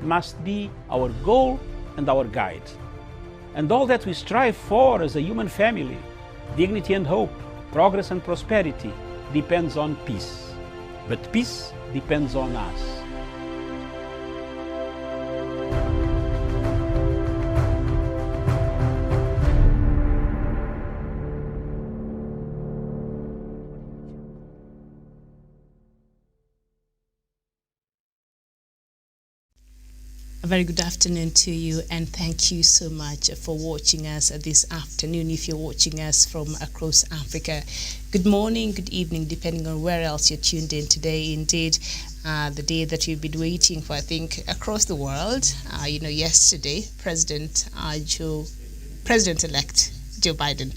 must be our goal and our guide. And all that we strive for as a human family, dignity and hope, progress and prosperity, depends on peace. But peace depends on us. A very good afternoon to you, and thank you so much for watching us this afternoon. If you're watching us from across Africa, good morning, good evening, depending on where else you're tuned in today. Indeed, the day that you've been waiting for, I think, across the world. Yesterday, President-elect Joe Biden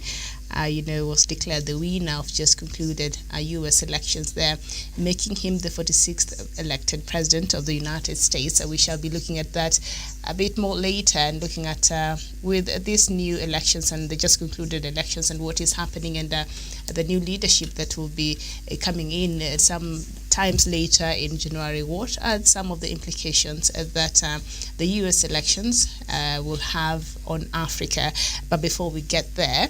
was declared the winner of just concluded U.S. elections there, making him the 46th elected president of the United States. We shall be looking at that a bit more later, and looking at with these new elections and the just concluded elections and what is happening, and the new leadership that will be coming in some times later in January. What are some of the implications that the U.S. elections will have on Africa? But before we get there,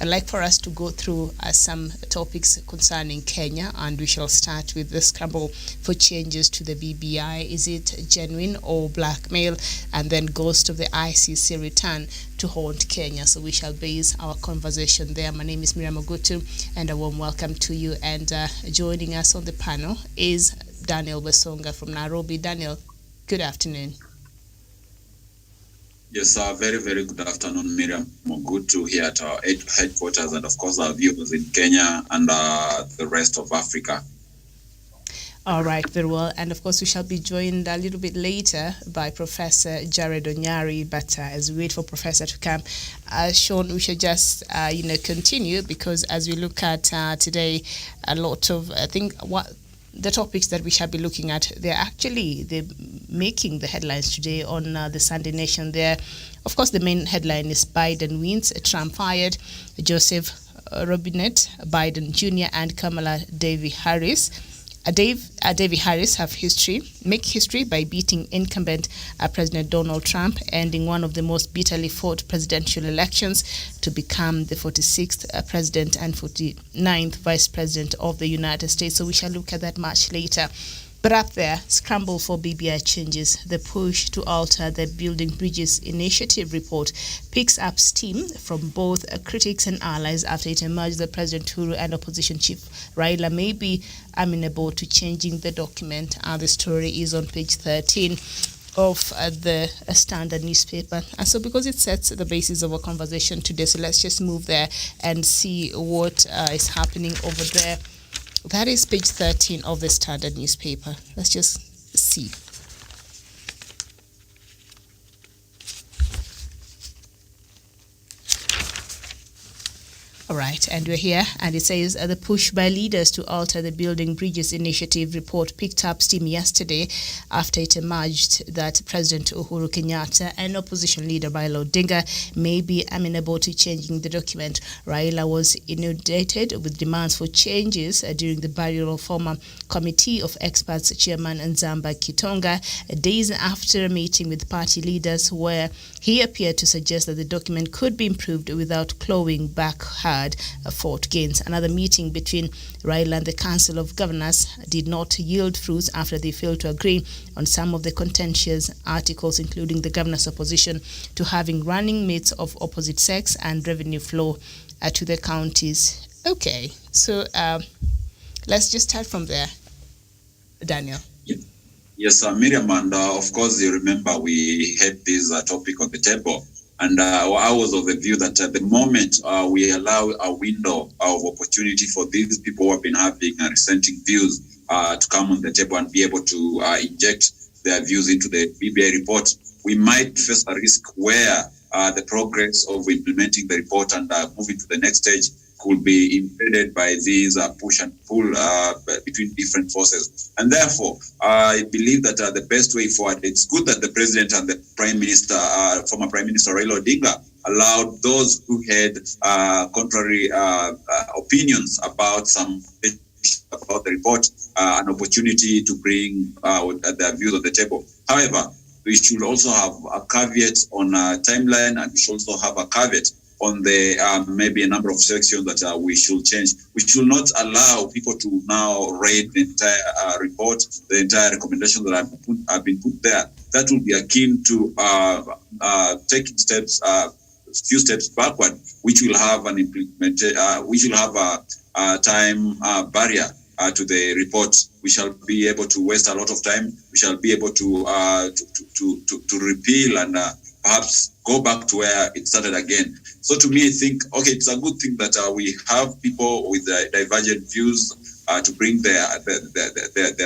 I'd like for us to go through some topics concerning Kenya, and we shall start with the scramble for changes to the BBI. Is it genuine or blackmail? And then ghost of the ICC return to haunt Kenya. So we shall base our conversation there. My name is Miriam Ogutu, and a warm welcome to you. And joining us on the panel is Daniel Besonga from Nairobi. Daniel, good afternoon. Yes, very, very good afternoon, Miriam. Good to here at our headquarters, and of course our viewers in Kenya and the rest of Africa. All right, very well. And of course, we shall be joined a little bit later by Professor Jared Onyari. But as we wait for Professor to come, Sean, we should just, continue, because as we look at today, a lot of, I think, the topics that we shall be looking at, they're making the headlines today on the Sunday Nation there. Of course, the main headline is Biden wins, Trump fired, Joseph Robinette, Biden Jr. and Kamala Devi Harris. Devi Harris make history by beating incumbent President Donald Trump, ending one of the most bitterly fought presidential elections to become the 46th president and 49th vice president of the United States. So we shall look at that much later. But up there, scramble for BBI changes. The push to alter the Building Bridges Initiative report picks up steam from both critics and allies after it emerged that President Uhuru and opposition chief Raila may be amenable to changing the document. The story is on page 13 of the Standard newspaper. And so because it sets the basis of our conversation today, so let's just move there and see what is happening over there. That is page 13 of the Standard newspaper. Let's just see. All right, and we're here, and it says the push by leaders to alter the Building Bridges Initiative report picked up steam yesterday after it emerged that President Uhuru Kenyatta and opposition leader Raila Odinga may be amenable to changing the document. Raila was inundated with demands for changes during the burial of former Committee of Experts Chairman Nzamba Kitonga, days after a meeting with party leaders where he appeared to suggest that the document could be improved without clawing back hard fought gains. Another meeting between Raila and the Council of Governors did not yield fruits after they failed to agree on some of the contentious articles, including the governor's opposition to having running mates of opposite sex and revenue flow to the counties. Okay, so let's just start from there, Daniel. Yes, Miriam, and of course you remember we had this topic on the table. And I was of the view that at the moment we allow a window of opportunity for these people who have been having dissenting views to come on the table and be able to inject their views into the BBI report, we might face a risk where the progress of implementing the report and moving to the next stage could be impeded by these push and pull between different forces. And therefore, I believe that the best way forward, it's good that the president and the prime minister, former prime minister Raila Odinga, allowed those who had contrary opinions about the report an opportunity to bring their views on the table. However, we should also have a caveat on a timeline, and we should also have a caveat on the maybe a number of sections that we should change. We should not allow people to now read the entire report, the entire recommendation that have been put there. That will be akin to taking steps, few steps backward, which will have an which will have a time barrier to the report. We shall be able to waste a lot of time. We shall be able to repeal and perhaps go back to where it started again. So to me, I think, okay, it's a good thing that we have people with divergent views to bring their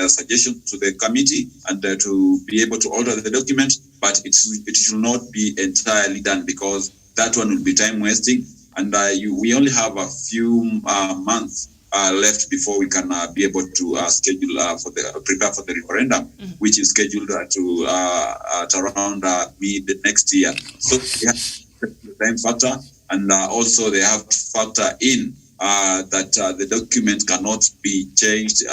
suggestions to the committee and to be able to alter the document, but it should not be entirely done, because that one will be time wasting, and we only have a few months left before we can be able to schedule prepare for the referendum, which is scheduled to at around mid next year. So they have the time factor, and also they have to factor in that the document cannot be changed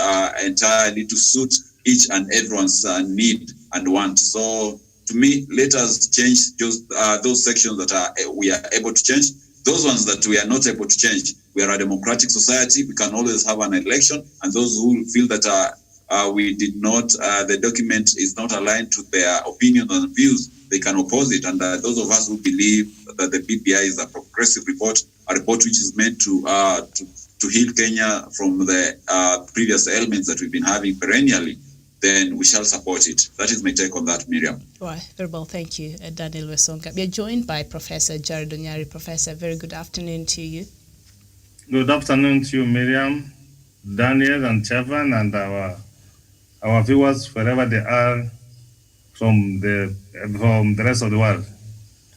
entirely to suit each and everyone's need and want. So to me, let us change just those sections that we are able to change. Those ones that we are not able to change, we are a democratic society. We can always have an election, and those who feel that we did not, the document is not aligned to their opinions and views, they can oppose it. And those of us who believe that the BBI is a progressive report, a report which is meant to heal Kenya from the previous ailments that we've been having perennially, then we shall support it. That is my take on that, Miriam. Right, very well, thank you, Daniel Wesonga. We are joined by Professor Jared Onyari. Professor, very good afternoon to you. Good afternoon to you, Miriam, Daniel, and Chevan, and our viewers wherever they are from the rest of the world.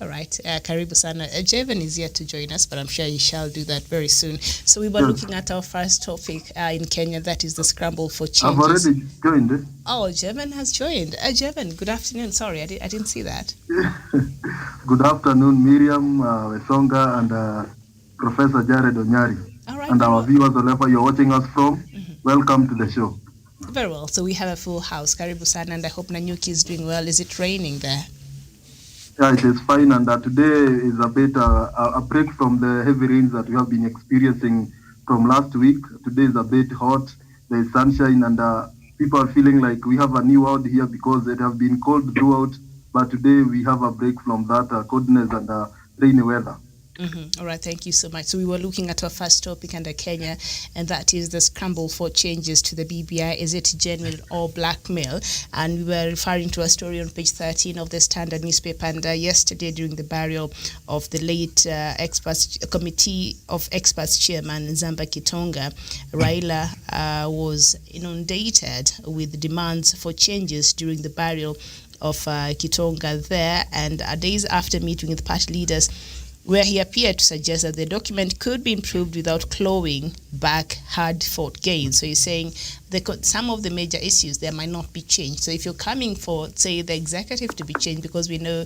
All right, Karibu Sana. Jevan is yet to join us, but I'm sure he shall do that very soon. So we were looking at our first topic in Kenya, that is the scramble for changes. I've already joined. Oh, Jevan has joined. Jevan, good afternoon. Sorry, I didn't see that. Good afternoon, Miriam, Wesonga, and Professor Jared Onyari. All right, and our viewers, wherever you're watching us from, welcome to the show. Very well. So we have a full house. Karibu Sana, and I hope Nanyuki is doing well. Is it raining there? Yeah, it is fine, and today is a bit a break from the heavy rains that we have been experiencing from last week. Today is a bit hot, there is sunshine, and people are feeling like we have a new world here because it has been cold throughout, but today we have a break from that coldness and rainy weather. All right, thank you so much. So we were looking at our first topic under Kenya, and that is the scramble for changes to the BBI. Is it genuine or blackmail? And we were referring to a story on page 13 of the Standard newspaper. And yesterday, during the burial of the late committee of experts chairman Zamba Kitonga, Raila was inundated with demands for changes during the burial of Kitonga there. And days after meeting with party leaders, where he appeared to suggest that the document could be improved without clawing back hard-fought gains. So he's saying some of the major issues there might not be changed. So if you're coming for, say, the executive to be changed, because we know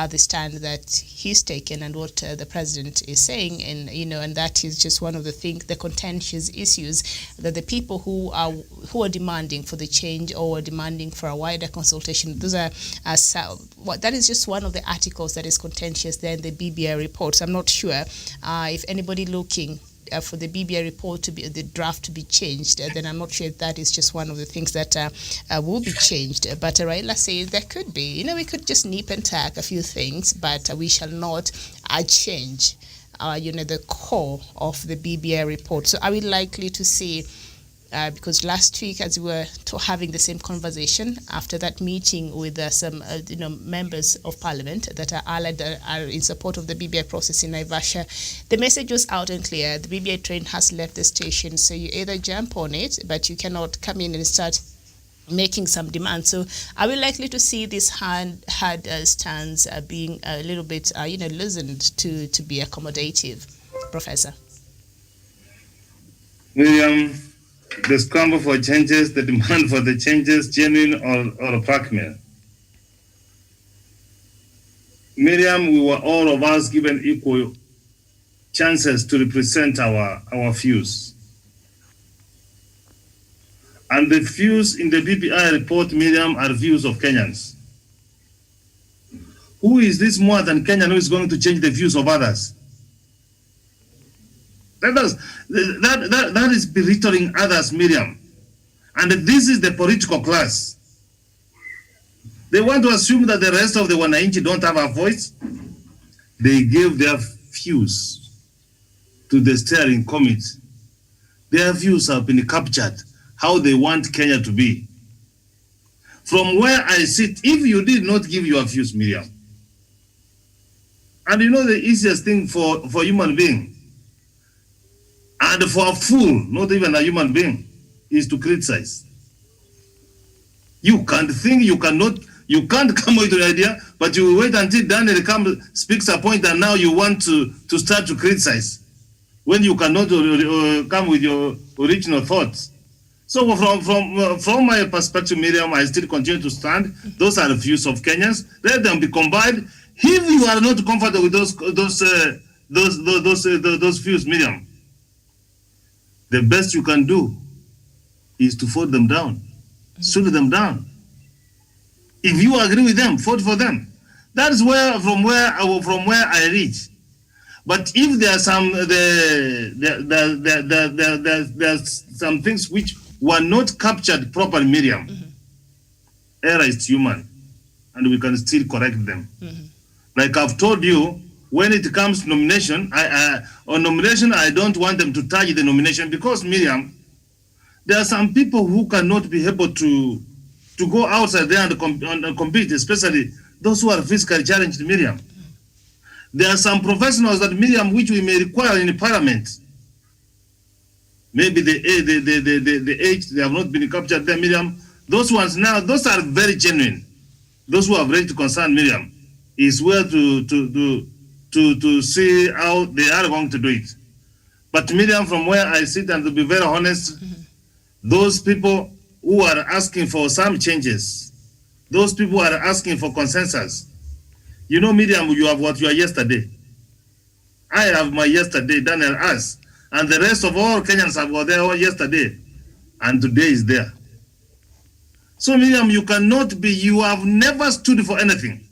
the stand that he's taken and what the president is saying, and and that is just one of the things, the contentious issues that the people who are demanding for the change or demanding for a wider consultation. Those are that is just one of the articles that is contentious there in the BBI report. So I'm not sure if anybody looking for the BBI report to be the draft to be changed, then I'm not sure if that is just one of the things that will be changed. But Raila says there could be. We could just nip and tack a few things, but we shall not change, the core of the BBI report. So are we likely to see? Because last week, as we were having the same conversation after that meeting with some members of parliament that are allied, that are in support of the BBI process in Naivasha, the message was out and clear. The BBI train has left the station, so you either jump on it, but you cannot come in and start making some demands. So are we likely to see this hard stance being a little bit loosened to be accommodative, Professor? Miriam, the scramble for changes, the demand for the changes, genuine or blackmail? Miriam, we were all of us given equal chances to represent our views. And the views in the BBI report, Miriam, are views of Kenyans. Who is this more than Kenyan who is going to change the views of others? That is belittling others, Miriam. And this is the political class. They want to assume that the rest of the Wananchi don't have a voice. They gave their views to the steering committee. Their views have been captured, how they want Kenya to be. From where I sit, if you did not give your views, Miriam, and you know the easiest thing for a human being, and for a fool, not even a human being, is to criticize. You can't think, you can't come with an idea, but you wait until Daniel speaks a point and now you want to start to criticize when you cannot come with your original thoughts. So from my perspective, Miriam, I still continue to stand. Those are the views of Kenyans. Let them be combined. If you are not comfortable with those views, Miriam, the best you can do is to vote them down, shoot them down. If you agree with them, vote for them. That is from where I reach. But if there are there's some things which were not captured properly, Miriam, error is human, and we can still correct them. Like I've told you, when it comes to nomination, on nomination, I don't want them to touch the nomination because, Miriam, there are some people who cannot be able to go outside there and compete, especially those who are physically challenged, Miriam. There are some professionals that, Miriam, which we may require in the parliament. Maybe the age, they have not been captured there, Miriam. Those ones now, those are very genuine. Those who have raised concern, Miriam, is where to see how they are going to do it. But Miriam, from where I sit, and to be very honest, those people who are asking for some changes, those people who are asking for consensus. You know, Miriam, you have what you are yesterday. I have my yesterday, Daniel has, and the rest of all Kenyans have got their yesterday, and today is there. So, Miriam, you have never stood for anything.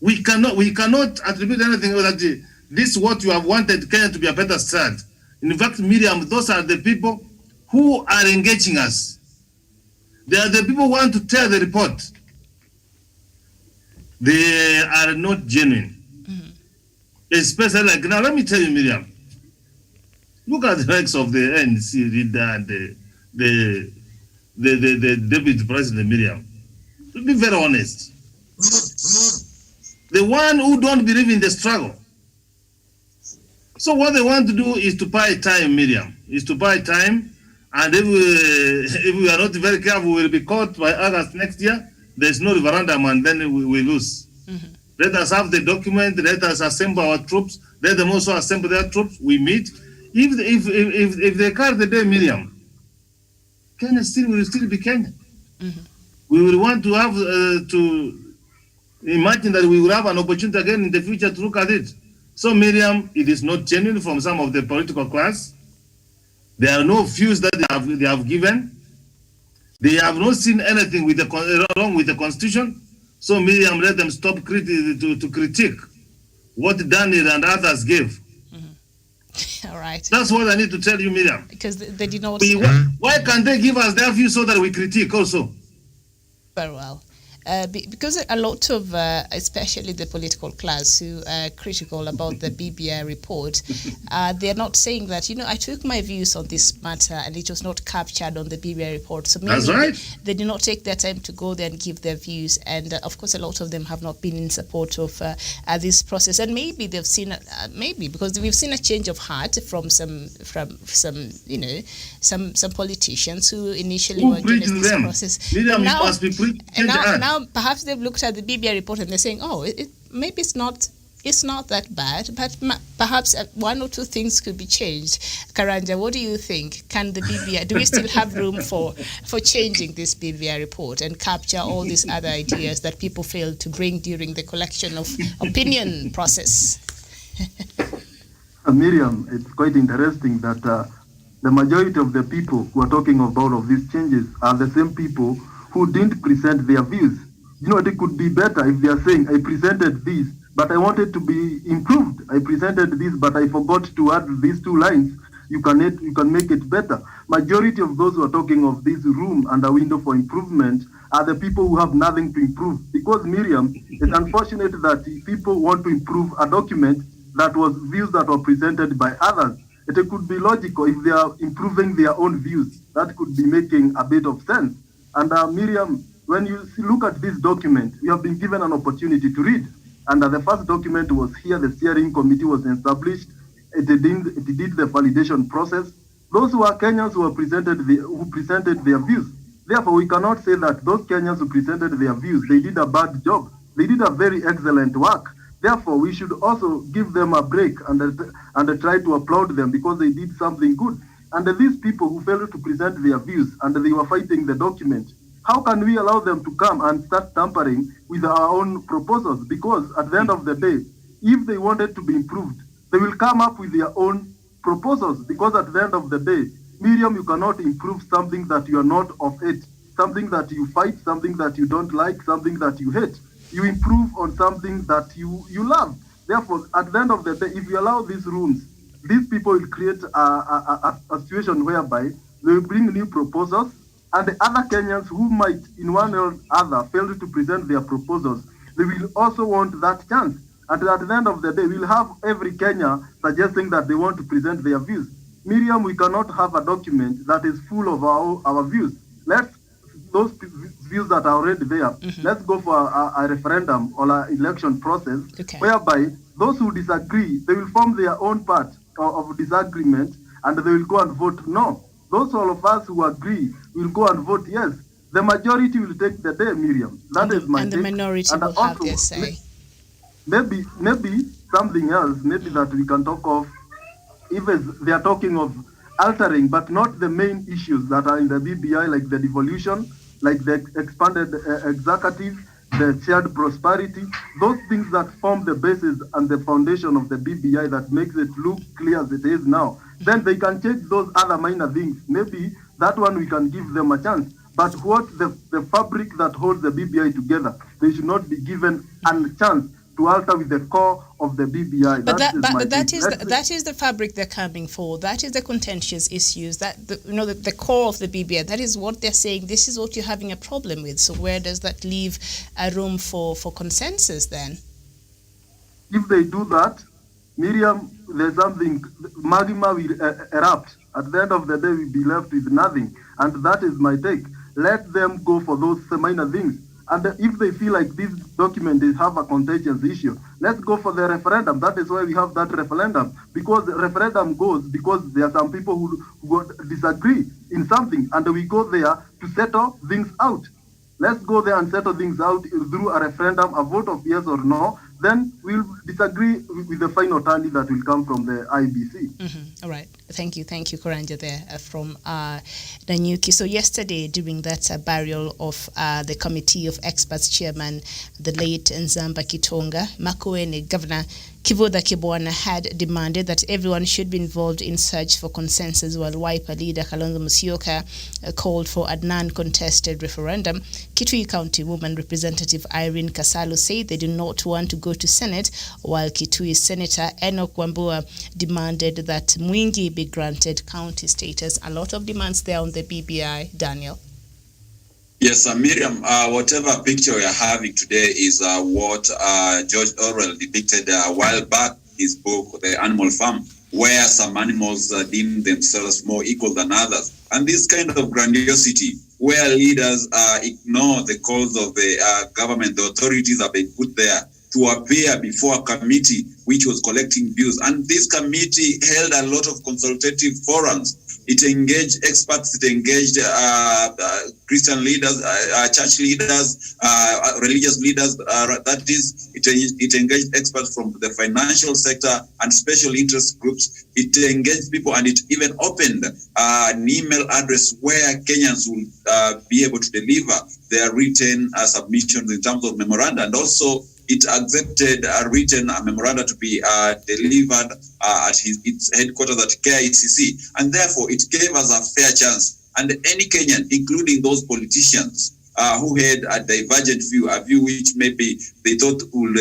We cannot attribute anything that this is what you have wanted Kenya to be a better state. In fact, Miriam, those are the people who are engaging us. They are the people who want to tell the report. They are not genuine. Especially like, now let me tell you, Miriam, look at the likes of the NC leader, the deputy president, Miriam. To be very honest, the one who don't believe in the struggle. So what they want to do is to buy time, Miriam, is to buy time. And if we are not very careful, we will be caught by August next year. There's no referendum, and then we lose. Let us have the document. Let us assemble our troops. Let them also assemble their troops. We meet. If they carry the day, Miriam, Kenya will still be Kenya. We will want to have to imagine that we will have an opportunity again in the future to look at it. So, Miriam, it is not genuine from some of the political class. There are no views that they have given. They have not seen anything wrong with the constitution. So, Miriam, let them stop to critique what Daniel and others gave. All right. That's what I need to tell you, Miriam. Because they did not. Why can't they give us their views so that we critique also? Very well. Because a lot of, especially the political class who are critical about the BBI report, they're not saying that, I took my views on this matter and it was not captured on the BBI report. So that's right. They did not take their time to go there and give their views. And of course, a lot of them have not been in support of this process. And maybe they've seen, because we've seen a change of heart from some politicians who initially were against this process. Now, perhaps they've looked at the BBI report and they're saying, maybe it's not that bad, but perhaps one or two things could be changed. Karanja, what do you think? Can the BBI, do we still have room for changing this BBI report and capture all these other ideas that people failed to bring during the collection of opinion process? Miriam, it's quite interesting that the majority of the people who are talking about all of these changes are the same people who didn't present their views it could be better if they are saying, I presented this, but I wanted to be improved. I presented this, but I forgot to add these 2 lines. You can make it better. Majority of those who are talking of this room and a window for improvement are the people who have nothing to improve. Because Miriam, it's unfortunate that people want to improve a document that was views that were presented by others. It could be logical if they are improving their own views. That could be making a bit of sense. And Miriam, when you look at this document, you have been given an opportunity to read. And the first document was here, the steering committee was established. It did the validation process. Those who are Kenyans who presented their views. Therefore, we cannot say that those Kenyans who presented their views, they did a bad job. They did a very excellent work. Therefore, we should also give them a break and try to applaud them because they did something good. And these people who failed to present their views and they were fighting the document, how can we allow them to come and start tampering with our own proposals? Because at the end of the day, if they wanted to be improved, they will come up with their own proposals. Because at the end of the day, Miriam, you cannot improve something that you are not of it, something that you fight, something that you don't like, something that you hate. You improve on something that you love. Therefore, at the end of the day, if you allow these rooms, these people will create a situation whereby they will bring new proposals, and the other Kenyans who might, in one or other, fail to present their proposals, they will also want that chance. And at the end of the day, we'll have every Kenya suggesting that they want to present their views. Miriam, we cannot have a document that is full of our views. Those views that are already there, let's go for a referendum or an election process, whereby those who disagree, they will form their own part of disagreement and they will go and vote no. Those all of us who agree will go and vote yes. The majority will take the day, Miriam. That is my take. And the minority will have their say. Maybe something else, maybe that we can talk of, if they are talking of altering, but not the main issues that are in the BBI, like the devolution, like the expanded executive, the shared prosperity, those things that form the basis and the foundation of the BBI that makes it look clear as it is now. Then they can change those other minor things. Maybe that one we can give them a chance. But what the fabric that holds the BBI together, they should not be given a chance to alter with the core of the BBI. But that is the fabric they're coming for. That is the contentious issues. The core of the BBI. That is what they're saying. This is what you're having a problem with. So where does that leave a room for consensus then? If they do that, Miriam, there's something. Magma will erupt. At the end of the day, we'll be left with nothing. And that is my take. Let them go for those minor things. And if they feel like this document they have a contentious issue, let's go for the referendum. That is why we have that referendum. Because the referendum goes because there are some people who disagree in something, and we go there to settle things out. Let's go there and settle things out through a referendum, a vote of yes or no. Then we'll disagree with the final tally that will come from the IBC. All right. Thank you, Koranja there from Nanyuki. So yesterday, during that burial of the Committee of Experts Chairman, the late Nzamba Kitonga, Makueni Governor Kivuda Kibwana had demanded that everyone should be involved in search for consensus, while Wiper leader Kalonzo Musyoka called for a non-contested referendum. Kitui County Woman Representative Irene Kasalo said they do not want to go to Senate, while Kitui Senator Enoch Wambua demanded that Mwingi be granted county status. A lot of demands there on the BBI, Daniel. Yes, Miriam, whatever picture we are having today is what George Orwell depicted a while back, his book, The Animal Farm, where some animals deem themselves more equal than others. And this kind of grandiosity, where leaders ignore the calls of the government, the authorities have been put there to appear before a committee which was collecting views. And this committee held a lot of consultative forums. It engaged experts, it engaged Christian leaders, church leaders, religious leaders. That is, it engaged experts from the financial sector and special interest groups. It engaged people, and it even opened an email address where Kenyans will be able to deliver their written submissions in terms of memoranda, and also it accepted a written memoranda to be delivered at its headquarters at KICC, and therefore it gave us a fair chance. And any Kenyan, including those politicians who had a divergent view, a view which maybe they thought would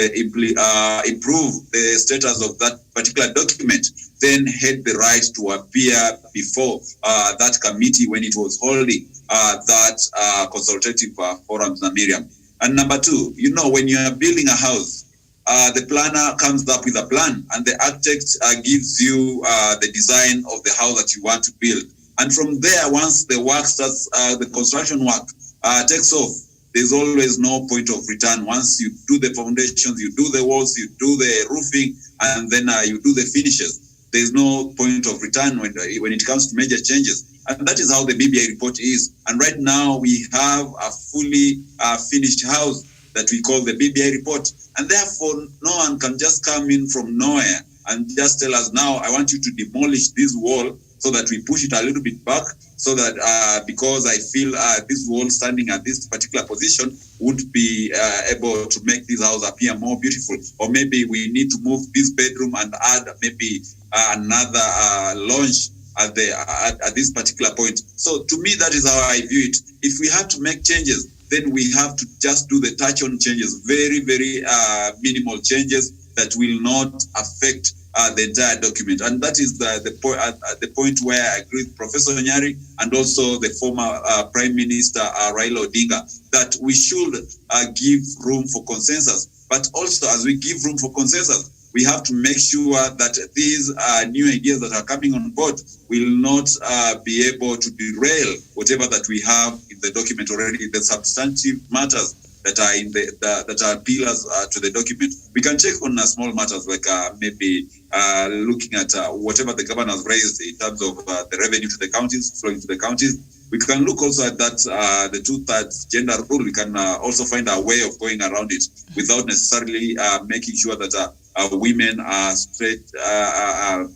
improve the status of that particular document, then had the right to appear before that committee when it was holding that consultative forum, Miriam. And number two, when you are building a house, the planner comes up with a plan, and the architect gives you the design of the house that you want to build. And from there, once the work starts, the construction work takes off, there's always no point of return. Once you do the foundations, you do the walls, you do the roofing, and then you do the finishes, there's no point of return when it comes to major changes. And that is how the BBI report is. And right now, we have a fully finished house that we call the BBI report. And therefore, no one can just come in from nowhere and just tell us, now, I want you to demolish this wall, so that we push it a little bit back, so that because I feel this wall standing at this particular position would be able to make this house appear more beautiful. Or maybe we need to move this bedroom and add maybe another lounge at this particular point. So to me, that is how I view it. If we have to make changes, then we have to just do the touch-on changes, very, very minimal changes that will not affect the entire document. And that is the point where I agree with Professor Nyari and also the former Prime Minister Raila Odinga, that we should give room for consensus. But also, as we give room for consensus, we have to make sure that these new ideas that are coming on board will not be able to derail whatever that we have in the document already, the substantive matters that are in that are pillars to the document. We can check on small matters like maybe looking at whatever the governor has raised in terms of the revenue to the counties, flowing to the counties. We can look also at that, the 2/3 gender rule. We can also find a way of going around it without necessarily making sure that women are straight, are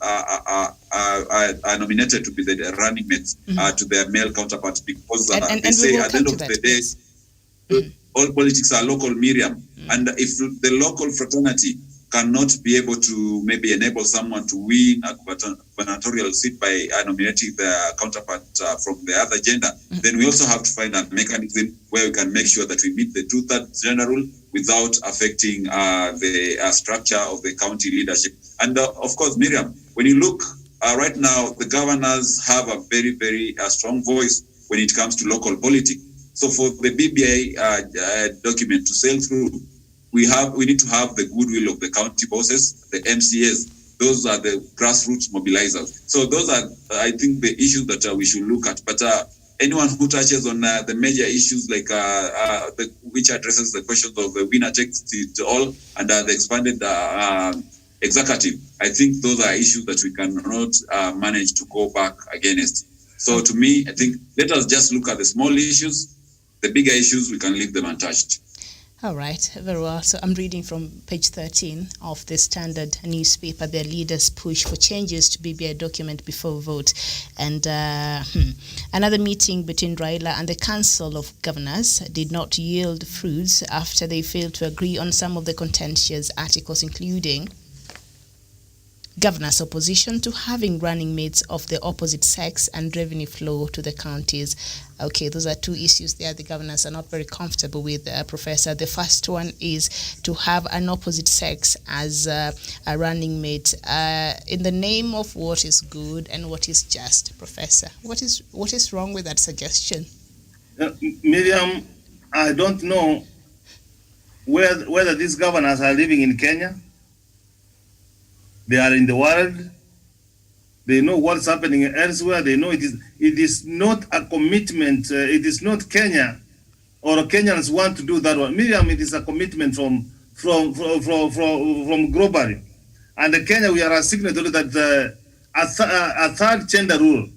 nominated to be the running mates to their male counterparts, because they say at the end of the day, all politics are local, Miriam. And if the local fraternity cannot be able to maybe enable someone to win a gubernatorial seat by nominating their counterpart from the other gender, then we also have to find a mechanism where we can make sure that we meet the 2/3 gender rule without affecting the structure of the county leadership. And of course, Miriam, when you look right now, the governors have a very, very strong voice when it comes to local politics. So for the BBI document to sail through, we need to have the goodwill of the county bosses, the MCAs. Those are the grassroots mobilizers. So those are, I think, the issues that we should look at. But anyone who touches on the major issues like which addresses the questions of the winner takes it all and the expanded executive, I think those are issues that we cannot manage to go back against. So to me, I think let us just look at the small issues. The bigger issues, we can leave them untouched. All right, very well. So I'm reading from page 13 of the Standard newspaper. Their leaders push for changes to BBI document before vote. And another meeting between Raila and the Council of Governors did not yield fruits after they failed to agree on some of the contentious articles, including governors' opposition to having running mates of the opposite sex and revenue flow to the counties. Okay, those are two issues there the governors are not very comfortable with, Professor. The first one is to have an opposite sex as a running mate in the name of what is good and what is just. Professor, what is wrong with that suggestion? Miriam, I don't know whether these governors are living in Kenya. They are in the world. They know what's happening elsewhere. They know it is not a commitment. It is not Kenya, or Kenyans want to do that one. Miriam, it is a commitment from globally. And in Kenya, we are a signatory that a third gender rule,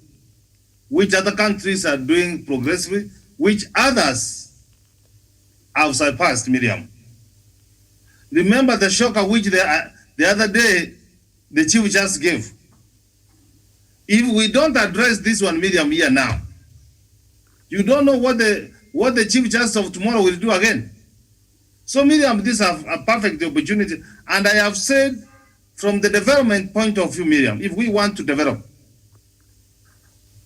which other countries are doing progressively, which others have surpassed, Miriam. Remember the shocker which the other day, the chief just gave. If we don't address this one, Miriam, here now, you don't know what the chief justice of tomorrow will do again. So, Miriam, this is a perfect opportunity. And I have said, from the development point of view, Miriam, if we want to develop,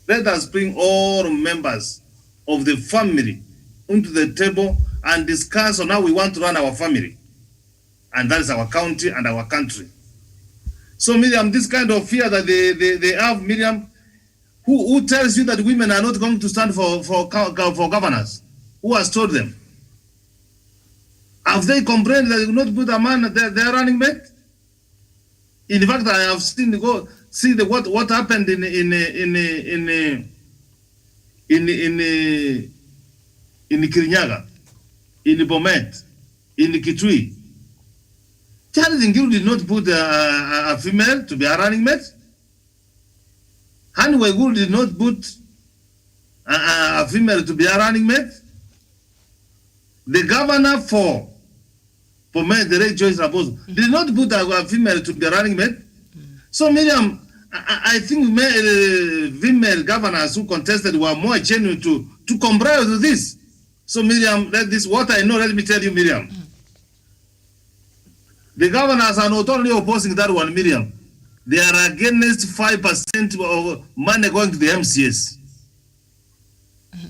let us bring all members of the family into the table and discuss on how we want to run our family. And that is our county and our country. So Miriam, this kind of fear that they have, Miriam, who tells you that women are not going to stand for governors? Who has told them? Have they complained that they will not put a man at their running mate? In fact, I have seen what happened in Kirinyaga, in Bomet, in Kitui. Charles Ngiru did not put a female to be a running mate. Han Waiguru did not put a female to be a running mate. The governor for Bomet, the Ray Joyce Raposo, did not put a female to be a running mate. So Miriam, I think female governors who contested were more genuine to comply with this. So Miriam, what I know, let me tell you, Miriam. The governors are not only opposing that one, Miriam. They are against 5% of money going to the MCS.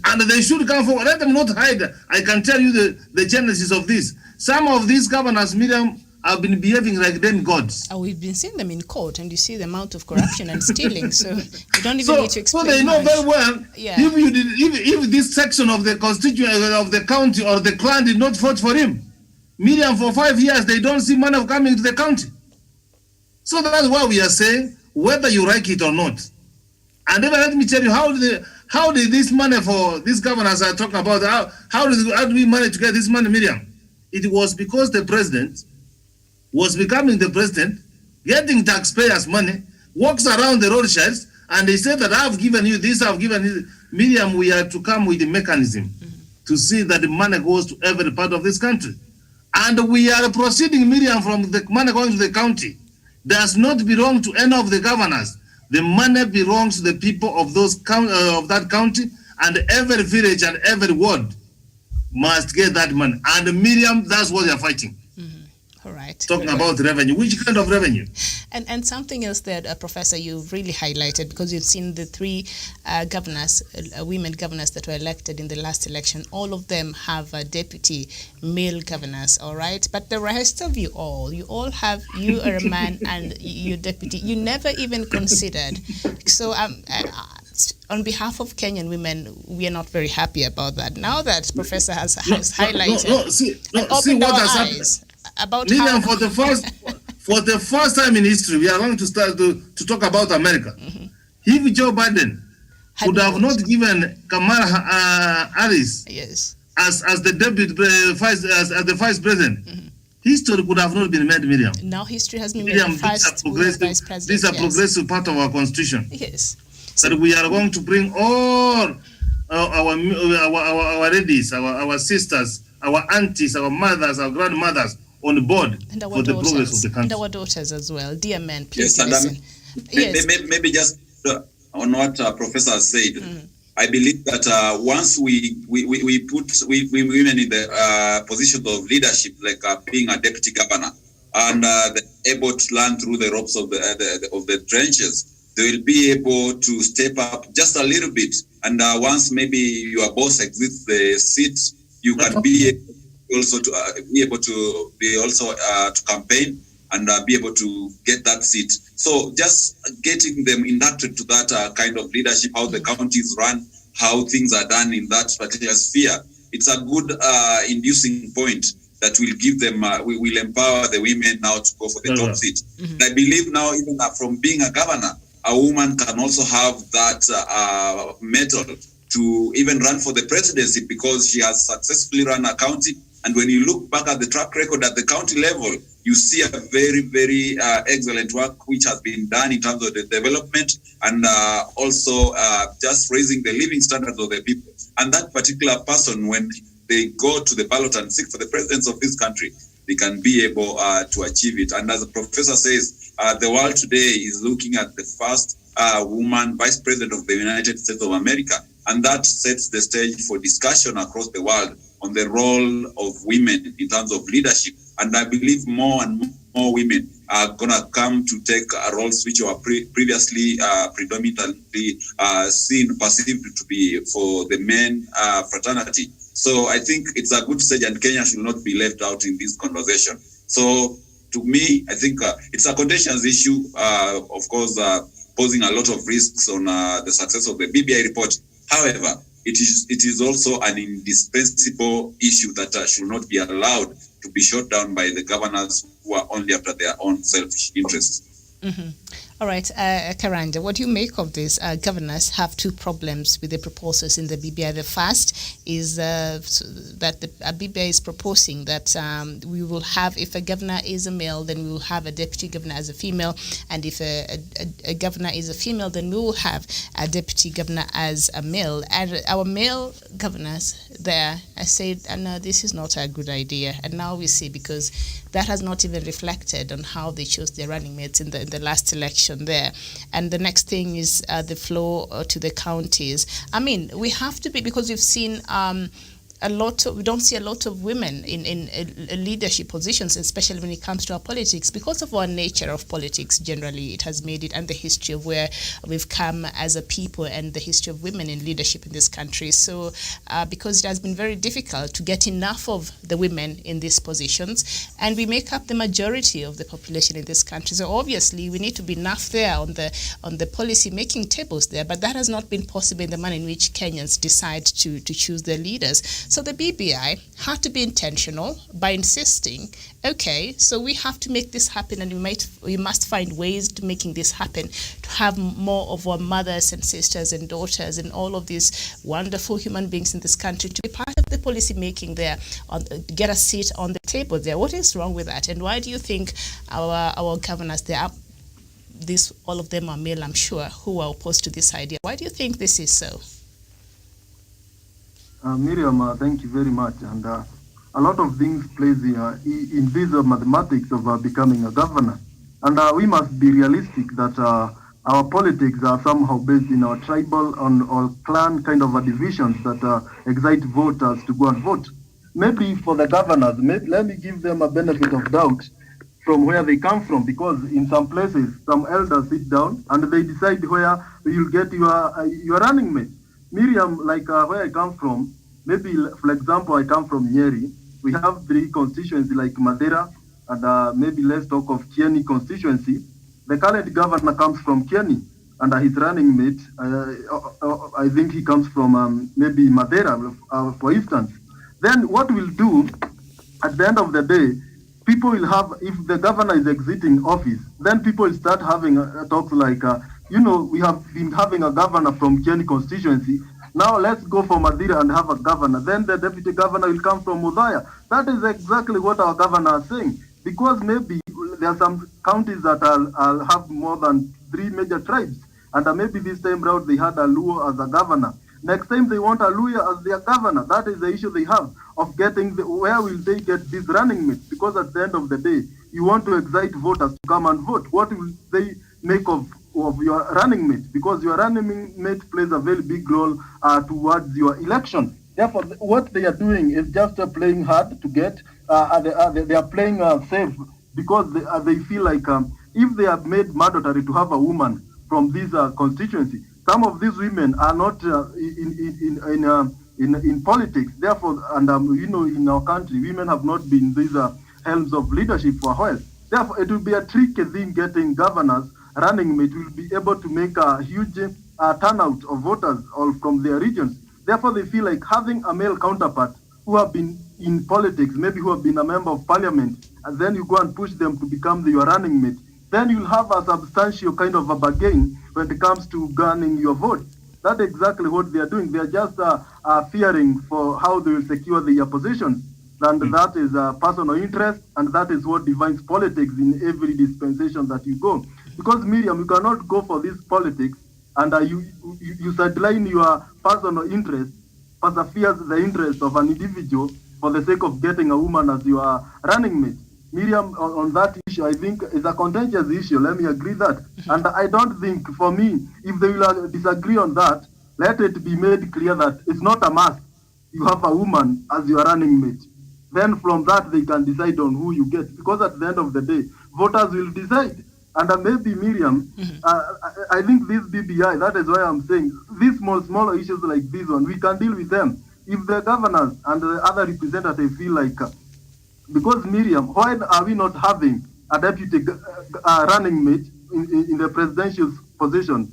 And they should come forward. Let them not hide. I can tell you the genesis of this. Some of these governors, Miriam, have been behaving like demigods. We've been seeing them in court, and you see the amount of corruption and stealing. So you don't even need to explain. So they know very well. Yeah. If this section of the constituent of the county or the clan did not vote for him, Miriam, for 5 years, they don't see money coming to the county. So that's why we are saying, whether you like it or not. And then let me tell you, how did this money for these governors are talking about, how do we manage to get this money, Miriam? It was because the president was becoming the president, getting taxpayers' money, walks around the roadshows, and they said that I've given you this, I've given you. Miriam, we are to come with a mechanism to see that the money goes to every part of this country. And we are proceeding, Miriam, from the money going to the county. Does not belong to any of the governors. The money belongs to the people of that county, and every village and every ward must get that money. And Miriam, that's what they are fighting. All right. Talking about revenue. Which kind of revenue? And something else that, Professor, you've really highlighted, because you've seen the three governors, women governors that were elected in the last election. All of them have deputy male governors, all right? But the rest of you all are a man and your deputy. You never even considered. So on behalf of Kenyan women, we are not very happy about that. Now that Professor has highlighted, see what has happened. About Miriam, for the first time in history, we are going to start to talk about America. If Joe Biden could have not given Kamala Harris as the the vice president, history could have not been made, Miriam. Now history has been Miriam, made. Vice president. This is a progressive part of our constitution. Yes. That we are going to bring all our ladies, our sisters, our aunties, our mothers, our grandmothers on board for the progress of the country. And our daughters as well. Dear men, please yes, listen. Yes. Maybe just on what Professor said, I believe that once we put women in the positions of leadership, like being a deputy governor, and able to learn through the ropes of the trenches, they will be able to step up just a little bit. And once maybe your boss exits the seat, you can be also to be able to be also to campaign and be able to get that seat. So just getting them inducted to that kind of leadership, how the counties run, how things are done in that particular sphere, it's a good inducing point that will give them, we will empower the women now to go for the top seat. And I believe now, even from being a governor, a woman can also have that method to even run for the presidency, because she has successfully run a county. And when you look back at the track record at the county level, you see a very, very excellent work which has been done in terms of the development and also just raising the living standards of the people. And that particular person, when they go to the ballot and seek for the presidency of this country, they can be able to achieve it. And as the professor says, the world today is looking at the first woman vice president of the United States of America. And that sets the stage for discussion across the world on the role of women in terms of leadership. And I believe more and more women are going to come to take roles which were previously predominantly perceived to be for the men fraternity. So I think it's a good stage, and Kenya should not be left out in this conversation. So to me, I think it's a contentious issue, of course, posing a lot of risks on the success of the BBI report. However, it is also an indispensable issue that should not be allowed to be shot down by the governors who are only after their own selfish interests. Mm-hmm. All right, Karanja, what do you make of this? Governors have two problems with the proposals in the BBI. The first is that the BBI is proposing that we will have, if a governor is a male, then we will have a deputy governor as a female, and if a governor is a female, then we will have a deputy governor as a male. And our male governors there, I said, no, this is not a good idea. And now we see, because that has not even reflected on how they chose their running mates in the last election there. And the next thing is the flow to the counties. I mean, we have to be, because we've seen we don't see a lot of women in leadership positions, especially when it comes to our politics, because of our nature of politics generally. It has made it, and the history of where we've come as a people, and the history of women in leadership in this country. So because it has been very difficult to get enough of the women in these positions, and we make up the majority of the population in this country. So obviously we need to be enough there on the policy making tables there, but that has not been possible in the manner in which Kenyans decide to choose their leaders. So the BBI had to be intentional by insisting, okay, so we have to make this happen, and we must find ways to making this happen, to have more of our mothers and sisters and daughters and all of these wonderful human beings in this country to be part of the policy making there, get a seat on the table there. What is wrong with that? And why do you think our governors there, all of them are male, I'm sure, who are opposed to this idea? Why do you think this is so? Miriam, thank you very much. And a lot of things plays in this mathematics of becoming a governor. And we must be realistic that our politics are somehow based in our tribal or clan kind of divisions that excite voters to go and vote. Maybe for the governors, let me give them a benefit of doubt from where they come from, because in some places, some elders sit down and they decide where you'll get your running mate. Miriam, like where I come from, maybe, for example, I come from Nyeri. We have 3 constituencies like Madeira, and maybe let's talk of Kieni constituency. The current governor comes from Kieni, and his running mate, I think he comes from maybe Madeira, for instance. Then what we'll do, at the end of the day, people will have, if the governor is exiting office, then people will start having talks like, we have been having a governor from Kieni constituency. Now let's go for Madeira and have a governor. Then the deputy governor will come from Mudaya. That is exactly what our governor is saying. Because maybe there are some counties that have more than 3 major tribes. And maybe this time round they had a Luo as a governor. Next time they want a Luya as their governor. That is the issue they have of getting, where will they get this running mate? Because at the end of the day, you want to excite voters to come and vote. What will they make of your running mate? Because your running mate plays a very big role towards your election. Therefore, what they are doing is just playing hard to get. They are playing safe, because they feel like if they have made mandatory to have a woman from this constituency, some of these women are not in politics. Therefore, and in our country, women have not been these helms of leadership for a while. Therefore, it will be a tricky thing getting governors. Running mate will be able to make a huge turnout of voters all from their regions. Therefore, they feel like having a male counterpart who have been in politics, maybe who have been a member of parliament, and then you go and push them to become your running mate. Then you'll have a substantial kind of a bargain when it comes to garnering your vote. That's exactly what they are doing. They are just fearing for how they will secure their positions. And that is a personal interest, and that is what defines politics in every dispensation that you go. Because, Miriam, you cannot go for this politics and you sideline your personal interest, perseveres the interest of an individual for the sake of getting a woman as your running mate. Miriam, on that issue, I think is a contentious issue. Let me agree that. And I don't think, for me, if they will disagree on that, let it be made clear that it's not a must. You have a woman as your running mate. Then from that, they can decide on who you get. Because at the end of the day, voters will decide. And maybe, Miriam, I think this BBI, that is why I'm saying, these smaller issues like this one, we can deal with them. if the governors and the other representatives feel like, because Miriam, why are we not having a deputy running mate in the presidential position?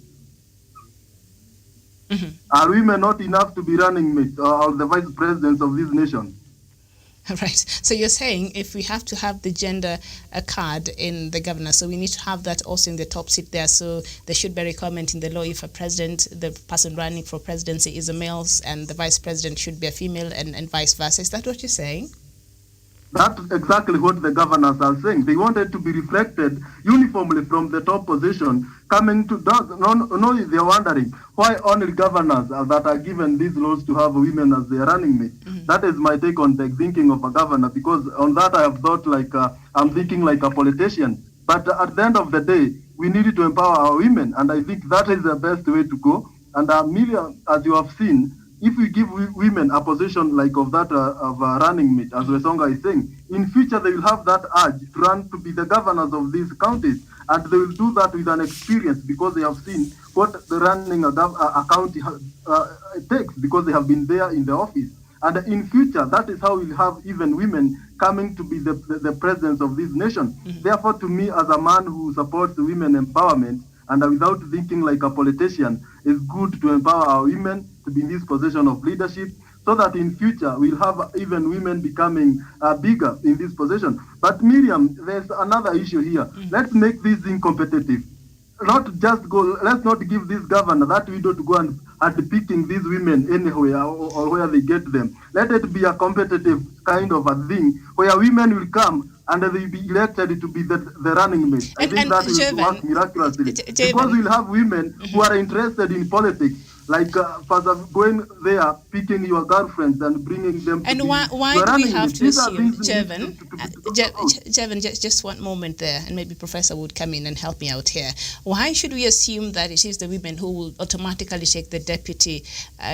Are women not enough to be running mates or the vice presidents of this nation? Right. So you're saying if we have to have the gender card in the governor, so we need to have that also in the top seat there. So there should be a requirement in the law if a president, the person running for presidency is a male and the vice president should be a female and vice versa. Is that what you're saying? That's exactly what the governors are saying. They wanted to be reflected uniformly from the top position coming to no, they're wondering why only governors that are given these laws to have women as their running mate. That is my take on the thinking of a governor, because on that I have thought like I'm thinking like a politician. But at the end of the day, we need to empower our women, and I think that is the best way to go. And Amelia, as you have seen, if we give women a position like of that of a running mate, as Wesonga is saying, in future they will have that urge to run to be the governors of these counties, and they will do that with an experience because they have seen what the running a county takes, because they have been there in the office. And in future, that is how we'll have even women coming to be the presidents of this nation. Therefore, to me, as a man who supports women empowerment, and without thinking like a politician, it's good to empower our women to be in this position of leadership, so that in future we'll have even women becoming bigger in this position. But Miriam, there's another issue here. Let's make this thing competitive. Let's not give this governor that window to go and picking these women anywhere or where they get them. Let it be a competitive kind of a thing where women will come and they will be elected to be the running mate. I think that will work miraculously. Because we'll have women who are interested in politics, like going there, picking your girlfriends and bringing them to and why do we have to assume, Jevon, just one moment there, and maybe Professor would come in and help me out here. Why should we assume that it is the women who will automatically take the deputy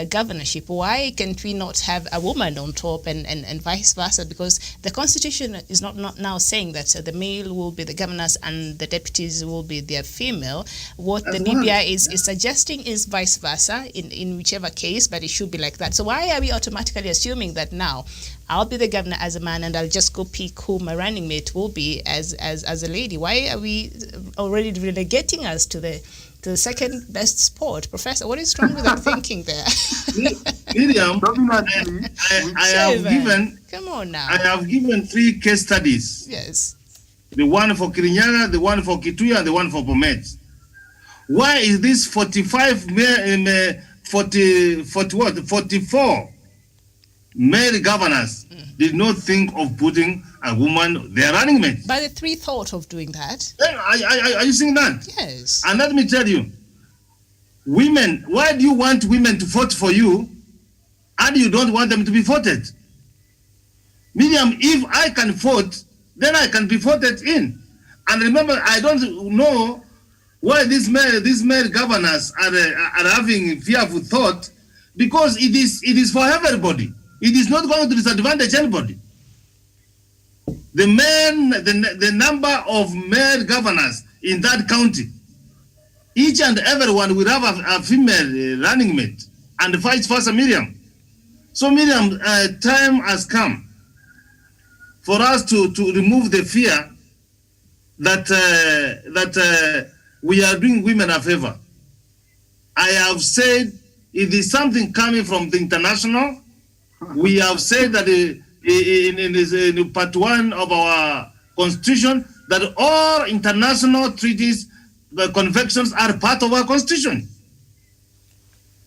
governorship? Why can't we not have a woman on top and vice versa? Because the Constitution is not now saying that the male will be the governors and the deputies will be their female. What the BBI is suggesting is vice versa, in whichever case, but it should be like that. So why are we automatically assuming that now I'll be the governor as a man and I'll just go pick who my running mate will be as a lady? Why are we already relegating us to the second best sport? Professor, what is wrong with that thinking there? Miriam, come on now. I have given 3 case studies. Yes. The one for Kirinyaga, the one for Kituya, and the one for Bomet. Why is this 44 male governors did not think of putting a woman their running mate? But the 3 thought of doing that. Are you seeing that? Yes. And let me tell you, women, why do you want women to vote for you and you don't want them to be voted? Miriam, if I can vote, then I can be voted in. And remember, I don't know why these male governors are having fearful thought, because it is for everybody. It is not going to disadvantage anybody. The number of male governors in that county, each and everyone will have a female running mate, and vice versa, Miriam. So Miriam, time has come for us to remove the fear that we are doing women a favor. I have said it is something coming from the international. We have said that in part 1 of our constitution that all international treaties, the conventions are part of our constitution.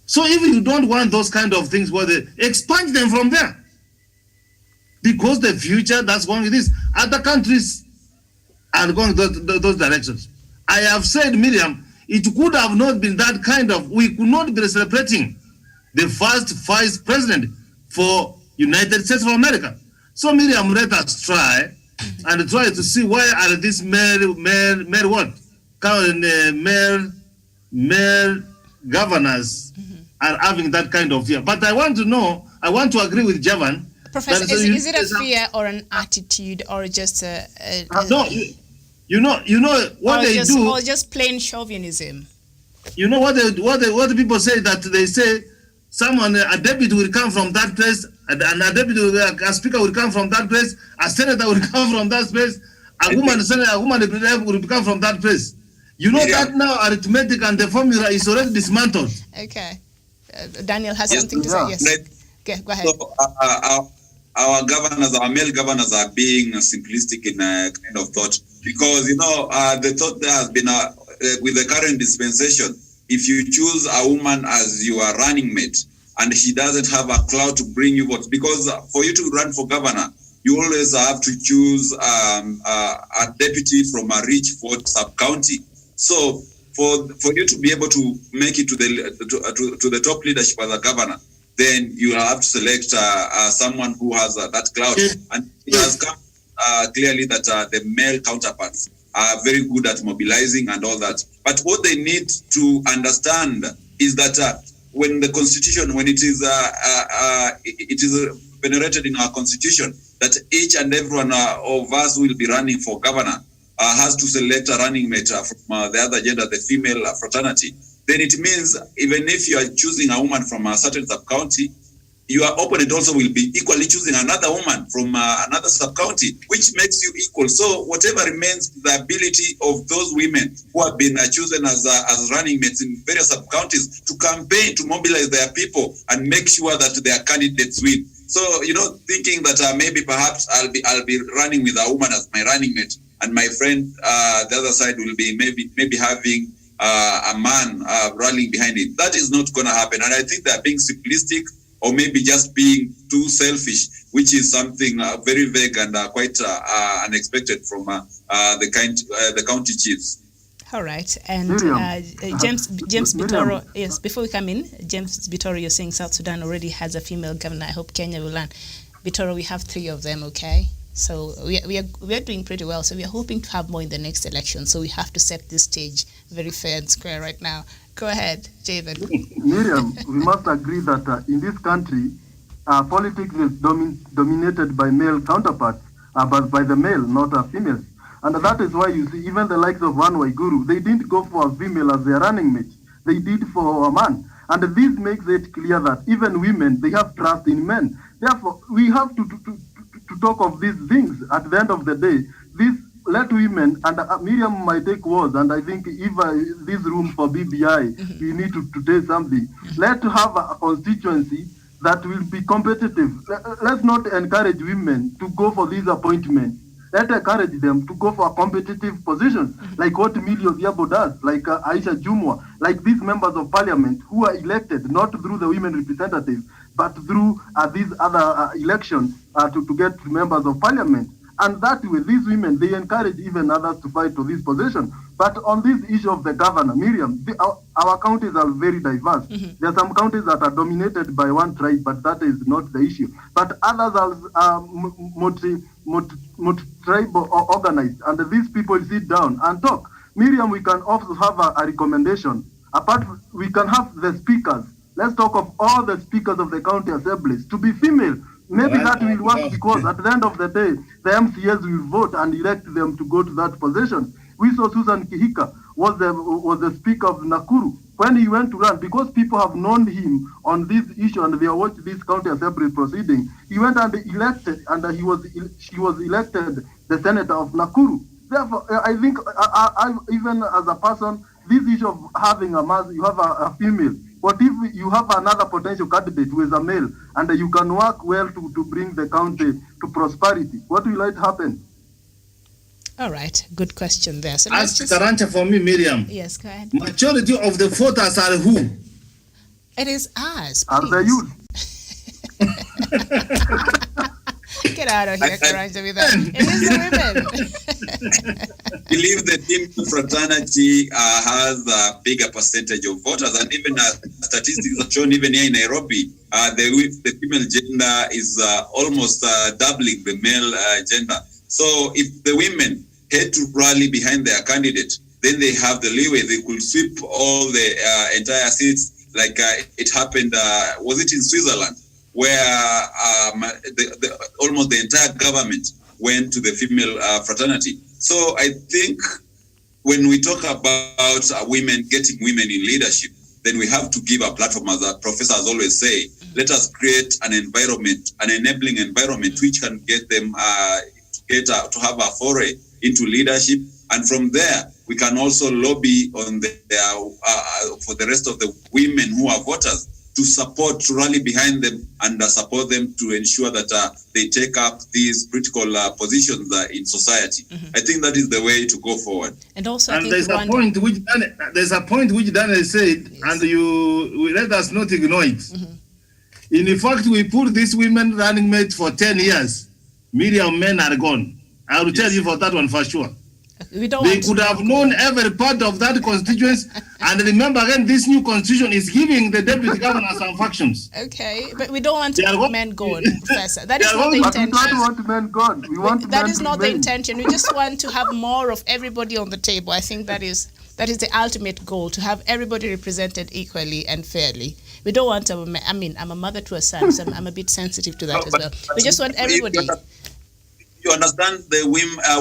So if you don't want those kind of things, well, expand them from there. Because the future, that's going with this. Other countries are going those directions. I have said, Miriam, it could have not been that kind of, we could not be celebrating the first vice president for United States of America. So Miriam, let us try and try to see why are these male governors are having that kind of fear. But I want to agree with Javan. Professor, is it a fear or an attitude or just no, you know what they do, or just plain chauvinism? You know what the people say, that they say Someone, a deputy will come from that place, and a deputy, a speaker will come from that place, a senator will come from that place, a woman representative will come from that place. You know that now arithmetic and the formula is already dismantled. Okay. Daniel has something to say. Yes. Okay, go ahead. So, our governors, our male governors, are being simplistic in a kind of thought, because the thought there has been with the current dispensation. If you choose a woman as your running mate and she doesn't have a clout to bring you votes, because for you to run for governor, you always have to choose a deputy from a rich vote sub-county. So for you to be able to make it to the top leadership as a governor, then you have to select someone who has that clout. And it has come clearly that the male counterparts are very good at mobilizing and all that. But what they need to understand is that when the constitution, when it is venerated in our constitution, that each and every one of us who will be running for governor has to select a running mate from the other gender, the female fraternity. Then it means even if you are choosing a woman from a certain sub-county, your opponent also will be equally choosing another woman from another sub-county, which makes you equal. So whatever remains the ability of those women who have been chosen as running mates in various sub-counties to campaign, to mobilize their people and make sure that their candidates win. So, thinking that maybe perhaps I'll be running with a woman as my running mate, and my friend the other side will be maybe having a man rallying behind it. That is not going to happen. And I think they're being simplistic, or maybe just being too selfish, which is something very vague and quite unexpected from the county chiefs. All right. And James Bitoro, yes, before we come in, James Bitoro, you're saying South Sudan already has a female governor. I hope Kenya will learn. Bitoro, we have 3 of them, okay? So we are doing pretty well. So we are hoping to have more in the next election. So we have to set this stage very fair and square right now. Go ahead, Javen. Miriam, we must agree that in this country, politics is dominated by male counterparts, but by the male, not females. And that is why you see even the likes of Van Waiguru, they didn't go for a female as their running mate. They did for a man. And this makes it clear that even women, they have trust in men. Therefore, we have to talk of these things. At the end of the day, let women, and Miriam might take words, and I think if this room for BBI, we need to say something. Let's have a constituency that will be competitive. Let's not encourage women to go for these appointments. Let's encourage them to go for a competitive position, like what Millie Odiabo does, like Aisha Jumwa, like these members of parliament who are elected not through the women representatives, but through these other elections to get members of parliament. And that way, these women, they encourage even others to fight for this position. But on this issue of the governor, Miriam, our counties are very diverse. There are some counties that are dominated by one tribe, but that is not the issue. But others are multi-tribal or organized, and these people sit down and talk. Miriam, we can also have a recommendation. We can have the speakers. Let's talk of all the speakers of the county assemblies to be female. Maybe that will work, because at the end of the day, the MCAs will vote and elect them to go to that position. We saw Susan Kihika was the speaker of Nakuru. When he went to run, because people have known him on this issue and they watched this county assembly proceeding, he went and elected, and she was elected the senator of Nakuru. Therefore, I think I even as a person, this issue of having you have a female. What if you have another potential candidate who is a male, and you can work well to bring the county to prosperity? What will it happen? All right, good question there. So ask the answer for me, Miriam. Yes, go ahead. Majority of the voters are who? It is us. Are the youth? Get out of here, Karanja, with that. It is the women. I believe the female fraternity has a bigger percentage of voters, and even statistics have shown even here in Nairobi, the female gender is almost doubling the male gender. So if the women had to rally behind their candidate, then they have the leeway. They could sweep all the entire seats, like it happened, was it in Switzerland, where almost the entire government went to the female fraternity. So I think when we talk about women, getting women in leadership, then we have to give a platform, as our professors always say. Let us create an environment, an enabling environment, which can get them to have a foray into leadership, and from there we can also lobby on for the rest of the women who are voters to support, to rally behind them and support them to ensure that they take up these critical positions in society. I think that is the way to go forward. And also, and there's a point which Daniel said, yes, and we let us not ignore it. In fact, we put these women running mates for 10 years. Miriam men are gone. I will tell you for that one for sure. They could have known every part of that constituency. And remember, again, this new constitution is giving the deputy governor some functions. Okay, but we don't want men gone, Professor. That is not the intention. We don't want men gone. We want that is not the intention. We just want to have more of everybody on the table. I think that is the ultimate goal, to have everybody represented equally and fairly. We don't want I'm a mother to a son, so I'm a bit sensitive to that as well. We just want everybody. You understand, the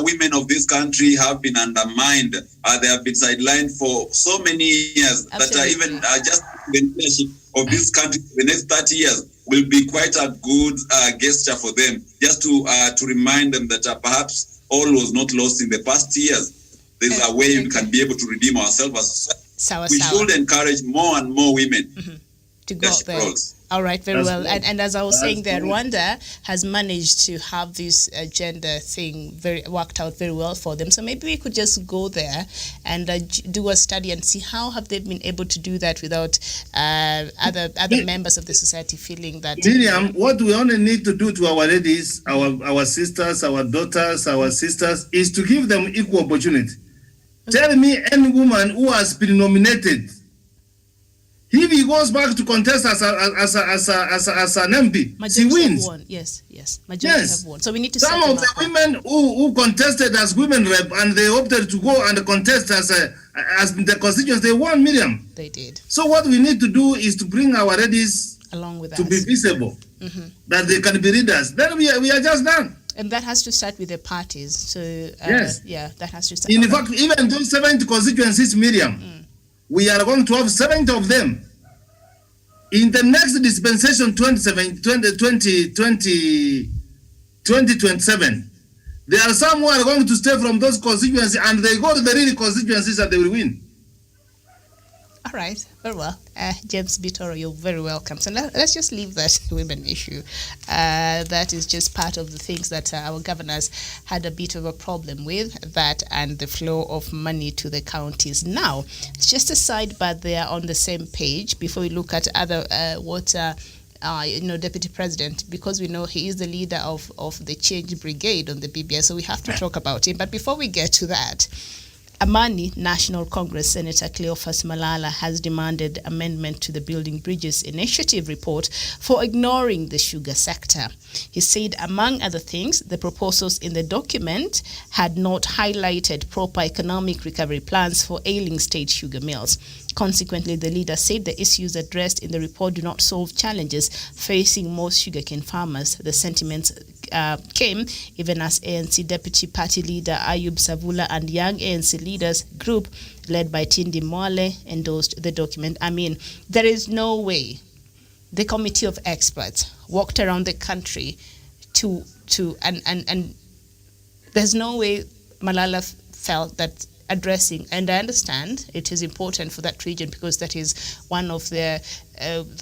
women of this country have been undermined. They have been sidelined for so many years. Absolutely. That even just the leadership of this country for the next 30 years will be quite a good gesture for them, just to remind them that perhaps all was not lost in the past years. There's a way we can be able to redeem ourselves as a society. We should encourage more and more women to go up there. All right, very well. And as I was saying there, Rwanda has managed to have this gender thing worked out very well for them. So maybe we could just go there and do a study and see how have they been able to do that without other members of the society feeling that. Miriam, what we only need to do to our ladies, our sisters, our daughters, our sisters, is to give them equal opportunity. Okay. Tell me any woman who has been nominated, if he goes back to contest as an MP, majority she wins. Have won. Yes. Majority have won. So we need to. Some of the women who contested as women rep and they opted to go and contest as the constituents, they won, Miriam. They did. So what we need to do is to bring our ladies along with to be visible, that they can be leaders. Then we are just done. And that has to start with the parties. So yes, that has to start. In fact, even those 70 constituencies, Miriam. We are going to have 70 of them. In the next dispensation, 2027, there are some who are going to stay from those constituencies and they go to the real constituencies and they will win. All right, very well. James Bitoro, you're very welcome. So let's just leave that women issue. That is just part of the things that our governors had a bit of a problem with, that and the flow of money to the counties. Now, it's just a side, but they are on the same page. Before we look at other Deputy President, because we know he is the leader of the Change Brigade on the BBI, so we have to talk about him. But before we get to that, Amani National Congress Senator Cleophas Malala has demanded amendment to the Building Bridges Initiative report for ignoring the sugar sector. He said, among other things, the proposals in the document had not highlighted proper economic recovery plans for ailing state sugar mills. Consequently, the leader said the issues addressed in the report do not solve challenges facing most sugarcane farmers. The sentiments came even as ANC Deputy Party Leader Ayub Savula and Young ANC Leaders Group, led by Tindi Mwale, endorsed the document. I mean, there is no way the committee of experts walked around the country and there's no way Malala felt that addressing, and I understand it is important for that region because that is one of the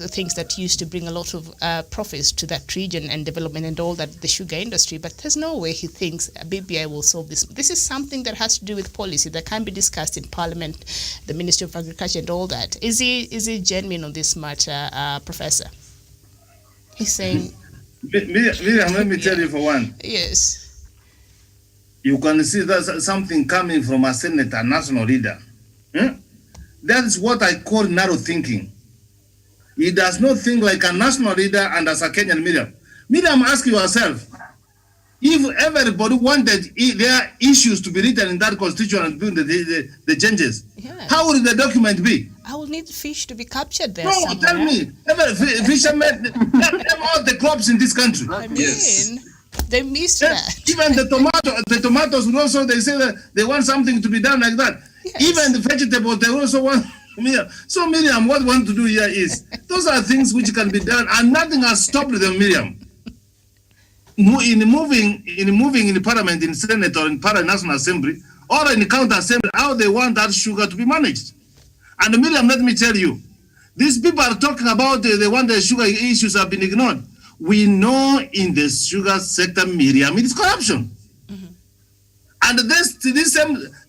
things that used to bring a lot of profits to that region and development and all that, the sugar industry, but there's no way he thinks BBI will solve this. This is something that has to do with policy that can be discussed in Parliament, the Ministry of Agriculture and all that. Is he genuine on this matter, Professor? He's saying... Miriam, let me tell you for one. Yes. You can see that's something coming from a senator, national leader. That is what I call narrow thinking. He does not think like a national leader and as a Kenyan. Miriam, ask yourself, if everybody wanted their issues to be written in that constitution and doing the changes, how would the document be? I will need fish to be captured there. No, somewhere. Tell me. Fishermen, name all the crops in this country. I mean, they missed that. Even the tomatoes would also, they say that they want something to be done like that. Yes. Even the vegetables, they also want Miriam. So Miriam, what we want to do here is, those are things which can be done, and nothing has stopped them, Miriam. In moving in the parliament, in Senate, or in National Assembly, or in the county assembly, how they want that sugar to be managed. And Miriam, let me tell you, these people are talking about they want the sugar issues have been ignored. We know in the sugar sector, Miriam, it is corruption. And this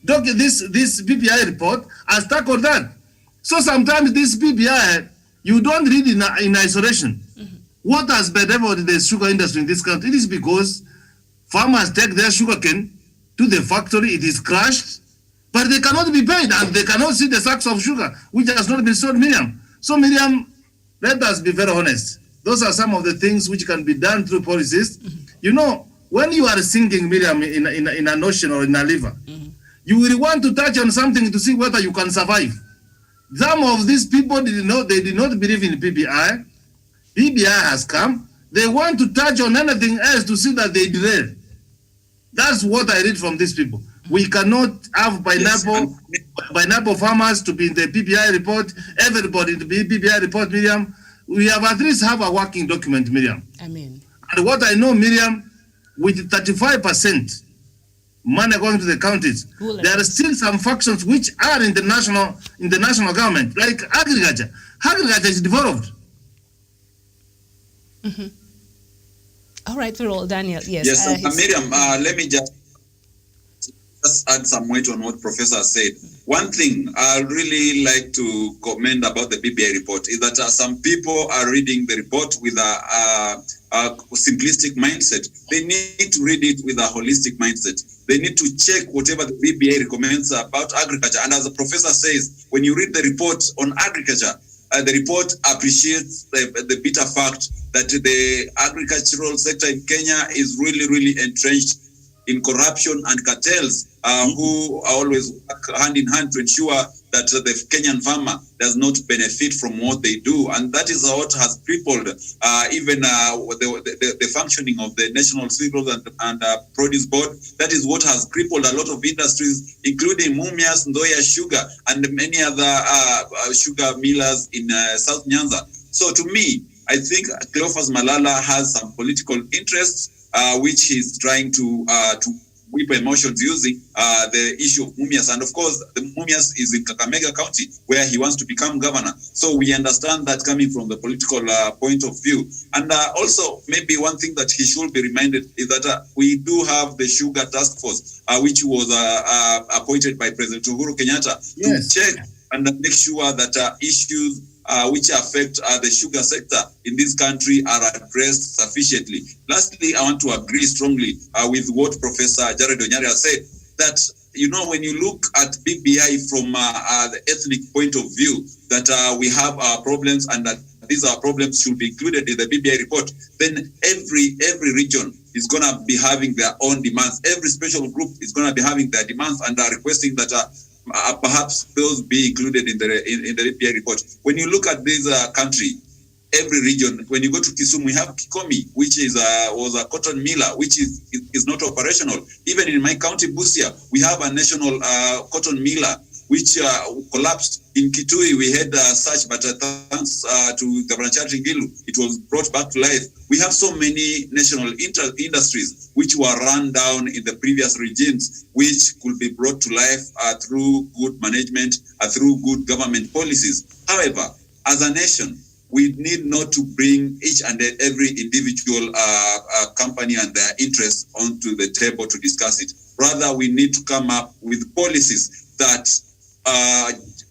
BPI report has tackled that. So sometimes this BPI, you don't read in isolation. What has bedeviled the sugar industry in this country? It is because farmers take their sugarcane to the factory, it is crushed, but they cannot be paid, and they cannot see the sacks of sugar, which has not been sold, Miriam. So Miriam, let us be very honest. Those are some of the things which can be done through policies. You know, when you are sinking, Miriam, in an ocean or in a river, you will want to touch on something to see whether you can survive. Some of these people did not believe in PPI. PPI has come. They want to touch on anything else to see that they derail. That's what I read from these people. We cannot have pineapple farmers to be in the PPI report, everybody to be PPI report, Miriam. We have at least have a working document, Miriam. Amen. And what I know, Miriam, with 35% money going to the counties, there are still some factions which are in the national government, like agriculture. Agriculture is developed. All right, we're all Daniel. Yes. Yes, Miriam, let me just add some weight on what Professor said. One thing I really like to comment about the BPI report is that some people are reading the report with a simplistic mindset. They need to read it with a holistic mindset. They need to check whatever the BPI recommends about agriculture. And as the professor says, when you read the report on agriculture, the report appreciates the bitter fact that the agricultural sector in Kenya is really, really entrenched in corruption and cartels who are always work hand in hand to ensure that the Kenyan farmer does not benefit from what they do. And that is what has crippled even the functioning of the National Cereals and Produce Board. That is what has crippled a lot of industries, including Mumias, Ndoya Sugar, and many other sugar millers in South Nyanza. So to me, I think Cleophas Malala has some political interests which he's trying to whip emotions using the issue of Mumias. And of course, the Mumias is in Kakamega County, where he wants to become governor. So we understand that coming from the political point of view. And also, maybe one thing that he should be reminded is that we do have the Sugar Task Force, which was appointed by President Uhuru Kenyatta to check and make sure that issues which affect the sugar sector in this country are addressed sufficiently. Lastly, I want to agree strongly with what Professor Jared Onyari has said, that, you know, when you look at BBI from the ethnic point of view, that we have our problems and that these are problems should be included in the BBI report, then every region is going to be having their own demands. Every special group is going to be having their demands and are requesting that perhaps those be included in the BPI report. When you look at this country, every region, when you go to Kisumu, we have Kikomi, which was a cotton miller, which is not operational. Even in my county, Busia, we have a national cotton miller, which collapsed. In Kitui, we had such, but thanks to Governor Charles Ngilu, it was brought back to life. We have so many national industries which were run down in the previous regimes, which could be brought to life through good management, through good government policies. However, as a nation, we need not to bring each and every individual company and their interests onto the table to discuss it. Rather, we need to come up with policies that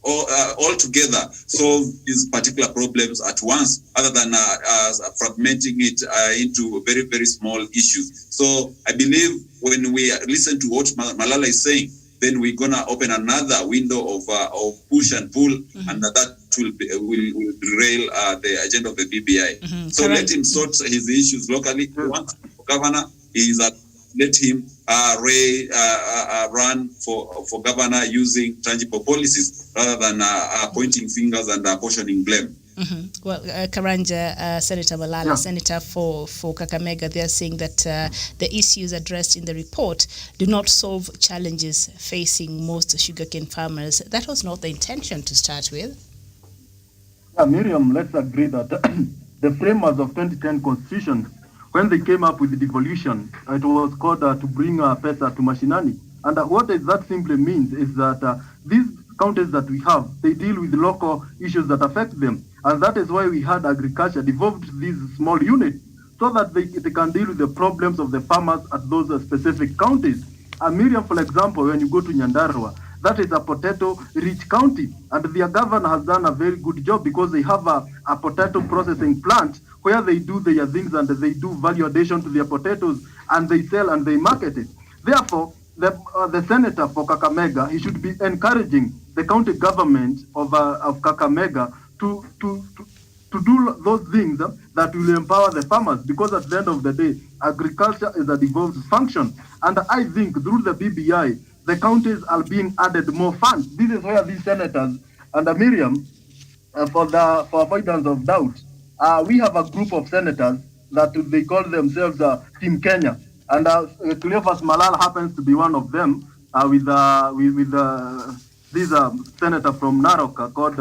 all together solve these particular problems at once, other than fragmenting it into very, very small issues. So I believe when we listen to what Malala is saying, then we're gonna open another window of push and pull, and that will derail the agenda of the BBI. So let him sort his issues locally. Once governor is let him run for governor using tangible policies rather than pointing fingers and apportioning blame. Mm-hmm. Well, Karanja, Senator Malala, Senator for Kakamega, they are saying that the issues addressed in the report do not solve challenges facing most sugarcane farmers. That was not the intention to start with. Yeah, Miriam, let's agree that the framers of 2010 Constitution, when they came up with the devolution, it was called to bring pesa to mashinani. And what that simply means is that these counties that we have, they deal with local issues that affect them. And that is why we had agriculture devolved these small units so that they can deal with the problems of the farmers at those specific counties. Miriam, for example, when you go to Nyandarua, that is a potato-rich county, and their governor has done a very good job because they have a potato processing plant where they do their things and they do value addition to their potatoes and they sell and they market it. Therefore, the senator for Kakamega, he should be encouraging the county government of Kakamega to do those things that will empower the farmers, because at the end of the day, agriculture is a devolved function. And I think through the BBI, the counties are being added more funds. This is where these senators, and Miriam, for avoidance of doubt, we have a group of senators that they call themselves Team Kenya. And Cleophas Malala happens to be one of them with this senator from Narok called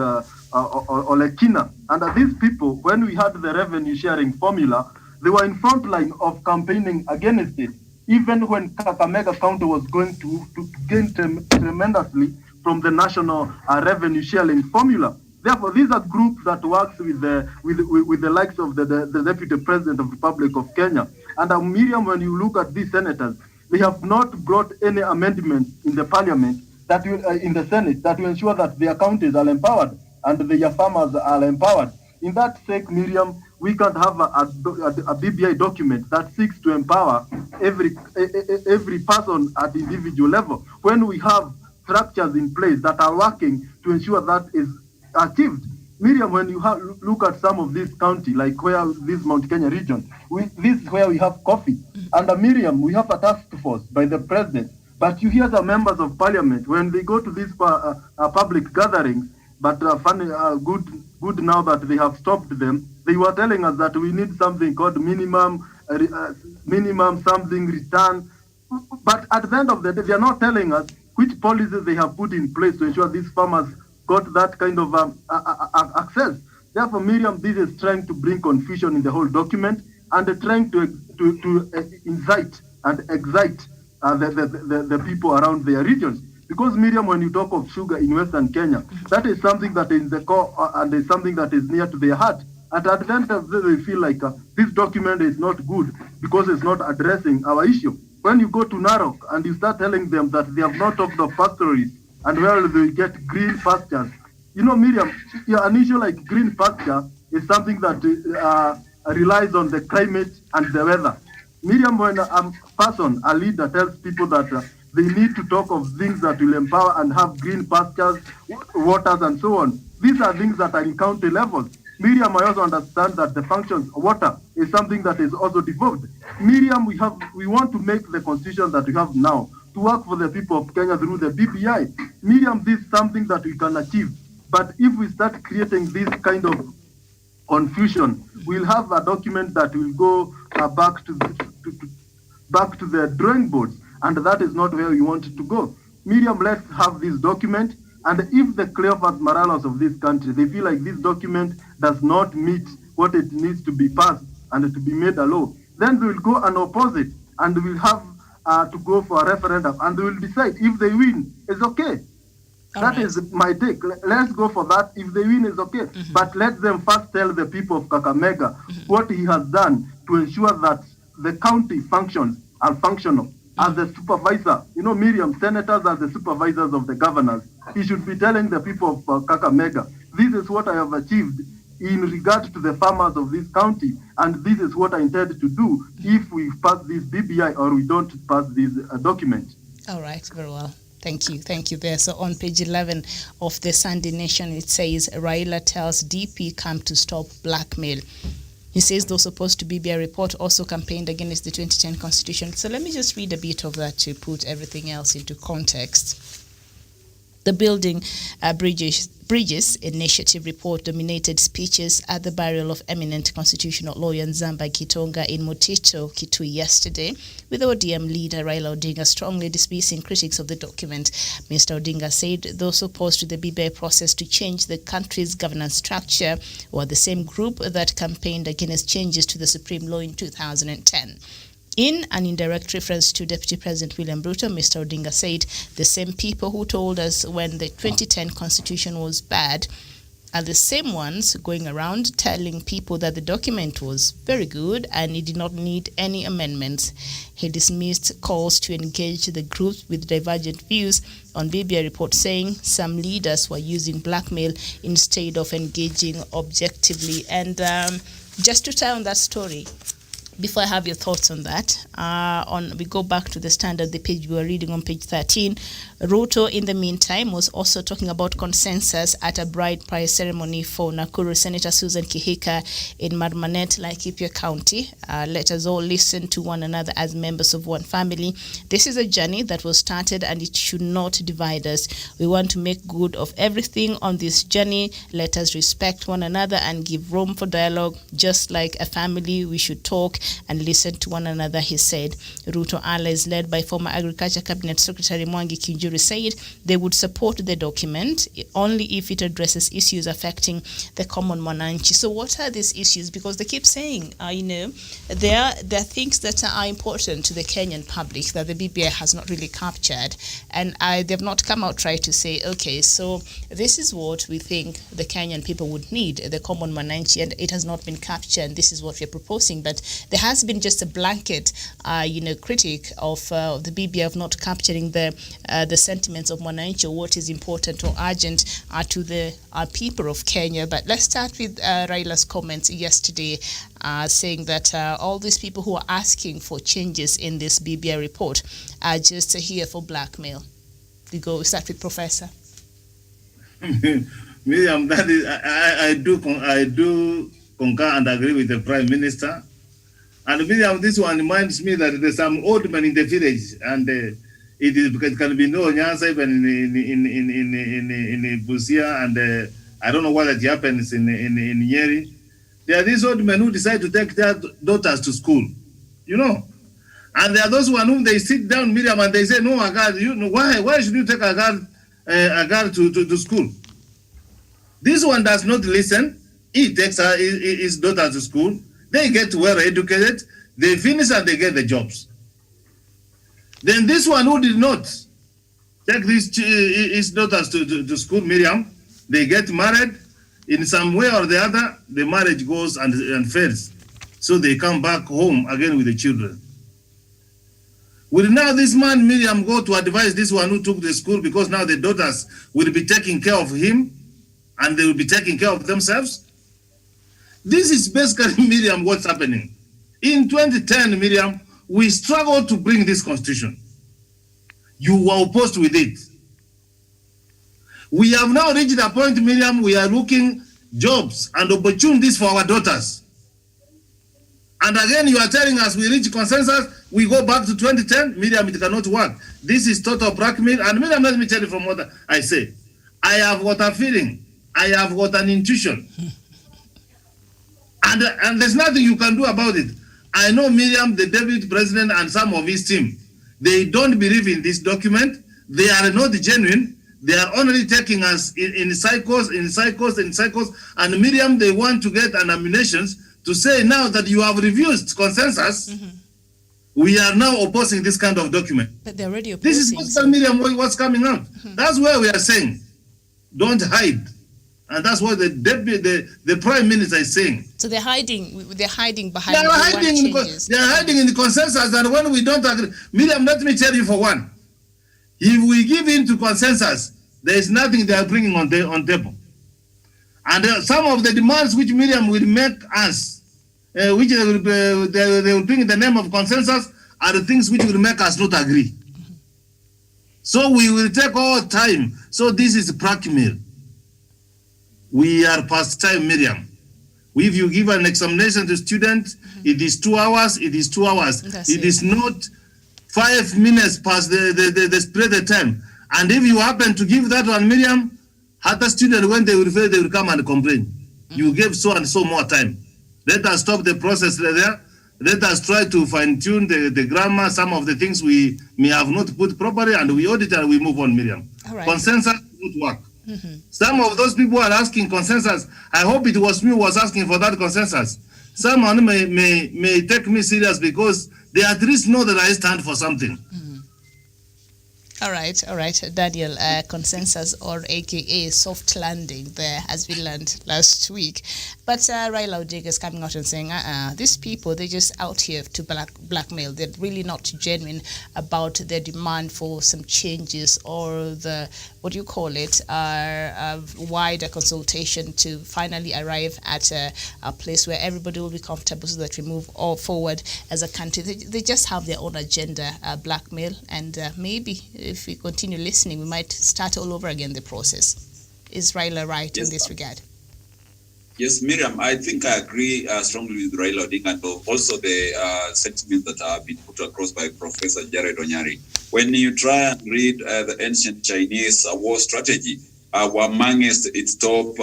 Olekina. And these people, when we had the revenue sharing formula, they were in front line of campaigning against it, even when Kakamega County was going to gain tremendously from the national revenue sharing formula. Therefore, these are groups that works with the likes of the Deputy President of the Republic of Kenya. And Miriam, when you look at these senators, they have not brought any amendments in the parliament that will, in the Senate, that will ensure that their counties are empowered and their farmers are empowered. In that sake, Miriam, we can't have a BBI document that seeks to empower every person at the individual level when we have structures in place that are working to ensure that is achieved. Miriam, when you look at some of this county, like where this Mount Kenya region, this is where we have coffee. Under Miriam, we have a task force by the president. But you hear the members of parliament, when they go to these public gatherings, but funny, good now that they have stopped them, they were telling us that we need something called minimum something return. But at the end of the day, they are not telling us which policies they have put in place to ensure these farmers got that kind of access. Therefore, Miriam, this is trying to bring confusion in the whole document and trying to incite and excite the people around their regions. Because Miriam, when you talk of sugar in Western Kenya, that is something that is in the core and is something that is near to their heart. And at the end of the day, they feel like this document is not good because it's not addressing our issue. When you go to Narok and you start telling them that they have not talked of pastoralists and where they get green pastures. You know, Miriam, an issue like green pasture is something that relies on the climate and the weather. Miriam, when a leader tells people that they need to talk of things that will empower and have green pastures, waters, and so on, these are things that are in county levels. Miriam, I also understand that the functions of water is something that is also devolved. Miriam, we want to make the constitution that we have now to work for the people of Kenya through the BBI. Miriam, this is something that we can achieve. But if we start creating this kind of confusion, we'll have a document that will go back to the drawing boards, and that is not where we want it to go. Miriam, let's have this document, and if the Cleophas Maralas of this country, they feel like this document does not meet what it needs to be passed and to be made a law, then they will go and oppose it, and we'll have to go for a referendum, and they will decide if they win, it's okay. That is my take. Let's go for that. If they win, it's okay. But let them first tell the people of Kakamega what he has done to ensure that the county functions are functional. As the supervisor, you know, Miriam, senators are the supervisors of the governors. He should be telling the people of Kakamega, this is what I have achieved in regard to the farmers of this county, and this is what I intend to do if we pass this BBI or we don't pass this document. All right, very well. Thank you there. So on page 11 of the Sunday Nation, it says, Raila tells DP camp to stop blackmail. He says those opposed to BBI report also campaigned against the 2010 constitution. So let me just read a bit of that to put everything else into context. The Building Bridges Initiative report dominated speeches at the burial of eminent constitutional lawyer Nzamba Kitonga in Mutito, Kitui yesterday, with ODM leader Raila Odinga strongly dismissing critics of the document. Mr. Odinga said those opposed to the BBI process to change the country's governance structure were the same group that campaigned against changes to the Supreme Law in 2010. In an indirect reference to Deputy President William Ruto, Mr. Odinga said the same people who told us when the 2010 constitution was bad are the same ones going around telling people that the document was very good and it did not need any amendments. He dismissed calls to engage the groups with divergent views on BBI report, saying some leaders were using blackmail instead of engaging objectively. And just to tie on that story, before I have your thoughts on that, we go back to the Standard, the page we were reading on page 13. Ruto, in the meantime, was also talking about consensus at a bride price ceremony for Nakuru Senator Susan Kihika in Marmanet, Laikipia County. Let us all listen to one another as members of one family. This is a journey that was started and it should not divide us. We want to make good of everything on this journey. Let us respect one another and give room for dialogue. Just like a family, we should talk and listen to one another, he said. Ruto allies led by former Agriculture Cabinet Secretary Mwangi Kinjuri said they would support the document only if it addresses issues affecting the common mwananchi. So what are these issues? Because they keep saying, there are things that are important to the Kenyan public that the BBI has not really captured. And they've not come out trying to say, okay, so this is what we think the Kenyan people would need, the common mwananchi, and it has not been captured, and this is what we're proposing. But there has been just a blanket, critic of the BBI of not capturing the sentiments of mwananchi, or what is important or urgent to the people of Kenya. But let's start with Raila's comments yesterday, saying that all these people who are asking for changes in this BBI report are just here for blackmail. We start with Professor. Miriam, that is, I do concur and agree with the Prime Minister. And Miriam, this one reminds me that there's some old man in the village, and it can be no Nyanza even in Busia, and I don't know what that happens in Nyeri. There are these old men who decide to take their daughters to school, and there are those one whom they sit down, Miriam, and they say, no, a girl, why should you take a girl to school? This one does not listen. He takes his daughter to school. They get well educated, they finish and they get the jobs. Then this one who did not take his daughters to school, Miriam, they get married. In some way or the other, the marriage goes and fails. So they come back home again with the children. Will now this man, Miriam, go to advise this one who took the school, because now the daughters will be taking care of him and they will be taking care of themselves? This is basically, Miriam, what's happening. In 2010, Miriam, we struggled to bring this constitution. You were opposed with it. We have now reached a point, Miriam, we are looking jobs and opportunities for our daughters. And again, you are telling us we reach consensus, we go back to 2010, Miriam, it cannot work. This is total blackmail. And Miriam, let me tell you from what I say. I have got a feeling, I have got an intuition. And there's nothing you can do about it. I know Miriam, the deputy president, and some of his team, they don't believe in this document. They are not genuine. They are only taking us in cycles. And Miriam, they want to get an ammunition to say now that you have refused consensus, we are now opposing this kind of document. But they're already opposing. This is what's Miriam, what's coming out. That's where we are saying, don't hide. And that's what the Prime Minister is saying. So they're hiding behind They are hiding in the consensus, and when we don't agree, Miriam, let me tell you for one. If we give in to consensus, there is nothing they are bringing on table. And some of the demands which Miriam will make us, which they will bring in the name of consensus, are the things which will make us not agree. So we will take all time. So this is blackmail. We are past time, Miriam. If you give an examination to students, it is 2 hours, it is 2 hours. It is not 5 minutes past the spread time. And if you happen to give that one, Miriam, other students, when they will fail, they will come and complain. You gave so and so more time. Let us stop the process there. Let us try to fine-tune the grammar, some of the things we may have not put properly, and we audit and we move on, Miriam. All right. Consensus would work. Some of those people are asking consensus. I hope it was me who was asking for that consensus. Someone may take me serious because they at least know that I stand for something. All right, Daniel, consensus or AKA soft landing there, as we learned last week. But Raila Odinga is coming out and saying, these people, they're just out here to blackmail. They're really not genuine about their demand for some changes or the, what do you call it, wider consultation to finally arrive at a place where everybody will be comfortable so that we move all forward as a country. They just have their own agenda, blackmail, and maybe if we continue listening, we might start all over again the process. Is Raila right in this regard? Yes, Miriam, I think I agree strongly with Raila Odinga and also the sentiments that have been put across by Professor Jared Onyari. When you try and read the ancient Chinese war strategy, amongst its top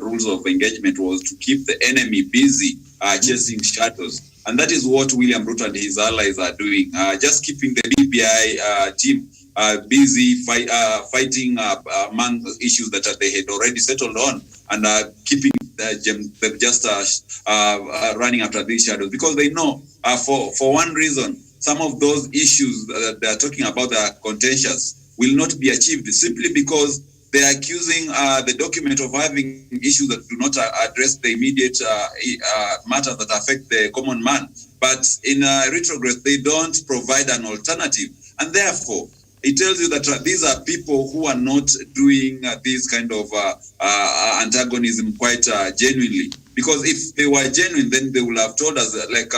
rules of engagement was to keep the enemy busy chasing shadows. And that is what William Ruto and his allies are doing, just keeping the BBI team busy fighting among issues that they had already settled on, and keeping them just running after these shadows, because they know for one reason, some of those issues that they are talking about are contentious will not be achieved simply because they are accusing the document of having issues that do not address the immediate matters that affect the common man. But in retrogress, they don't provide an alternative. And therefore, it tells you that these are people who are not doing this kind of antagonism quite genuinely. Because if they were genuine, then they would have told us, like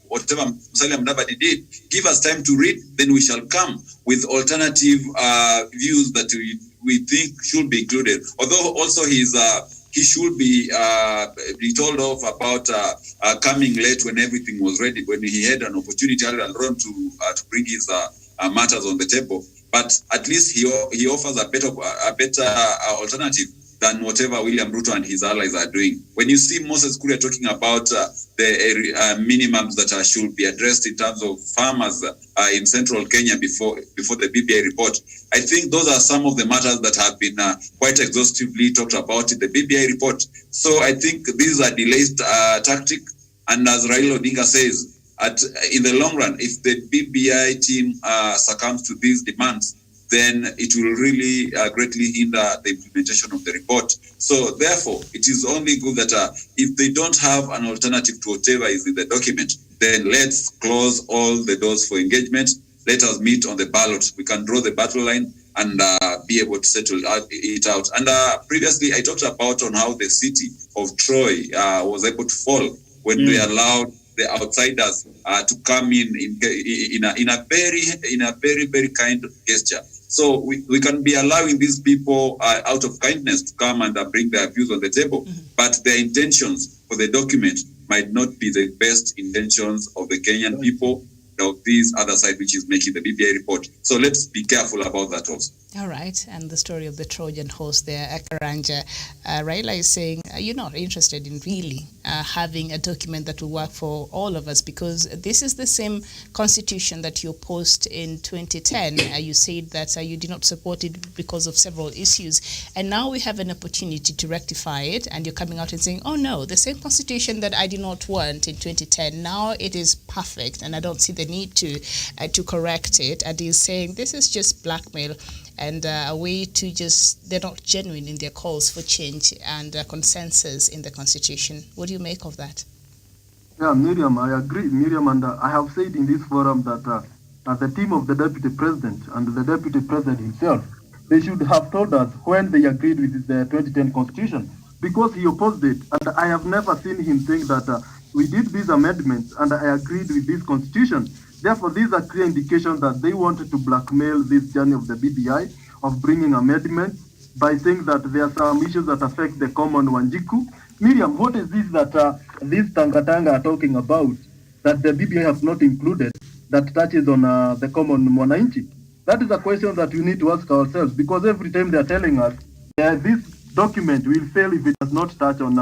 whatever Musalia Mudavadi did, give us time to read, then we shall come with alternative views that we think should be included. Although also he should be told off about coming late when everything was ready, when he had an opportunity earlier on to bring his matters on the table. But at least he offers a better alternative than whatever William Ruto and his allies are doing. When you see Moses Kuria talking about the minimums that should be addressed in terms of farmers in central Kenya before the BBI report, I think those are some of the matters that have been quite exhaustively talked about in the BBI report. So I think these are delayed tactic, and as Raila Odinga says, in the long run, if the BBI team succumbs to these demands, then it will really greatly hinder the implementation of the report. So therefore, it is only good that if they don't have an alternative to whatever is in the document, then let's close all the doors for engagement. Let us meet on the ballot. We can draw the battle line and be able to settle it out. And previously, I talked about on how the city of Troy was able to fall when they allowed the outsiders to come in a very, very kind gesture. So we can be allowing these people out of kindness to come and bring their views on the table, but their intentions for the document might not be the best intentions of the Kenyan people, of this other side which is making the BBI report. So let's be careful about that also. All right, and the story of the Trojan horse there, Akaranja. Raila is saying you're not interested in really having a document that will work for all of us, because this is the same constitution that you opposed in 2010. You said that you did not support it because of several issues, and now we have an opportunity to rectify it, and you're coming out and saying, oh no, the same constitution that I did not want in 2010, now it is perfect, and I don't see the need to correct it. And he's saying this is just blackmail and a way to just, they're not genuine in their calls for change and consensus in the Constitution. What do you make of that? Yeah, Miriam, I agree, Miriam, and I have said in this forum that the team of the Deputy President and the Deputy President himself, they should have told us when they agreed with the 2010 Constitution, because he opposed it, and I have never seen him think that we did these amendments and I agreed with this Constitution. Therefore, these are clear indications that they wanted to blackmail this journey of the BBI, of bringing amendments by saying that there are some issues that affect the common Wanjiku. Miriam, what is this that these Tangatanga are talking about that the BBI have not included that touches on the common Mwananchi? That is a question that we need to ask ourselves, because every time they are telling us this document will fail if it does not touch on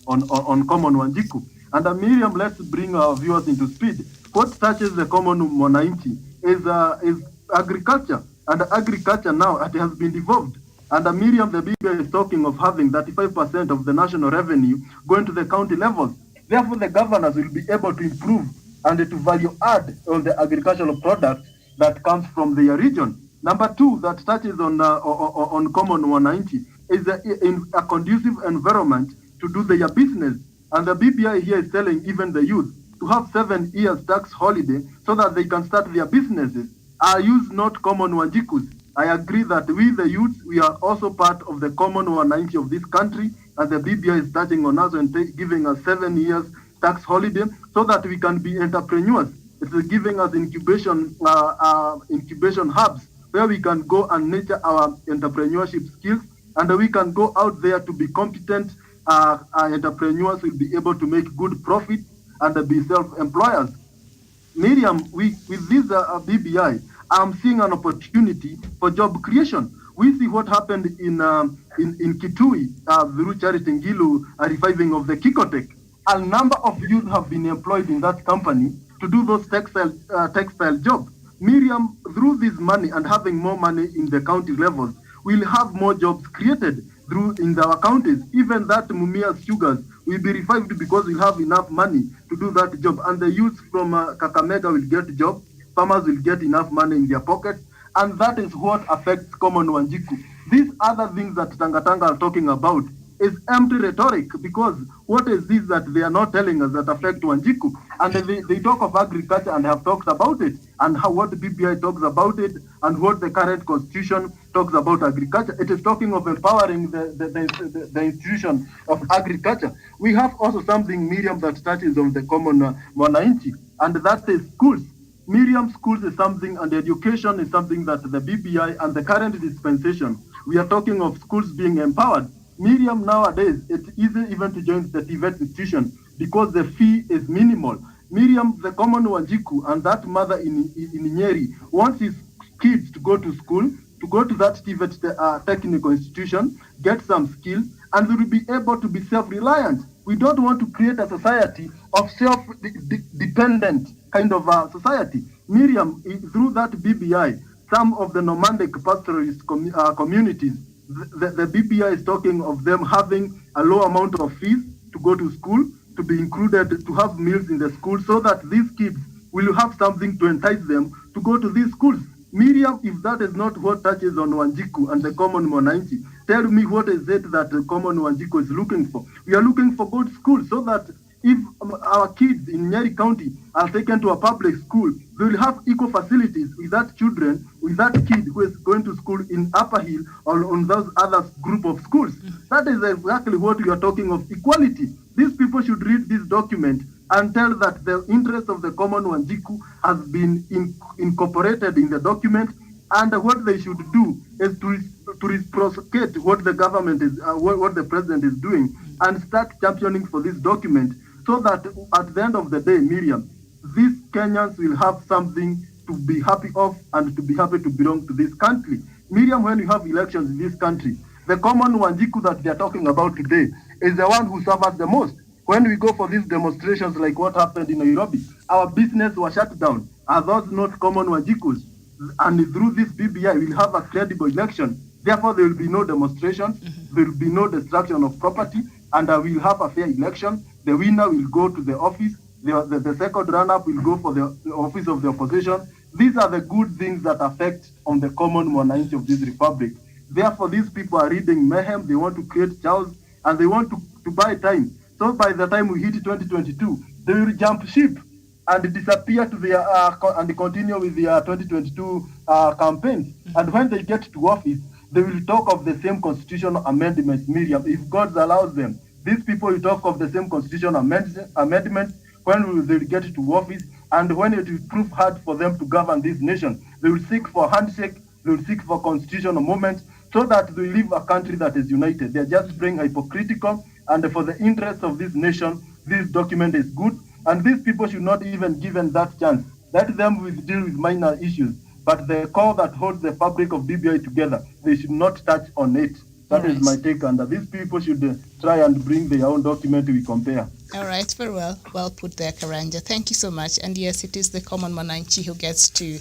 common Wanjiku. And Miriam, let's bring our viewers into speed. What touches the common Mwananchi is agriculture, and agriculture now it has been devolved. And Miriam, the BBI is talking of having 35% of the national revenue going to the county levels. Therefore, the governors will be able to improve and to value add on the agricultural product that comes from their region. Number two, that touches on common Wananchi is in a conducive environment to do their business. And the BBI here is telling even the youth to have 7 years tax holiday so that they can start their businesses. I use not common Wanjikus. I agree that we, the youth, we are also part of the common Wananchi of this country, and the BBI is touching on us and giving us 7 years tax holiday so that we can be entrepreneurs. It is giving us incubation hubs where we can go and nurture our entrepreneurship skills, and we can go out there to be competent entrepreneurs will be able to make good profit and be self-employers. Miriam, with this BBI, I'm seeing an opportunity for job creation. We see what happened in Kitui, through Charity Ngilu, reviving of the Kikotech. A number of youth have been employed in that company to do those textile jobs. Miriam, through this money and having more money in the county levels, we'll have more jobs created in our counties. Even that Mumia's sugars will be revived because we'll have enough money to do that job. And the youth from Kakamega will get jobs. Farmers will get enough money in their pockets, and that is what affects common Wanjiku. These other things that Tangatanga are talking about is empty rhetoric, because what is this that they are not telling us that affect Wanjiku? And they talk of agriculture and have talked about it, and what the BBI talks about it, and what the current constitution talks about agriculture. It is talking of empowering the institution of agriculture. We have also something, Miriam, that touches on the common Mwananchi, and that is schools. Miriam, schools is something, and education is something that the BBI and the current dispensation, we are talking of schools being empowered. Miriam, nowadays, it's easy even to join the TVET institution because the fee is minimal. Miriam, the common Wanjiku and that mother in Nyeri wants his kids to go to school, to go to that TVET technical institution, get some skills, and they will be able to be self-reliant. We don't want to create a society of self-dependent kind of a society. Miriam, through that BBI, some of the nomadic pastoralist communities, the BBI is talking of them having a low amount of fees to go to school, to be included, to have meals in the school, so that these kids will have something to entice them to go to these schools. Miriam, if that is not what touches on Wanjiku and the common Mwananchi, tell me what is it that the common Wanjiku is looking for. We are looking for good schools so that if our kids in Nyeri County are taken to a public school, they will have equal facilities with that children, with that kid who is going to school in Upper Hill or on those other group of schools. That is exactly what we are talking of, equality. These people should read this document and tell that the interest of the common Wanjiku has been incorporated in the document, and what they should do is to reciprocate what the government is, what the president is doing, and start championing for this document, so that at the end of the day, Miriam, these Kenyans will have something to be happy of and to be happy to belong to this country. Miriam, when you have elections in this country, the common Wanjiku that they are talking about today is the one who suffers the most. When we go for these demonstrations like what happened in Nairobi, our business was shut down. Are those not common Wanjikus? And through this BBI, we'll have a credible election. Therefore, there will be no demonstrations, there will be no destruction of property, and we'll have a fair election. The winner will go to the office, the second run-up will go for the office of the opposition. These are the good things that affect on the common Mwananchi of this republic. Therefore, these people are reading mayhem, they want to create chaos, and they want to buy time. So by the time we hit 2022, they will jump ship and disappear to their and continue with their 2022 campaigns. And when they get to office, they will talk of the same constitutional amendments, Miriam, if God allows them. These people will talk of the same constitutional amendments when they will get to office, and when it will prove hard for them to govern this nation. They will seek for handshake, they will seek for constitutional moments, so that they live a country that is united. They're just being hypocritical, and for the interest of this nation, this document is good, and these people should not even given that chance. Let them deal with minor issues, but the core that holds the fabric of BBI together, they should not touch on it. That is my take, and these people should try and bring their own document we compare. All right, very well. Well put there, Karanja. Thank you so much. And yes, it is the common Mwananchi who gets to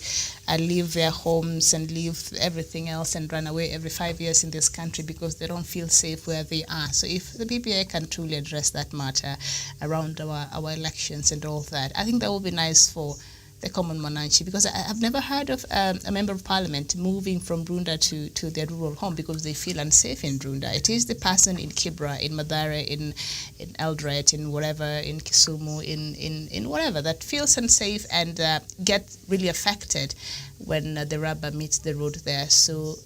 leave their homes and leave everything else and run away every 5 years in this country because they don't feel safe where they are. So if the BBI can truly address that matter around our elections and all that, I think that would be nice for the common Mwananchi, because I've never heard of a member of parliament moving from Runda to their rural home because they feel unsafe in Runda. It is the person in Kibra, in Mathare, in Eldoret, in whatever, in Kisumu, in whatever, that feels unsafe and get really affected when the rubber meets the road there. So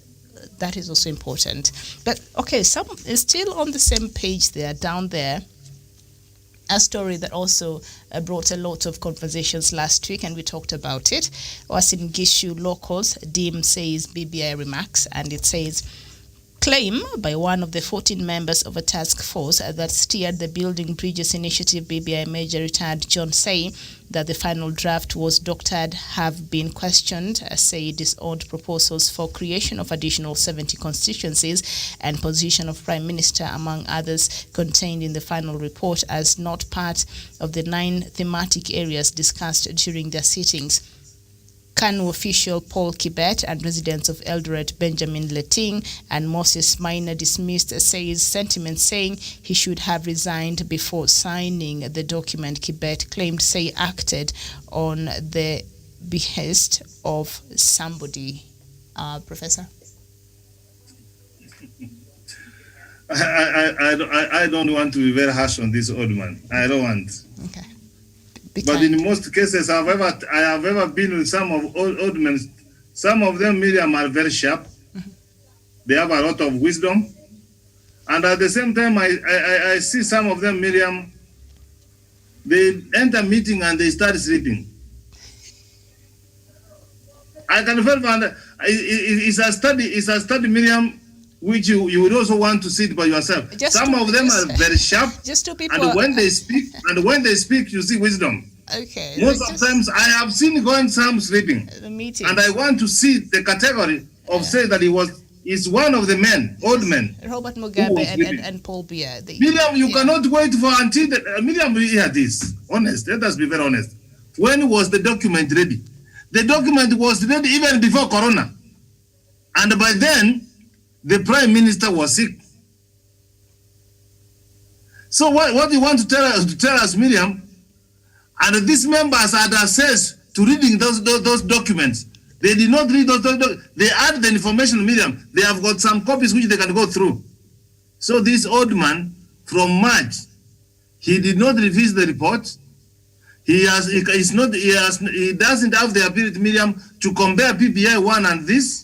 that is also important. But okay, some is still on the same page there, down there. A story that also brought a lot of conversations last week, and we talked about it, was in Gishu locals. Dim says BBI remarks, and it says, claim by one of the 14 members of a task force that steered the Building Bridges Initiative, BBI Major retired John Say, that the final draft was doctored have been questioned, say disowned proposals for creation of additional 70 constituencies and position of Prime Minister, among others, contained in the final report as not part of the 9 thematic areas discussed during their sittings. KANU official Paul Kibet and residents of Eldoret Benjamin Leting and Moses Minor dismissed Say's sentiments, saying he should have resigned before signing the document. Kibet claimed Say acted on the behest of somebody. Professor? I don't want to be very harsh on this old man. I don't want. Okay. But in most cases I have ever been with some of old men. Some of them, Miriam, are very sharp. Mm-hmm. They have a lot of wisdom. And at the same time, I see some of them, Miriam, they enter meeting and they start sleeping. I can feel it's a study, Miriam, which you would also want to sit by yourself. Some of them are very sharp. Just 2 people. And when they speak, you see wisdom. Okay. Most of times I have seen going some sleeping. The meeting. And I want to see the category of say that is one of the men, old men. Robert Mugabe and Paul Biya. Miriam, you cannot wait for until Miriam, we hear this. Honest, let us be very honest. When was the document ready? The document was ready even before Corona. And by then, the Prime Minister was sick. So what you want to tell us, Miriam, and these members had access to reading those documents. They did not read those documents. They had the information, Miriam. They have got some copies which they can go through. So this old man, from March, he did not revise the report. He doesn't have the ability, Miriam, to compare PPI 1 and this.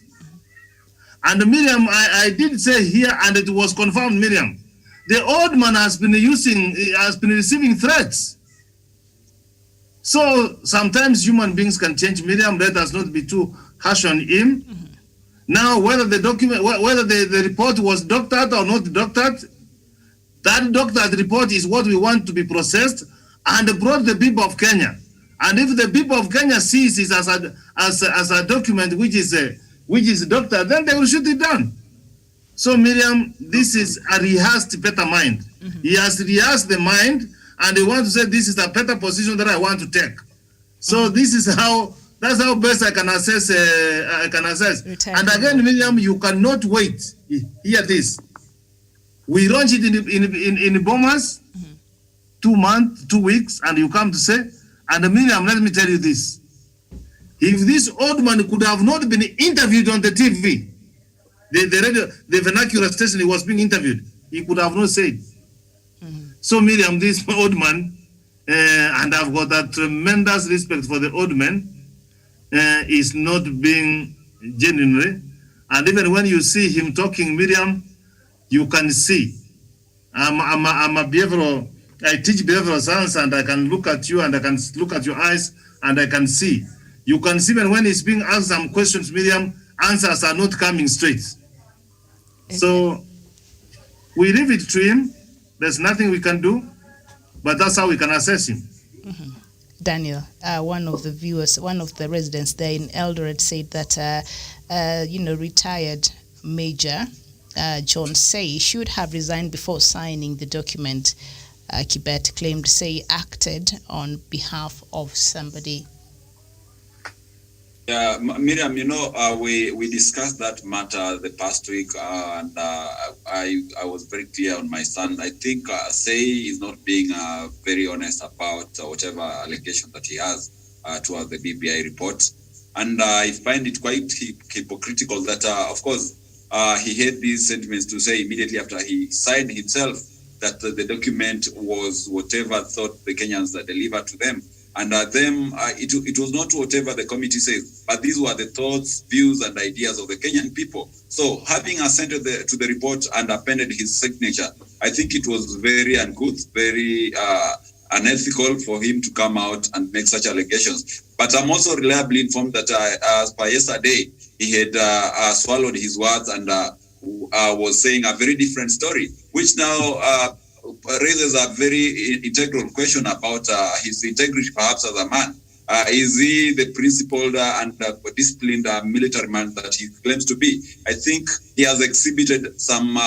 And Miriam, I did say here, and it was confirmed, Miriam, the old man has been receiving threats. So sometimes human beings can change, Miriam. Let us not be too harsh on him. Mm-hmm. Now, whether the report was doctored or not doctored, that doctored report is what we want to be processed and brought the people of Kenya. And if the people of Kenya sees it as a document which is doctored, then they will shoot it down. So Miriam, this is a rehearsed better mind. Mm-hmm. He has rehearsed the mind, and they want to say this is a better position that I want to take. So this is that's how best I can assess. And again, Miriam, you cannot wait. Hear this. We launched it in Bomas, 2 months, 2 weeks, and you come to say, and Miriam, let me tell you this. If this old man could have not been interviewed on the TV, the vernacular station he was being interviewed, he could have not said. Mm-hmm. So Miriam, this old man, and I've got a tremendous respect for the old man, is not being genuinely. And even when you see him talking, Miriam, you can see. I'm a behavioral, I teach behavioral science, and I can look at you and I can look at your eyes and I can see. You can see when he's being asked some questions, Miriam, answers are not coming straight. So we leave it to him. There's nothing we can do, but that's how we can assess him. Daniel, one of the viewers, one of the residents there in Eldoret said that, retired Major John Say should have resigned before signing the document. Kibet claimed Say acted on behalf of somebody. Yeah, Miriam, we discussed that matter the past week, and I was very clear on my stand. I think Say is not being very honest about whatever allegation that he has towards the BBI report. And I find it quite hypocritical that, of course, he had these sentiments to say immediately after he signed himself that the document was whatever thought the Kenyans delivered to them. And it was not whatever the committee says, but these were the thoughts, views, and ideas of the Kenyan people. So having assented to the report and appended his signature, I think it was very uncouth, very unethical for him to come out and make such allegations. But I'm also reliably informed that as per yesterday, he had swallowed his words and was saying a very different story, which now raises a very integral question about his integrity, perhaps as a man. Is he the principled and disciplined military man that he claims to be? I think he has exhibited some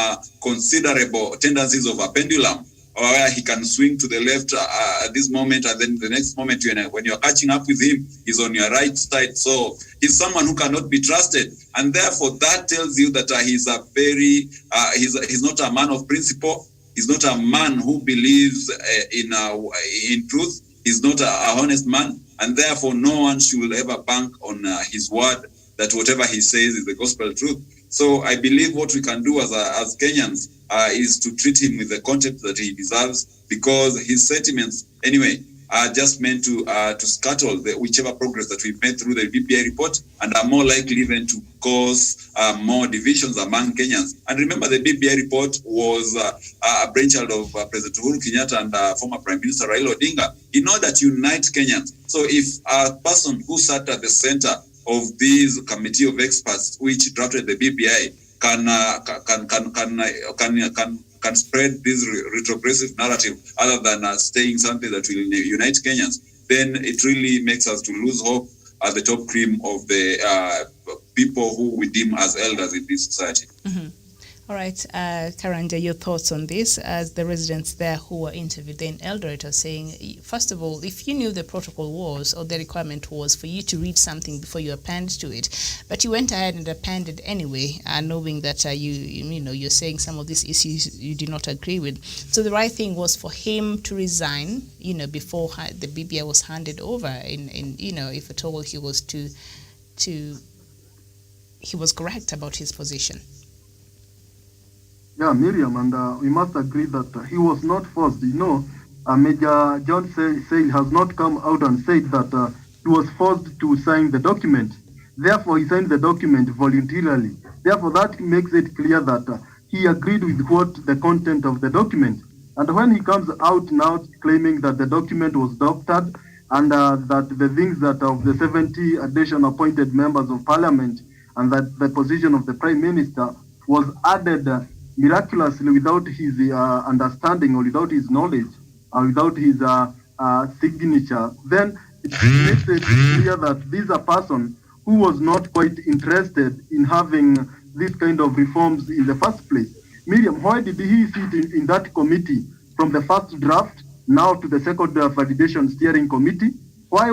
considerable tendencies of a pendulum, where he can swing to the left at this moment, and then the next moment when you're catching up with him, he's on your right side. So he's someone who cannot be trusted, and therefore that tells you that he's a very he's not a man of principle. He's not a man who believes in truth. He's not a honest man, and therefore no one should ever bank on his word that whatever he says is the gospel truth. So I believe what we can do as Kenyans is to treat him with the contempt that he deserves, because his sentiments, anyway, are just meant to scuttle whichever progress that we've made through the BBI report, and are more likely even to cause more divisions among Kenyans. And remember, the BBI report was a brainchild of President Uhuru Kenyatta and former Prime Minister Raila Odinga in order to unite Kenyans. So if a person who sat at the center of this committee of experts which drafted the BBI can spread this retrogressive narrative other than saying something that will unite Kenyans, then it really makes us to lose hope at the top cream of the people who we deem as elders in this society. Mm-hmm. All right, Karanja, your thoughts on this, as the residents there who were interviewed in Eldoret are saying, first of all, if you knew the protocol was, or the requirement was for you to read something before you append to it, but you went ahead and appended anyway, knowing that you're saying some of these issues you do not agree with. So the right thing was for him to resign, before the BBI was handed over, if at all he was he was correct about his position. Yeah, Miriam, and we must agree that he was not forced. Major John Say has not come out and said that he was forced to sign the document. Therefore, he signed the document voluntarily. Therefore, that makes it clear that he agreed with what the content of the document. And when he comes out now claiming that the document was doctored and that the things that of the 70 additional appointed members of parliament and that the position of the prime minister was added miraculously without his understanding or without his knowledge or without his signature, then it makes it clear that this is a person who was not quite interested in having this kind of reforms in the first place. Miriam, why did he sit in that committee from the first draft now to the second validation steering committee? What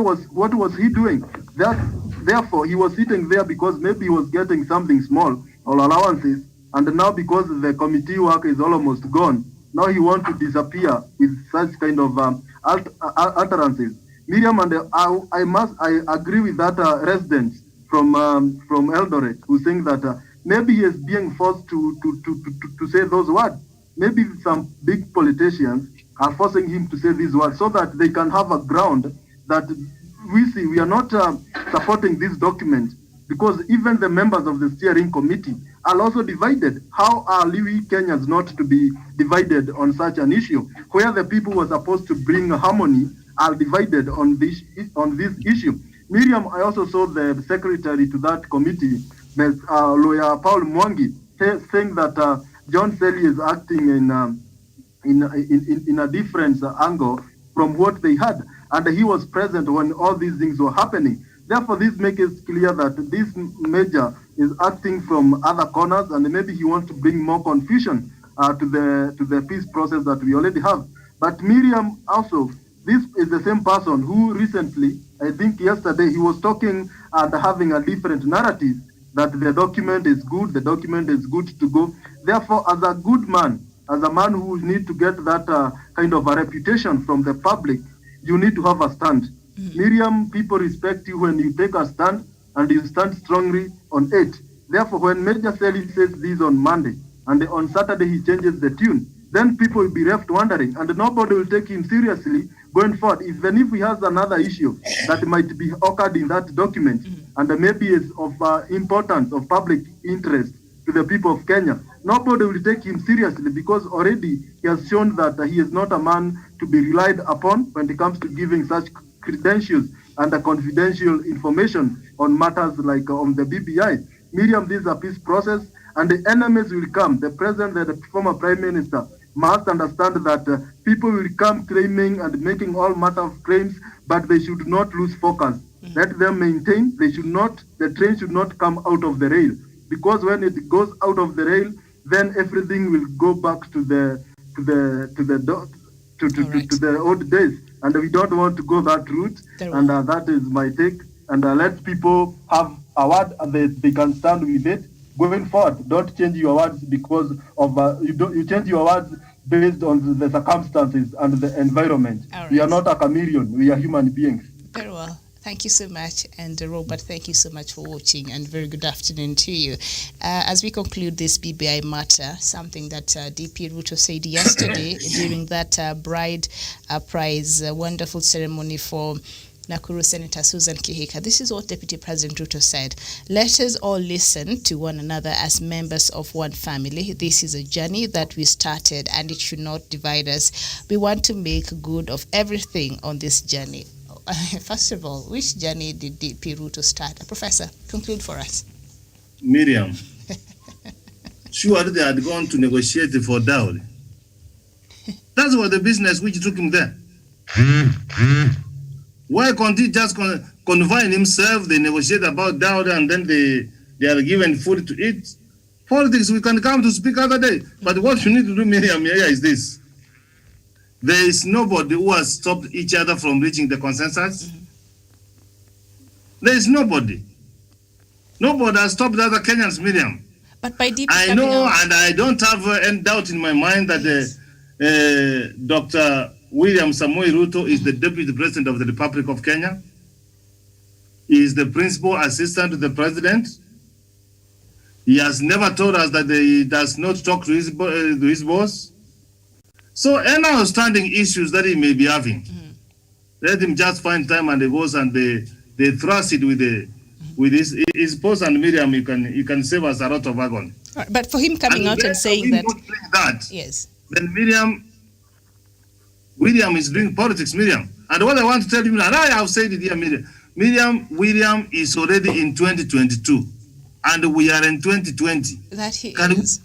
was he doing? Therefore, he was sitting there because maybe he was getting something small or allowances. And now, because the committee work is almost gone, now he wants to disappear with such kind of utterances. Miriam, and I agree with that resident from Eldoret who's saying that maybe he is being forced to say those words. Maybe some big politicians are forcing him to say these words so that they can have a ground that we are not supporting this document, because even the members of the steering committee are also divided. How are we Kenyans not to be divided on such an issue, where the people who are supposed to bring harmony are divided on this issue? Miriam, I also saw the secretary to that committee, lawyer Paul Mwangi, saying that John Selly is acting in a different angle from what they had, and he was present when all these things were happening. Therefore, this makes it clear that this major is acting from other corners, and maybe he wants to bring more confusion to the peace process that we already have. But Miriam also, this is the same person who recently, I think yesterday, he was talking and having a different narrative that the document is good to go. Therefore, as a good man, as a man who need to get that kind of a reputation from the public, you need to have a stand. Miriam, people respect you when you take a stand and you stand strongly on it. Therefore, when Major Selly says this on Monday and on Saturday he changes the tune, then people will be left wondering and nobody will take him seriously going forward. Even if he has another issue that might be occurred in that document and maybe is of importance, of public interest to the people of Kenya, nobody will take him seriously because already he has shown that he is not a man to be relied upon when it comes to giving such credentials and confidential information on matters like on the BBI. Miriam, this is a peace process and the enemies will come. The president and the former prime minister must understand that people will come claiming and making all matter of claims, but they should not lose focus. Let them maintain. The train should not come out of the rail, because when it goes out of the rail, then everything will go back to the old days, and we don't want to go that route. And that is my take. And let people have a word and they can stand with it going forward. Don't change your words because of you change your words based on the circumstances and the environment. We are not a chameleon. We are human beings. Very well. Thank you so much. And Robert, thank you so much for watching, and very good afternoon to you. As we conclude this BBI matter, something that DP Ruto said yesterday during that bride prize wonderful ceremony for Nakuru Senator Susan Kihika. This is what Deputy President Ruto said. Let us all listen to one another as members of one family. This is a journey that we started and it should not divide us. We want to make good of everything on this journey. First of all, which journey did DP Ruto start? Professor, conclude for us. Miriam, sure they had gone to negotiate for dowry. That's what the business which took him there. Why can't he just confine himself? They negotiate about dowry and then they are given food to eat. Politics, we can come to speak other day. But what you need to do, Miriam, here is this. There is nobody who has stopped each other from reaching the consensus. There is nobody. Nobody has stopped the other Kenyans, Miriam. But by DP I know, and I don't have any doubt in my mind that Dr. William Samoei Ruto is the Deputy President of the Republic of Kenya. He is the principal assistant to the president. He has never told us that he does not talk to his boss. So any outstanding issues that he may be having, let him just find time and the boss and they thrust it with his boss. And Miriam, you can save us a lot of agony. Right, but for him coming out and saying that, yes, then William is doing politics, Miriam. And what I want to tell you, and I have said it here, William is already in 2022, and we are in 2020. That he is.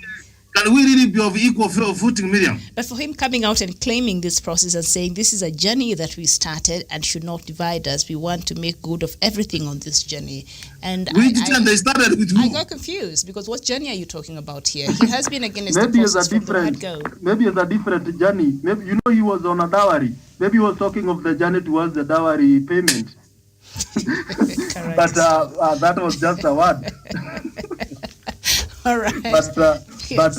Can we really be of equal footing, Miriam? But for him coming out and claiming this process and saying this is a journey that we started and should not divide us, we want to make good of everything on this journey. And they started with who? I got confused because what journey are you talking about here? He has been against the process from the word-go. Maybe it's a different journey. Maybe he was on a dowry. Maybe he was talking of the journey towards the dowry payment. But that was just a word. All right. But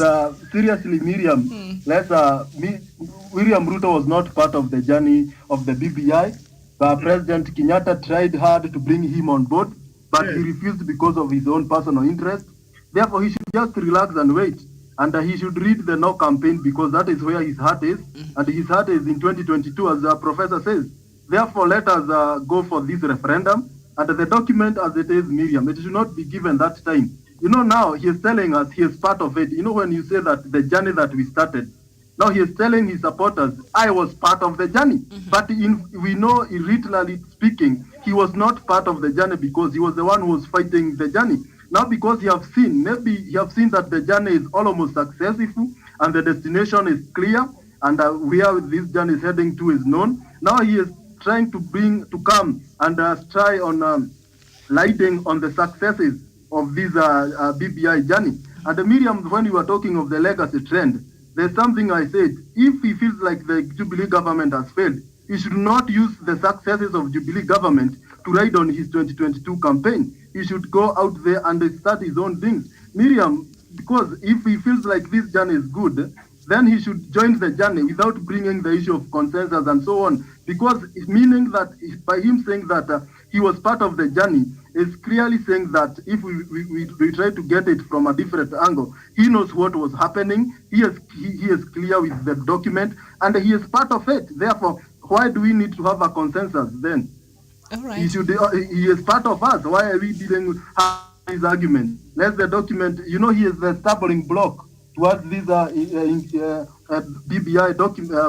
seriously, Miriam, William Ruto was not part of the journey of the BBI. President Kenyatta tried hard to bring him on board, but he refused because of his own personal interest. Therefore, he should just relax and wait. And he should read the No campaign because that is where his heart is. And his heart is in 2022, as the professor says. Therefore, let us go for this referendum. And the document as it is, Miriam, it should not be given that time. You know, now he is telling us he is part of it. You know, when you say that the journey that we started, now he is telling his supporters, I was part of the journey. But we know, literally speaking, he was not part of the journey because he was the one who was fighting the journey. Now, because you have seen, maybe you have seen that the journey is almost successful and the destination is clear, and where this journey is heading to is known. Now he is trying to come and try on lighting on the successes of this BBI journey. And Miriam, when you were talking of the legacy trend, there's something I said. If he feels like the Jubilee government has failed, he should not use the successes of Jubilee government to ride on his 2022 campaign. He should go out there and start his own things. Miriam, because if he feels like this journey is good, then he should join the journey without bringing the issue of consensus and so on. Because meaning that by him saying that he was part of the journey is clearly saying that if we try to get it from a different angle, he knows what was happening. He is clear with the document and he is part of it. Therefore, why do we need to have a consensus then? All right. He is part of us. Why are we dealing with his argument? Let the document, he is the stumbling block towards these BBI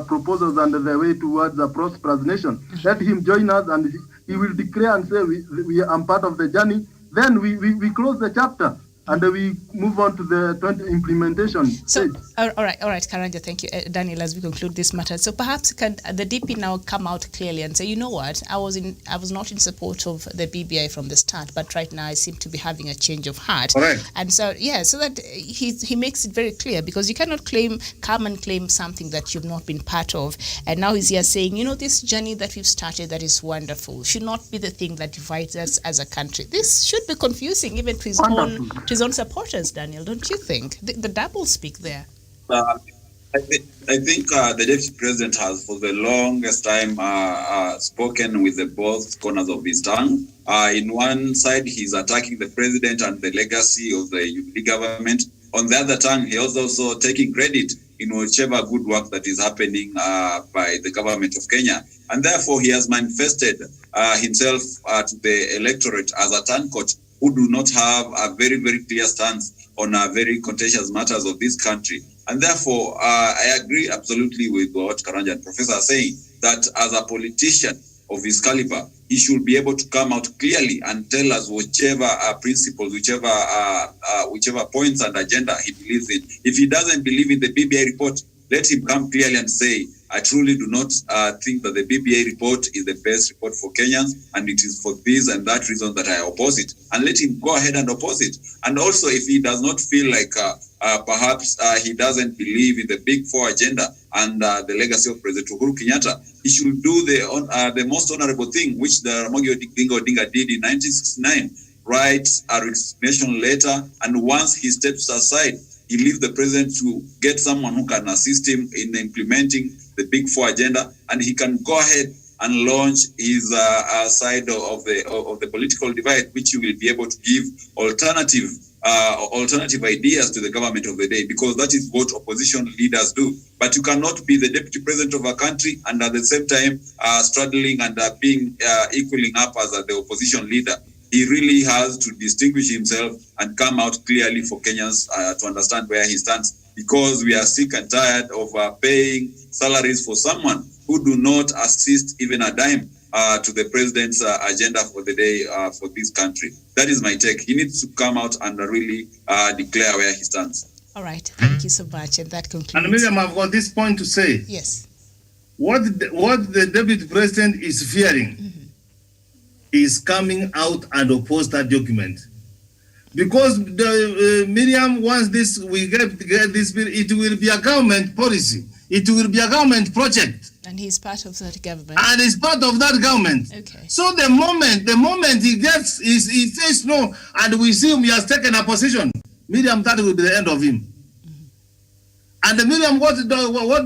proposals and the way towards a prosperous nation. Let him join us and he will declare and say, we are part of the journey. Then we close the chapter and we move on to the implementation So, stage. all right, Karanja, thank you. Daniel, as we conclude this matter, so perhaps can the DP now come out clearly and say, you know what, I was not in support of the BBI from the start, but right now I seem to be having a change of heart. Correct. And so, so that he makes it very clear, because you cannot come and claim something that you've not been part of. And now he's here saying, this journey that we've started that is wonderful should not be the thing that divides us as a country. This should be confusing even to his own supporters, Daniel, don't you think? The double speak there. I think the deputy president has for the longest time spoken with the both corners of his tongue. In one side, he's attacking the president and the legacy of the Jubilee government. On the other tongue, he is also taking credit in whichever good work that is happening by the government of Kenya. And therefore, he has manifested himself to the electorate as a turncoat who do not have a very, very clear stance on very contentious matters of this country. And therefore, I agree absolutely with what Karanja and Professor are saying, that as a politician of his caliber, he should be able to come out clearly and tell us whichever principles, whichever points and agenda he believes in. If he doesn't believe in the BBI report, let him come clearly and say, I truly do not think that the BBI report is the best report for Kenyans, and it is for this and that reason that I oppose it. And let him go ahead and oppose it. And also, if he does not feel like perhaps he doesn't believe in the Big Four agenda and the legacy of President Uhuru Kenyatta, he should do the most honorable thing, which the Ramogi Odinga did in 1969, write a resignation letter, and once he steps aside, he leaves the president to get someone who can assist him in implementing the Big Four agenda, and he can go ahead and launch his side of the political divide, which he will be able to give alternative ideas to the government of the day, because that is what opposition leaders do. But you cannot be the deputy president of a country and at the same time struggling and being equaling up as the opposition leader. He really has to distinguish himself and come out clearly for Kenyans to understand where he stands, because we are sick and tired of paying salaries for someone who do not assist even a dime to the president's agenda for the day for this country. That is my take. He needs to come out and really declare where he stands. All right. Thank you so much. And that concludes. And Miriam, I've got this point to say. Yes. What the deputy president is fearing is coming out and oppose that document. Because Miriam, once we get this bill, it will be a government policy. It will be a government project. And he's part of that government. And he's part of that government. Okay. So the moment he says no, and we see him, he has taken a position, Miriam, that will be the end of him. And Miriam, what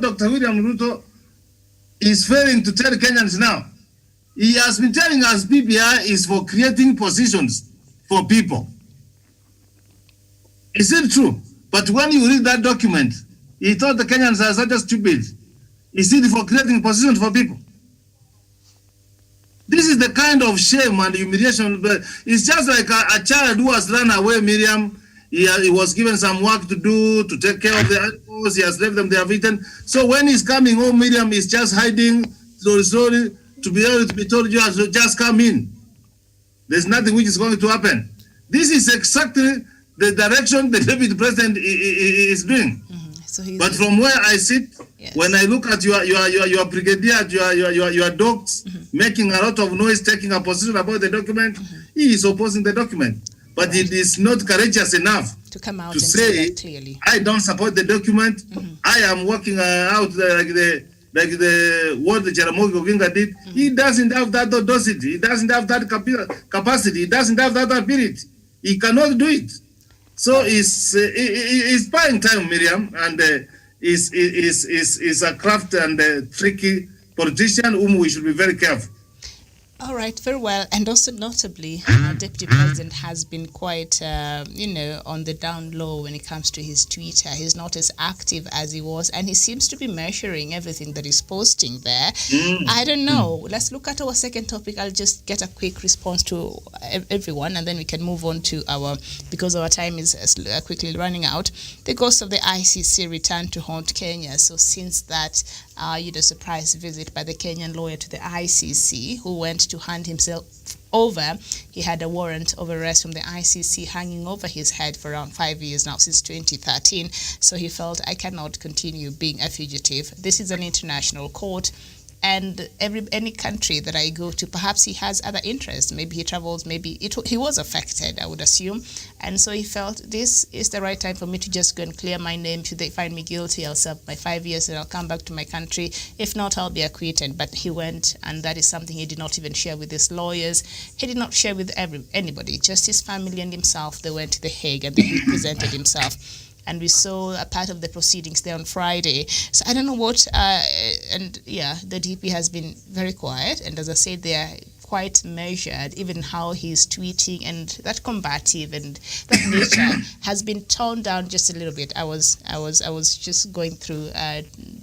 Dr. William Ruto is failing to tell Kenyans now, he has been telling us BBI is for creating positions for people. Is it true? But when you read that document, he thought the Kenyans are such a stupid. Is it for creating positions for people? This is the kind of shame and humiliation. But it's just like a child who has run away, Miriam. He was given some work to do, to take care of the animals. He has left them, they have eaten. So when he's coming home, Miriam is just hiding slowly, to be able to be told, you have to just come in. There's nothing which is going to happen. This is exactly the direction the deputy president is doing. So but from where I sit, yes. when I look at your brigadier, your dogs making a lot of noise, taking a position about the document, he is opposing the document. But it is not courageous enough to come out to and say that clearly. I don't support the document. I am working out like what the Jaramogi Oginga did. He doesn't have that audacity. He doesn't have that capacity. He doesn't have that ability. He cannot do it. So it's buying time, Miriam, and is a craft and a tricky politician whom we should be very careful. All right, very well. And also notably, our Deputy President has been quite, on the down low when it comes to his Twitter. He's not as active as he was, and he seems to be measuring everything that he's posting there. I don't know. Let's look at our second topic. I'll just get a quick response to everyone, and then we can move on to because our time is quickly running out. The ghost of the ICC returned to haunt Kenya. So since that, surprise visit by the Kenyan lawyer to the ICC, who went to hand himself over. He had a warrant of arrest from the ICC hanging over his head for around 5 years now, since 2013. So he felt, I cannot continue being a fugitive. This is an international court. And any country that I go to, perhaps he has other interests. Maybe he travels, maybe he was affected, I would assume. And so he felt this is the right time for me to just go and clear my name. Should they find me guilty, I'll serve my 5 years and I'll come back to my country. If not, I'll be acquitted. But he went, and that is something he did not even share with his lawyers. He did not share with anybody, just his family and himself. They went to The Hague and he presented himself. And we saw a part of the proceedings there on Friday. So I don't know what, the DP has been very quiet. And as I said, they are quite measured. Even how he's tweeting and that combative and that nature has been toned down just a little bit. I was just going through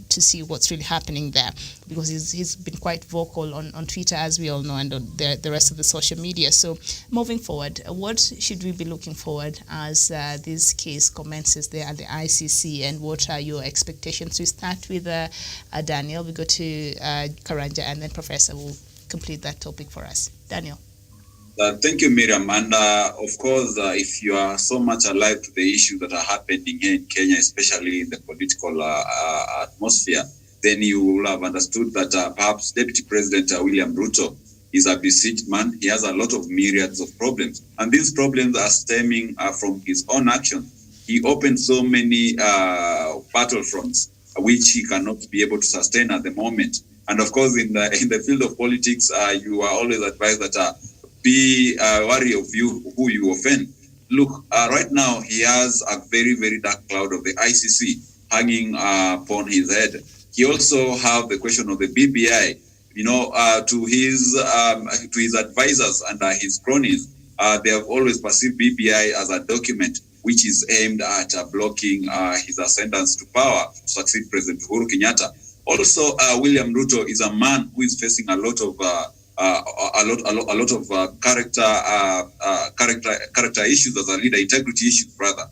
to see what's really happening there, because he's been quite vocal on Twitter, as we all know, and on the rest of the social media. So moving forward, what should we be looking forward as this case commences there at the ICC, and what are your expectations? We start with Daniel, we go to Karanja, and then Professor will complete that topic for us. Daniel. Thank you, Miriam. And of course, if you are so much alive to the issues that are happening here in Kenya, especially in the political atmosphere, then you will have understood that perhaps Deputy President William Ruto is a besieged man. He has a lot of myriads of problems. And these problems are stemming from his own action. He opened so many battlefronts which he cannot be able to sustain at the moment. And of course, in the field of politics, you are always advised that be wary of who you offend. Look, right now, he has a very, very dark cloud of the ICC hanging upon his head. He also have the question of the BBI. To his advisors and his cronies, they have always perceived BBI as a document which is aimed at blocking his ascendance to power to succeed President Uhuru Kenyatta. Also, William Ruto is a man who is facing a lot of character issues as a leader, integrity issues rather,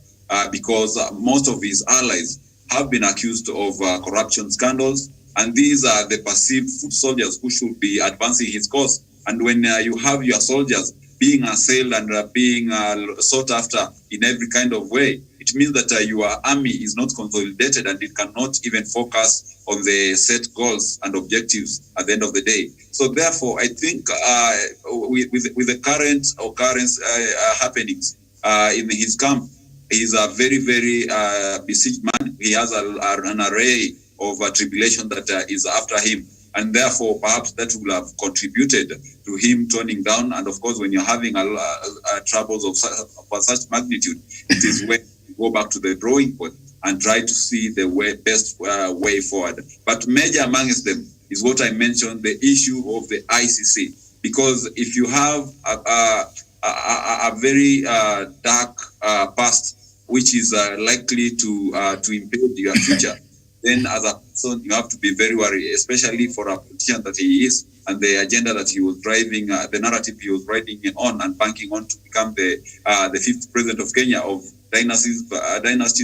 because most of his allies have been accused of corruption scandals, and these are the perceived foot soldiers who should be advancing his cause. And when you have your soldiers being assailed and being sought after in every kind of way, it means that your army is not consolidated and it cannot even focus on the set goals and objectives at the end of the day. So therefore, I think with the current occurrence happenings in his camp, he's a very, very besieged man. He has an array of tribulation that is after him. And therefore, perhaps that will have contributed to him toning down. And of course, when you're having troubles of such magnitude, it is when you go back to the drawing board and try to see the best way forward. But major amongst them is what I mentioned, the issue of the ICC. Because if you have a very dark past, which is likely to impede your future, then as a person, you have to be very worried, especially for a politician that he is, and the agenda that he was driving, the narrative he was riding on and banking on to become the fifth president of Kenya, of dynasties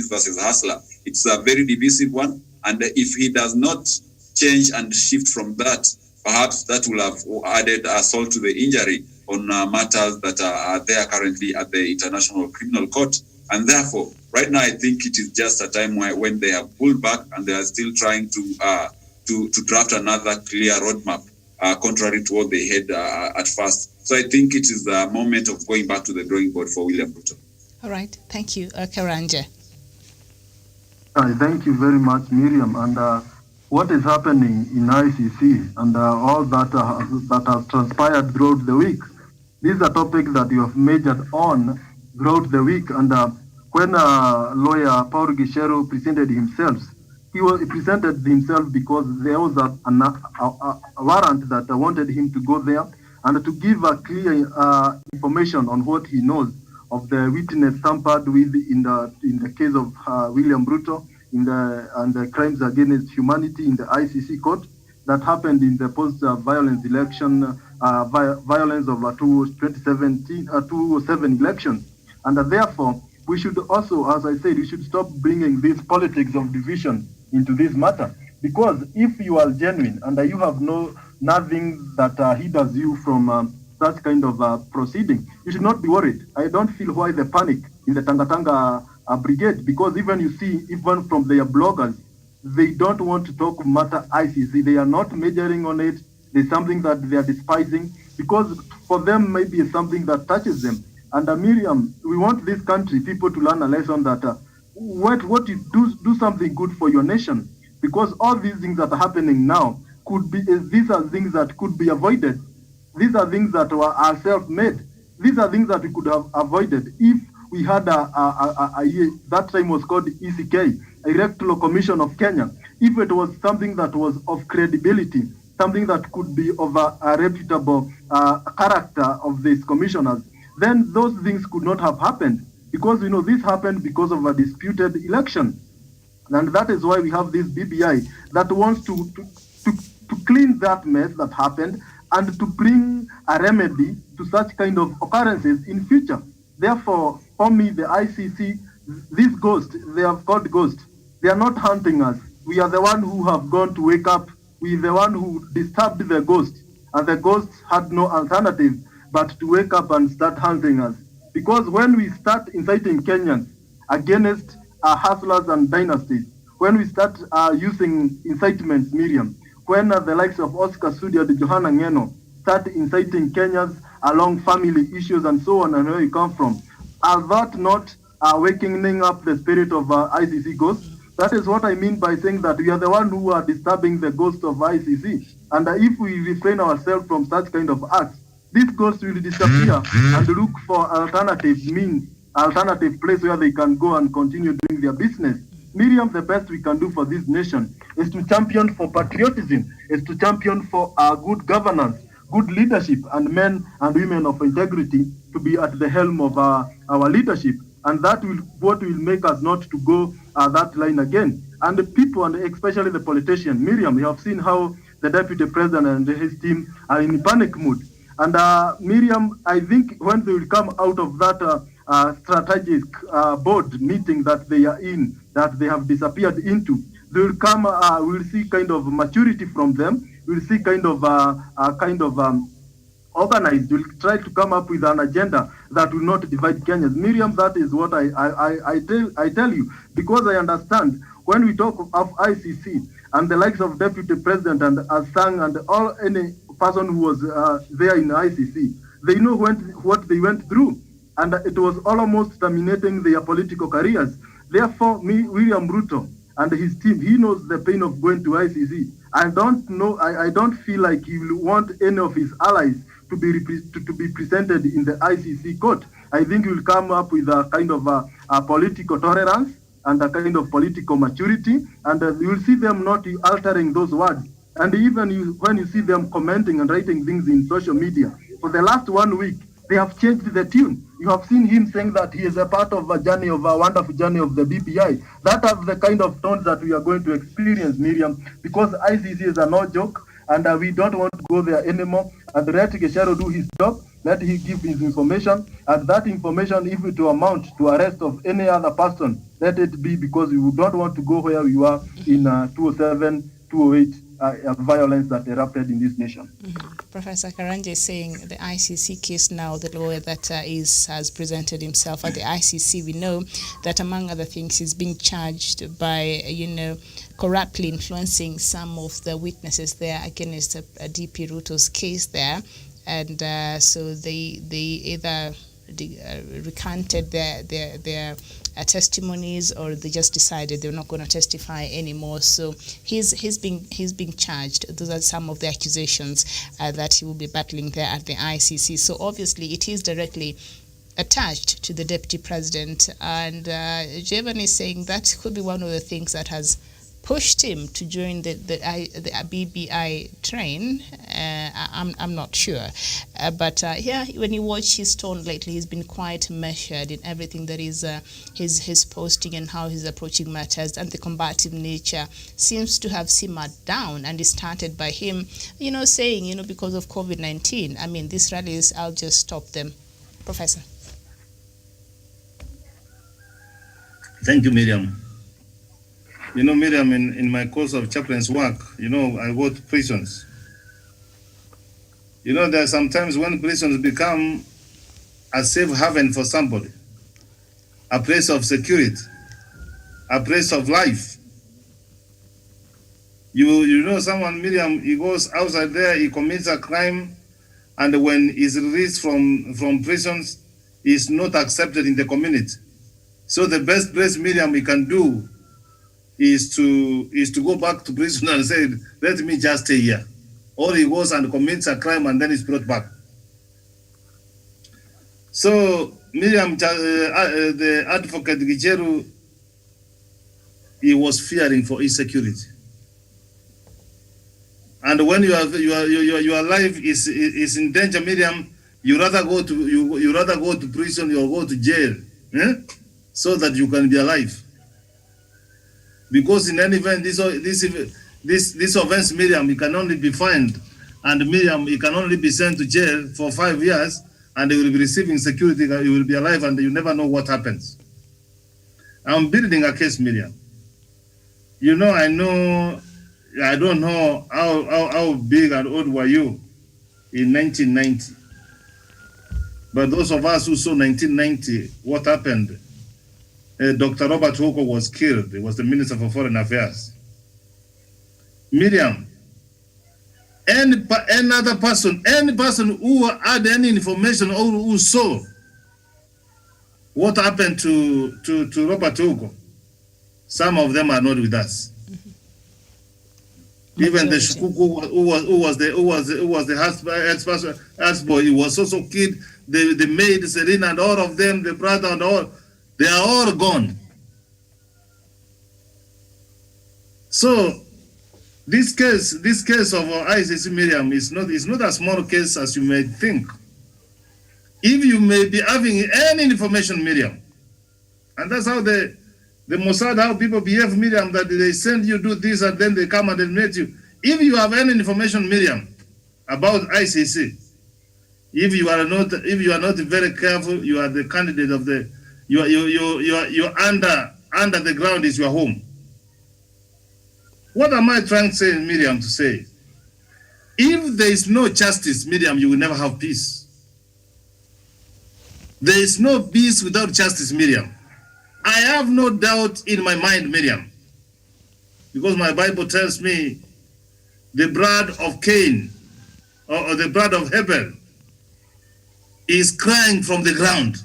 versus hustler. It's a very divisive one, and if he does not change and shift from that, perhaps that will have added salt to the injury on matters that are there currently at the International Criminal Court. And therefore, right now, I think it is just a time when they have pulled back and they are still trying to draft another clear roadmap, contrary to what they had at first. So I think it is the moment of going back to the drawing board for William Ruto. All right. Thank you, Karanja. Thank you very much, Miriam. And what is happening in ICC and all that has transpired throughout the week, these are topics that you have majored on throughout the week. And when lawyer Paul Gishero presented himself, he presented himself because there was a warrant that wanted him to go there and to give a clear information on what he knows of the witness tampered with in the case of William Ruto and the crimes against humanity in the ICC court that happened in the post-violence election, violence of 2007 elections. And therefore, we should also, as I said, we should stop bringing this politics of division into this matter. Because if you are genuine and you have nothing that hinders you from such kind of proceeding, you should not be worried. I don't feel why the panic in the Tanga brigade, because even you see, even from their bloggers, they don't want to talk matter ICC. They are not majoring on it. There's something that they are despising because for them maybe it's something that touches them. And Miriam, we want this country, people to learn a lesson that what you do something good for your nation, because all these things that are happening now could be, these are things that could be avoided. These are things that are self-made. These are things that we could have avoided if we had that time was called ECK, Electoral Commission of Kenya. If it was something that was of credibility, something that could be of a reputable character of these commissioners, then those things could not have happened, because we know this happened because of a disputed election. And that is why we have this BBI that wants to clean that mess that happened and to bring a remedy to such kind of occurrences in future. Therefore, for me, the ICC, these ghosts, they have called ghosts. They are not hunting us. We are the one who have gone to wake up. We are the one who disturbed the ghost. And the ghosts had no alternative but to wake up and start hunting us. Because when we start inciting Kenyans against hustlers and dynasties, when we start using incitements, Miriam, when the likes of Oscar Sudi and Johanna Ngeno start inciting Kenyans along family issues and so on and where you come from, are that not awakening up the spirit of ICC ghosts? That is what I mean by saying that we are the one who are disturbing the ghost of ICC. And if we refrain ourselves from such kind of acts, these ghosts will disappear and look for alternative means, alternative place where they can go and continue doing their business. Miriam, the best we can do for this nation is to champion for patriotism, is to champion for good governance, good leadership, and men and women of integrity to be at the helm of our leadership. And that will what will make us not to go that line again. And the people, and especially the politicians, Miriam, you have seen how the deputy president and his team are in panic mood. And Miriam, I think when they will come out of that strategic board meeting that they are in, that they have disappeared into, they will come. We'll see kind of maturity from them. We'll see kind of organized. We'll try to come up with an agenda that will not divide Kenyans. Miriam, that is what I tell you, because I understand when we talk of ICC and the likes of Deputy President and Asang and any person who was there in ICC, they know what they went through, and it was almost terminating their political careers. Therefore, William Ruto and his team, he knows the pain of going to ICC. I don't feel like he will want any of his allies to be presented in the ICC court. I think he will come up with a kind of a political tolerance and a kind of political maturity, and you will see them not altering those words. And even when you see them commenting and writing things in social media, for the last 1 week, they have changed the tune. You have seen him saying that he is a part of a wonderful journey of the BBI. That is the kind of tones that we are going to experience, Miriam, because ICC is a no joke, and we don't want to go there anymore. And let Gesharo do his job, let him give his information, and that information, if it will amount to arrest of any other person, let it be, because we don't want to go where we were in 2007, 2008, violence that erupted in this nation. Professor Karanja is saying the ICC case now, the lawyer that has presented himself at the ICC, we know that among other things he's being charged by, corruptly influencing some of the witnesses there against DP Ruto's case there. And so they either recanted their testimonies, or they just decided they're not going to testify anymore. So he's being charged. Those are some of the accusations that he will be battling there at the ICC. So obviously it is directly attached to the deputy president, and Jevan is saying that could be one of the things that has pushed him to join the BBI train. I'm not sure, but when you watch his tone lately, he's been quite measured in everything that is his posting and how he's approaching matters, and the combative nature seems to have simmered down. And it started by him, saying, because of COVID-19, I mean, these rallies, I'll just stop them. Professor. Thank you, Miriam. Miriam, in my course of chaplain's work, I go to prisons. There are sometimes when prisons become a safe haven for somebody, a place of security, a place of life. Someone, Miriam, he goes outside there, he commits a crime, and when he's released from prisons, he's not accepted in the community. So the best place, Miriam, he can do is to go back to prison and say, let me just stay here. Or he goes and commits a crime and then is brought back. So Miriam, the advocate Gicheru, he was fearing for his security. And when your life is in danger, Miriam, you rather go to prison or go to jail, so that you can be alive. Because in any event, this offense, Miriam, he can only be fined, and Miriam, he can only be sent to jail for 5 years, and he will be receiving security, he will be alive, and you never know what happens. I'm building a case, Miriam. I don't know how big and old were you in 1990. But those of us who saw 1990, what happened? Dr. Robert Hoko was killed. He was the Minister for Foreign Affairs. Miriam, any person who had any information or who saw what happened to Robert Hoko, some of them are not with us. Even the Shukuku who was the husband, he was also killed. The maid Serena and all of them, the brother and all. They are all gone. So this case of ICC, Miriam, is not a small case as you may think. If you may be having any information, Miriam, and that's how the Mossad, how people behave, Miriam, that they send you do this and then they come and they meet you. If you have any information, Miriam, about ICC, if you are not very careful, you are the candidate of the. You're under the ground is your home. What am I trying to say, Miriam, to say? If there is no justice, Miriam, you will never have peace. There is no peace without justice, Miriam. I have no doubt in my mind, Miriam, because my Bible tells me the blood of Cain or the blood of Abel is crying from the ground.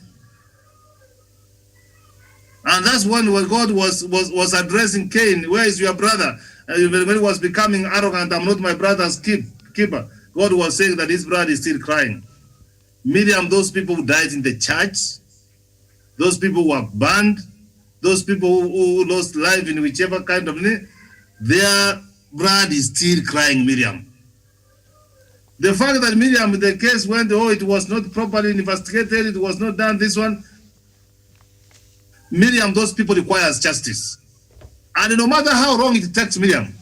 And that's when God was addressing Cain, where is your brother? When he was becoming arrogant, I'm not my brother's keeper. God was saying that his brother is still crying. Miriam, those people who died in the church, those people who were burned, those people who lost life in whichever kind of way, their blood is still crying, Miriam. The fact that Miriam, the case went, it was not properly investigated, it was not done, this one, Miriam, those people requires justice. And no matter how long it takes, Miriam,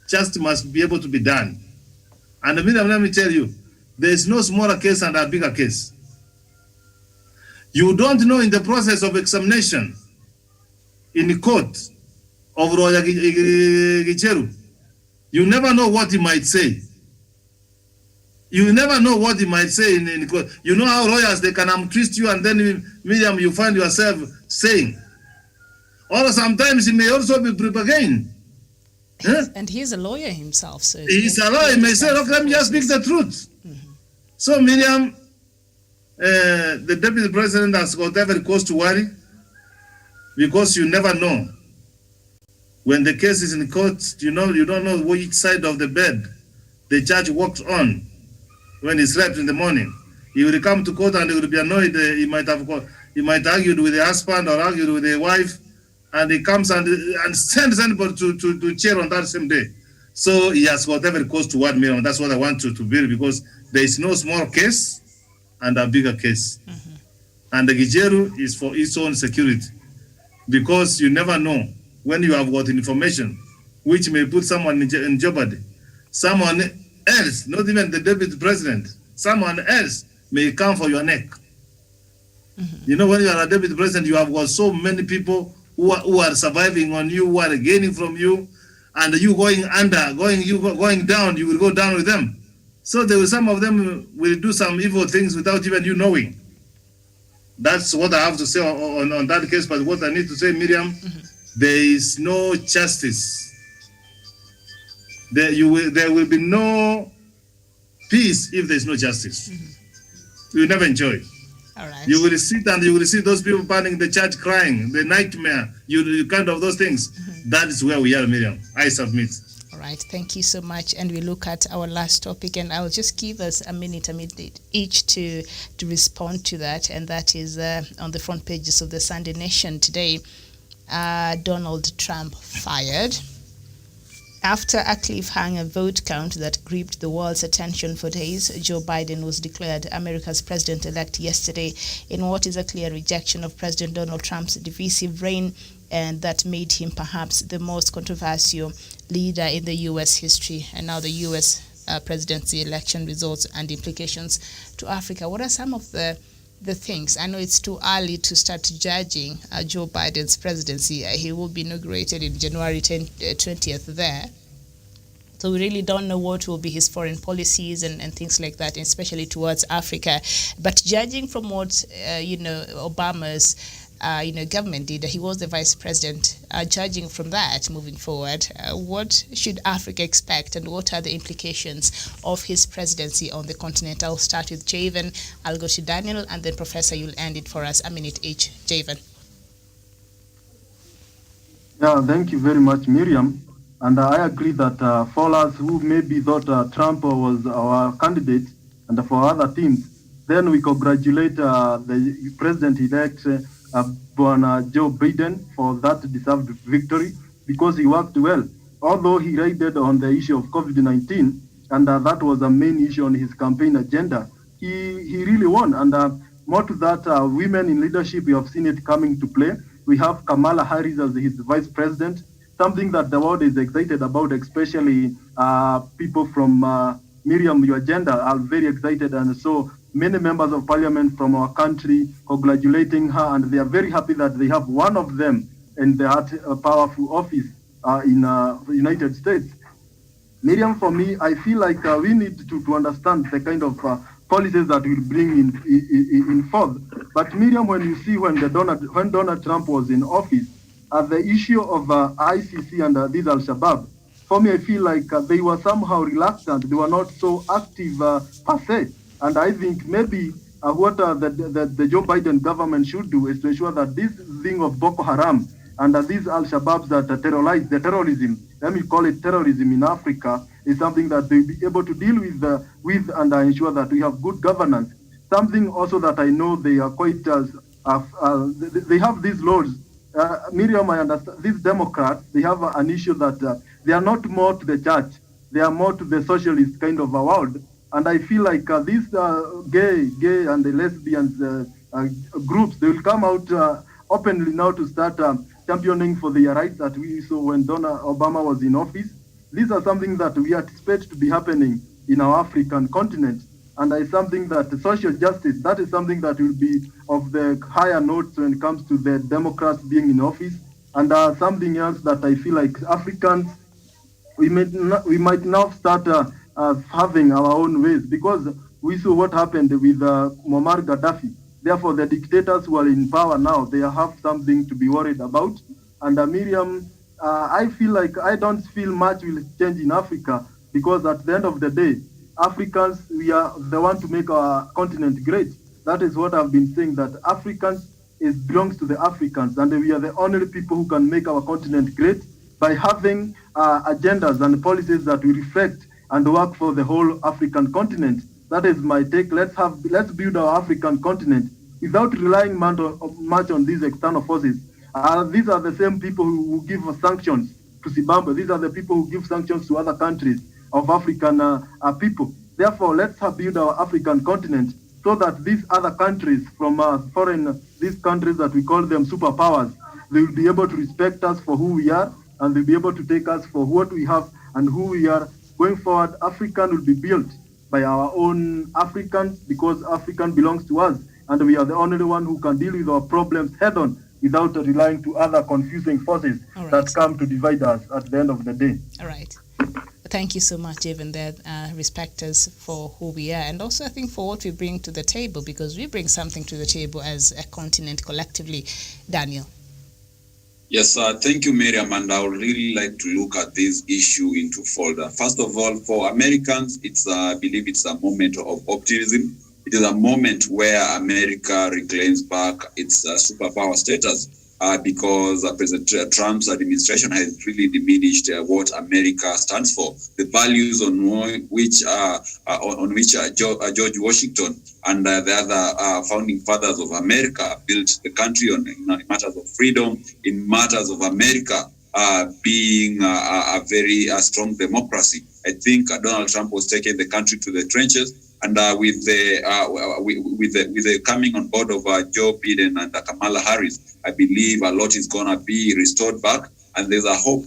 justice must be able to be done. And Miriam, let me tell you, there is no smaller case and a bigger case. You don't know in the process of examination in the court of Roya Gicheru, You never know what he might say. You never know what he might say in court. You know how lawyers, they can twist you, and then, Miriam, you find yourself saying. Or sometimes he may also be propagating. And he's a lawyer himself. So he's a lawyer. He may say, look, let me just speak the truth. So, Miriam, the deputy president has got every cause to worry, because you never know. When the case is in court, you don't know which side of the bed the judge walks on when he slept in the morning. He will come to court and he will be annoyed. He might argue with the husband or argue with the wife, and he comes and sends anybody to chair on that same day. So he has got every cause to worry, Miriam. That's what I want to build, because there is no small case and a bigger case. And the Gijeru is for its own security, because you never know when you have got information which may put someone in jeopardy. Someone else, not even the deputy president, someone else may come for your neck. You know, when you are a deputy president, you have got so many people who are surviving on you, who are gaining from you, and you going down, you will go down with them. So some of them will do some evil things without even you knowing. That's what I have to say on that case. But what I need to say, Miriam, there is no justice. There will be no peace if there is no justice. You will never enjoy. All right. You will sit and you will see those people burning the church, crying, the nightmare, you kind of those things. That is where we are, Miriam. I submit. All right, thank you so much. And we look at our last topic, and I'll just give us a minute each to respond to that. And that is on the front pages of the Sunday Nation today. Donald Trump fired. After a cliffhanger vote count that gripped the world's attention for days, Joe Biden was declared America's president-elect yesterday in what is a clear rejection of President Donald Trump's divisive reign, and that made him perhaps the most controversial leader in the U.S. history. And now the U.S. presidency election results and implications to Africa. What are some of the things? I know it's too early to start judging Joe Biden's presidency. He will be inaugurated in January 20th there. So we really don't know what will be his foreign policies and things like that, especially towards Africa. But judging from what, Obama's government did, he was the vice president. Judging from that, moving forward, what should Africa expect, and what are the implications of his presidency on the continent? I'll start with Javen, I'll go to Daniel, and then Professor, you'll end it for us, a minute each. Javen. Yeah, thank you very much, Miriam. And I agree that for us who maybe thought Trump was our candidate, and for other teams, then we congratulate the president-elect, Joe Biden, for that deserved victory, because he worked well. Although he raided on the issue of COVID-19, and that was a main issue on his campaign agenda, he really won. And more to that, women in leadership, we have seen it coming to play. We have Kamala Harris as his vice president, something that the world is excited about, especially people from Miriam, your gender, are very excited. And so many members of parliament from our country congratulating her, and they are very happy that they have one of them in that powerful office in the United States. Miriam, for me, I feel like we need to understand the kind of policies that will bring in forth. But Miriam, when you see when Donald Trump was in office, the issue of ICC and this Al-Shabaab, for me, I feel like they were somehow reluctant. They were not so active per se. And I think maybe what the Joe Biden government should do is to ensure that this thing of Boko Haram and these Al-Shabaabs that terrorize the terrorism, let me call it terrorism in Africa, is something that they'll be able to deal with and ensure that we have good governance. Something also that I know they are quite, they have these laws. Miriam, I understand, these Democrats, they have an issue that they are not more to the church, they are more to the socialist kind of a world. And I feel like these gay and the lesbians groups, they will come out openly now to start championing for their rights that we saw when Obama was in office. These are something that we expect to be happening in our African continent. And it's something that social justice, that is something that will be of the higher notes when it comes to the Democrats being in office. And something else that I feel like Africans we might now start having our own ways, because we saw what happened with Muammar Gaddafi. Therefore, the dictators who are in power now, they have something to be worried about. And Miriam, I feel like I don't feel much will change in Africa, because at the end of the day, Africans, we are the one to make our continent great. That is what I've been saying, that Africans belongs to the Africans, and we are the only people who can make our continent great by having agendas and policies that will reflect and work for the whole African continent. That is my take. Let's build our African continent without relying much on these external forces. These are the same people who give sanctions to Zimbabwe. These are the people who give sanctions to other countries of African people. Therefore, let's build our African continent so that these other countries from these countries that we call them superpowers, they will be able to respect us for who we are, and they'll be able to take us for what we have and who we are. Going forward, African will be built by our own Africans, because African belongs to us, and we are the only one who can deal with our problems head on without relying to other confusing forces that come to divide us at the end of the day. All right. Thank you so much, even there, respect us for who we are, and also I think for what we bring to the table, because we bring something to the table as a continent collectively. Daniel. Yes, thank you, Miriam, and I would really like to look at this issue in twofold. First of all, for Americans, I believe it's a moment of optimism. It is a moment where America reclaims back its superpower status. Because President Trump's administration has really diminished what America stands for, the values on which George Washington and the other founding fathers of America built the country on, in matters of freedom, in matters of America being a very strong democracy. I think Donald Trump was taking the country to the trenches. And with the coming on board of Joe Biden and Kamala Harris, I believe a lot is going to be restored back. And there's a hope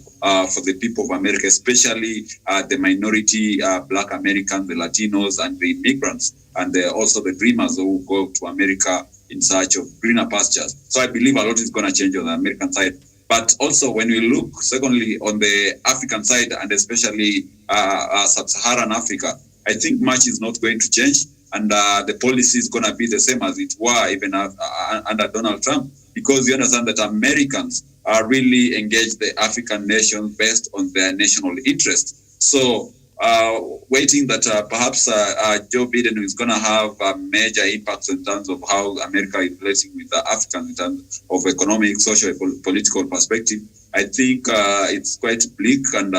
for the people of America, especially the minority Black Americans, the Latinos, and the immigrants, and also the dreamers who go to America in search of greener pastures. So I believe a lot is going to change on the American side. But also when we look, secondly, on the African side, and especially sub-Saharan Africa, I think much is not going to change, and the policy is going to be the same as it were even under Donald Trump, because you understand that Americans are really engaged the African nations based on their national interest. So waiting that perhaps Joe Biden is going to have major impacts in terms of how America is relating with the Africans in terms of economic, social, political perspective, I think it's quite bleak, and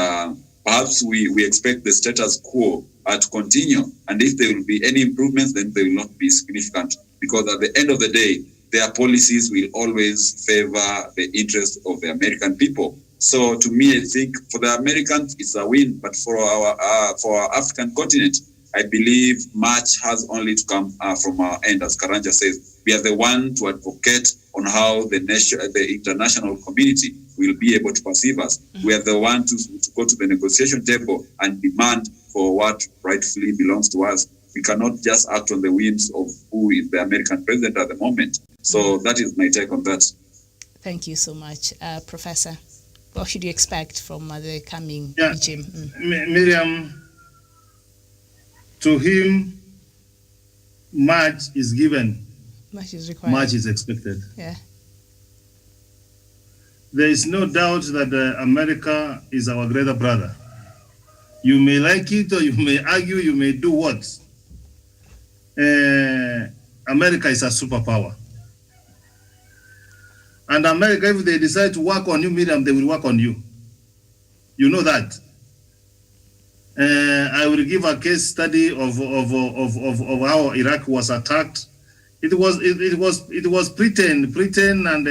perhaps we expect the status quo to continue, and if there will be any improvements, then they will not be significant, because at the end of the day, their policies will always favor the interest of the American people. So to me, I think for the Americans, it's a win, but for our African continent, I believe much has only to come from our end. As Karanja says, we are the one to advocate on how the international community will be able to perceive us. We are the one to go to the negotiation table and demand for what rightfully belongs to us. We cannot just act on the whims of who is the American president at the moment. So that is my take on that. Thank you so much. Professor, what should you expect from the coming regime? Miriam, to him, much is given. Much is required. Much is expected. Yeah. There is no doubt that America is our greater brother. You may like it, or you may argue, you may do what. America is a superpower. And America, if they decide to work on you, Miriam, they will work on you. You know that. I will give a case study of how Iraq was attacked. It was Britain and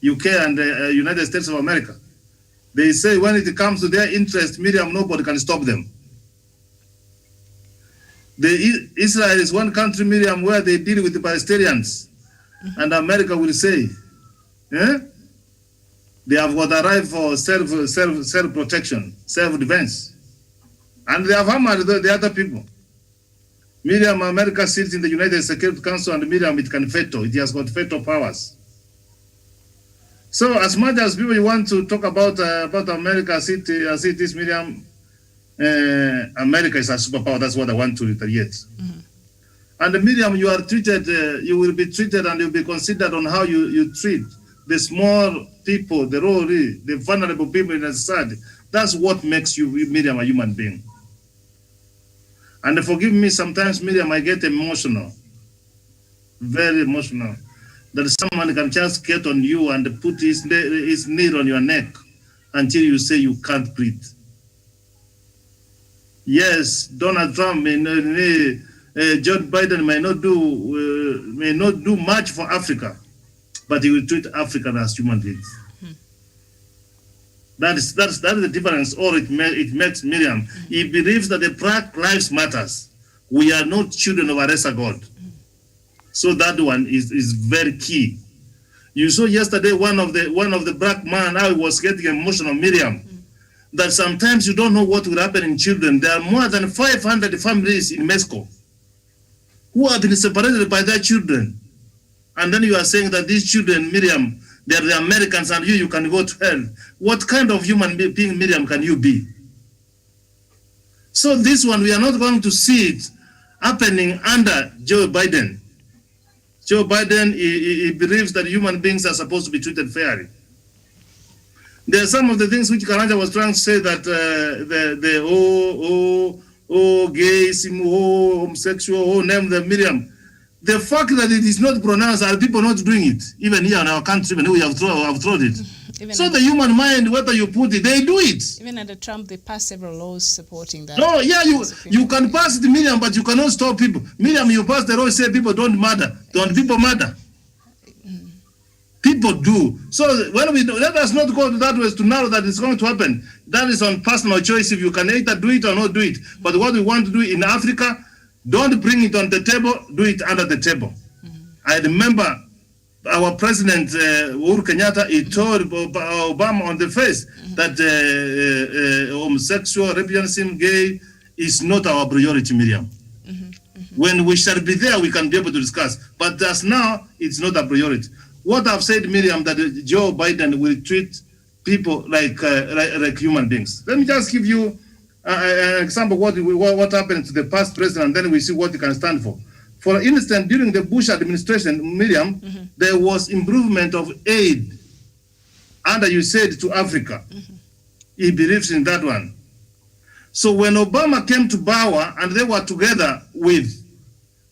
UK and United States of America. They say when it comes to their interest, Miriam, nobody can stop them. Israel is one country, Miriam, where they deal with the Palestinians. And America will say, they have got a right for self-protection, self-defense. And they have hammered the other people. Miriam, America sits in the United Security Council, and Miriam, it can veto. It has got veto powers. So as much as people want to talk about America, as it is, Miriam, America is a superpower. That's what I want to reiterate. Mm-hmm. And Miriam, you are treated, you will be treated and you'll be considered on how you treat the small people, the vulnerable people in the society. That's what makes you, Miriam, a human being. And forgive me, sometimes, Miriam, I get emotional, very emotional, that someone can just get on you and put his knee on your neck until you say you can't breathe. Yes, Donald Trump Joe Biden may not do much for Africa, but he will treat Africans as human beings. Hmm. That is the difference. Or it makes Miriam. He believes that the Black Lives Matters. We are not children of a lesser God. So that one is very key. You saw yesterday one of the black man how he was getting emotional, Miriam. That sometimes you don't know what will happen in children. There are more than 500 families in Mexico who have been separated by their children. And then you are saying that these children, Miriam, they are the Americans and you can go to hell. What kind of human being, Miriam, can you be? So this one, we are not going to see it happening under Joe Biden. Joe Biden, he believes that human beings are supposed to be treated fairly. There are some of the things which Karanja was trying to say that gays, homosexual, name them, Miriam. The fact that it is not pronounced, are people not doing it? Even here in our country, when we have thrown it. So the human mind, whether you put it, they do it. Even under Trump, they passed several laws supporting that. No, yeah, you can pass it, Miriam, but you cannot stop people. Miriam, you pass the law, say people don't murder. Don't people murder? People do. So when we do, let us not go to that way to know that it's going to happen. That is on personal choice if you can either do it or not do it. But what we want to do in Africa, don't bring it on the table, do it under the table. I remember our president, Uhuru Kenyatta, he told Obama on the face that homosexual, lesbianism, gay is not our priority, Miriam. When we shall be there, we can be able to discuss. But as now, it's not a priority. What I've said, Miriam, that Joe Biden will treat people like human beings. Let me just give you an example of what happened to the past president, and then we see what he can stand for. For instance, during the Bush administration, Miriam, there was improvement of aid under USAID to Africa. He believes in that one. So when Obama came to power and they were together with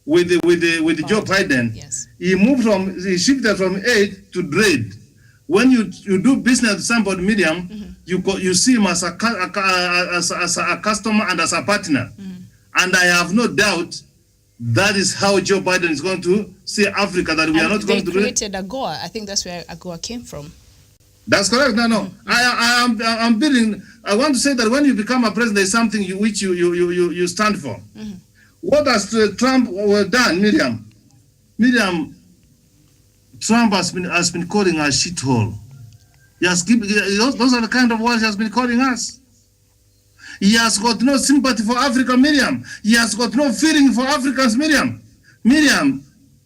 Joe Biden, yes. He shifted from aid to trade. When you do business with somebody, Miriam, you see him as a customer and as a partner. And I have no doubt that is how Joe Biden is going to see Africa, that we are not going to do it. They created AGOA. I think that's where AGOA came from. That's correct. No. I'm building. I want to say that when you become a president, there's something which you stand for. What has Trump done, Miriam? Miriam, Trump has been calling us shithole. Those are the kind of words he has been calling us. He has got no sympathy for Africa, Miriam. He has got no feeling for Africans, Miriam. Miriam,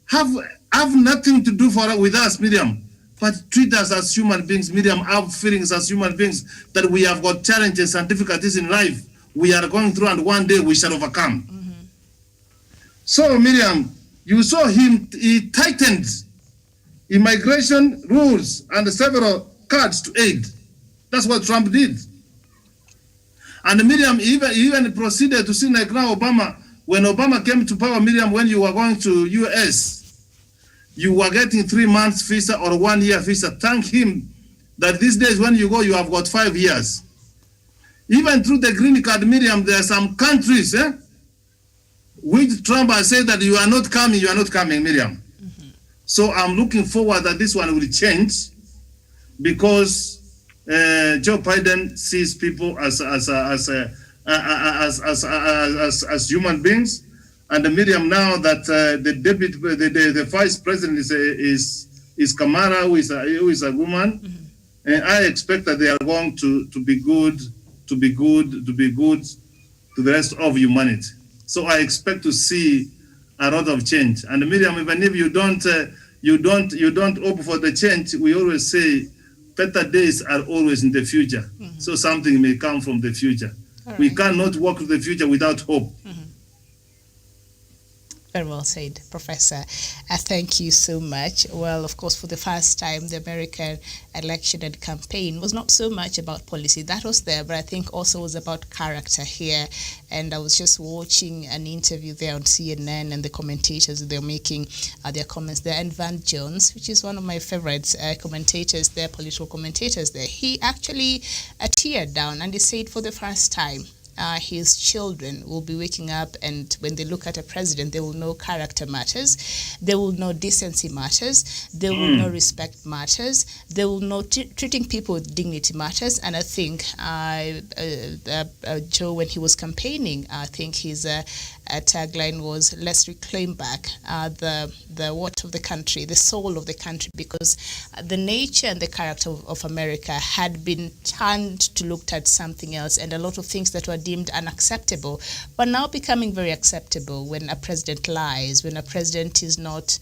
have nothing to do with us, Miriam. But treat us as human beings, Miriam. Have feelings as human beings, that we have got challenges and difficulties in life we are going through, and one day we shall overcome. So, Miriam, you saw him, he tightened immigration rules and several cuts to aid. That's what Trump did. And Miriam even proceeded to see, like now Obama, when Obama came to power, Miriam, when you were going to US, you were getting 3 months visa or 1 year visa. Thank him that these days when you go, you have got 5 years. Even through the green card, Miriam, there are some countries, which Trump has said that you are not coming, Miriam. So I'm looking forward that this one will change, because Joe Biden sees people as human beings. And Miriam, now that the vice president is Kamala, who is a woman, and I expect that they are going to be good to the rest of humanity. So I expect to see a lot of change. And Miriam, even if you don't opt for the change, we always say better days are always in the future. So something may come from the future. We cannot walk to the future without hope. Very well said, Professor. Thank you so much. Well, of course, for the first time, the American election and campaign was not so much about policy. That was there, but I think also was about character here. And I was just watching an interview there on CNN, and the commentators, they're making their comments there. And Van Jones, which is one of my favorite commentators there, political commentators there, he actually teared down, and he said for the first time, his children will be waking up, and when they look at a president, they will know character matters, they will know decency matters, they will know respect matters, they will know treating people with dignity matters. And I think Joe, when he was campaigning, I think his tagline was, let's reclaim back the what of the country, the soul of the country, because the nature and the character of America had been turned to look at something else, and a lot of things that were deemed unacceptable but now becoming very acceptable. When a president lies, when a president is not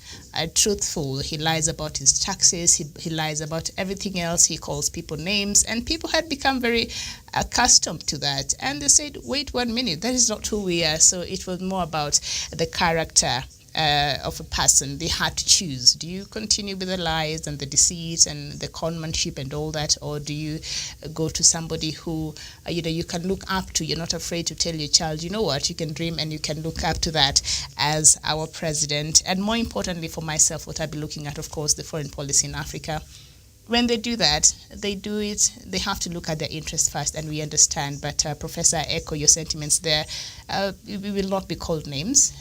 truthful, he lies about his taxes, he lies about everything else, he calls people names, and people had become very accustomed to that, and they said, wait 1 minute, that is not who we are. So it was more about the character of a person. They had to choose. Do you continue with the lies and the deceit and the conmanship and all that, or do you go to somebody who you can look up to? You're not afraid to tell your child, you know what, you can dream and you can look up to that as our president. And more importantly for myself, what I'll be looking at, of course, the foreign policy in Africa. When they do that, they have to look at their interests first, and we understand. But Professor, I echo your sentiments there. We will not be called names,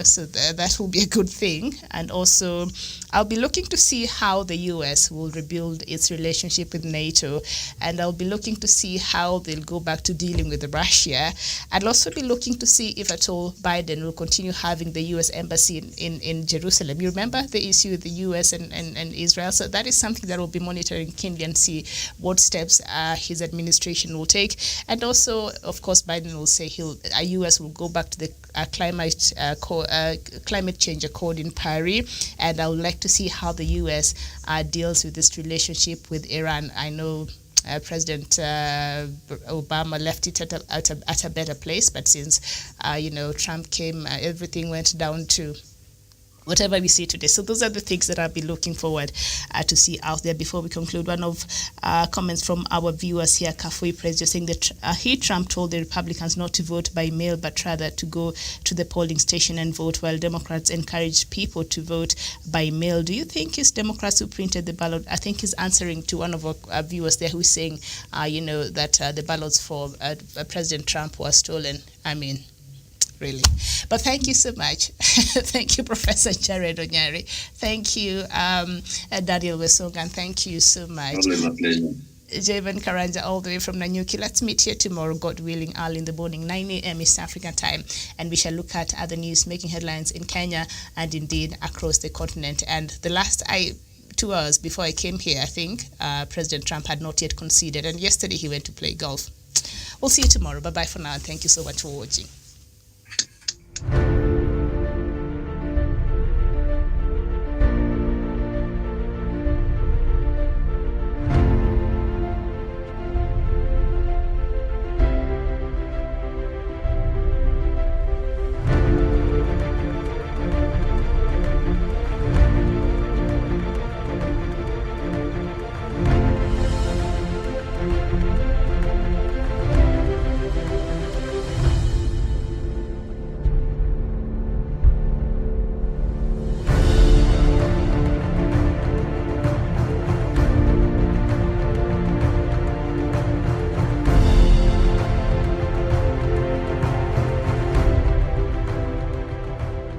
so that will be a good thing. And also, I'll be looking to see how the U.S. will rebuild its relationship with NATO, and I'll be looking to see how they'll go back to dealing with Russia. I'll also be looking to see if at all Biden will continue having the U.S. embassy in Jerusalem. You remember the issue with the U.S. and Israel? So that is something that will be monitoring keenly and see what steps his administration will take. And also, of course, Biden will say U.S. will go back to the climate change accord in Paris, and I would like to see how the U.S. deals with this relationship with Iran. I know President Obama left it at a better place, but since Trump came, everything went down to whatever we see today. So those are the things that I'll be looking forward to see out there. Before we conclude, one of comments from our viewers here, Kafui Press, just saying that Trump told the Republicans not to vote by mail, but rather to go to the polling station and vote, while Democrats encouraged people to vote by mail. Do you think it's Democrats who printed the ballot? I think he's answering to one of our viewers there who's saying, that the ballots for President Trump were stolen. I mean, really. But thank you so much. Thank you, Professor Jared Onyari. Thank you, Daniel Wesonga, and thank you so much. Always a pleasure. Javan Karanja, all the way from Nanyuki. Let's meet here tomorrow, God willing, early in the morning, 9 a.m. East African time, and we shall look at other news making headlines in Kenya and indeed across the continent. And the last 2 hours before I came here, I think President Trump had not yet conceded, and yesterday he went to play golf. We'll see you tomorrow. Bye-bye for now, and thank you so much for watching.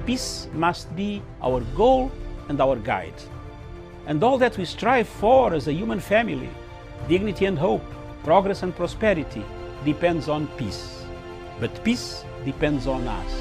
Peace must be our goal and our guide. And all that we strive for as a human family, dignity and hope, progress and prosperity, depends on peace. But peace depends on us.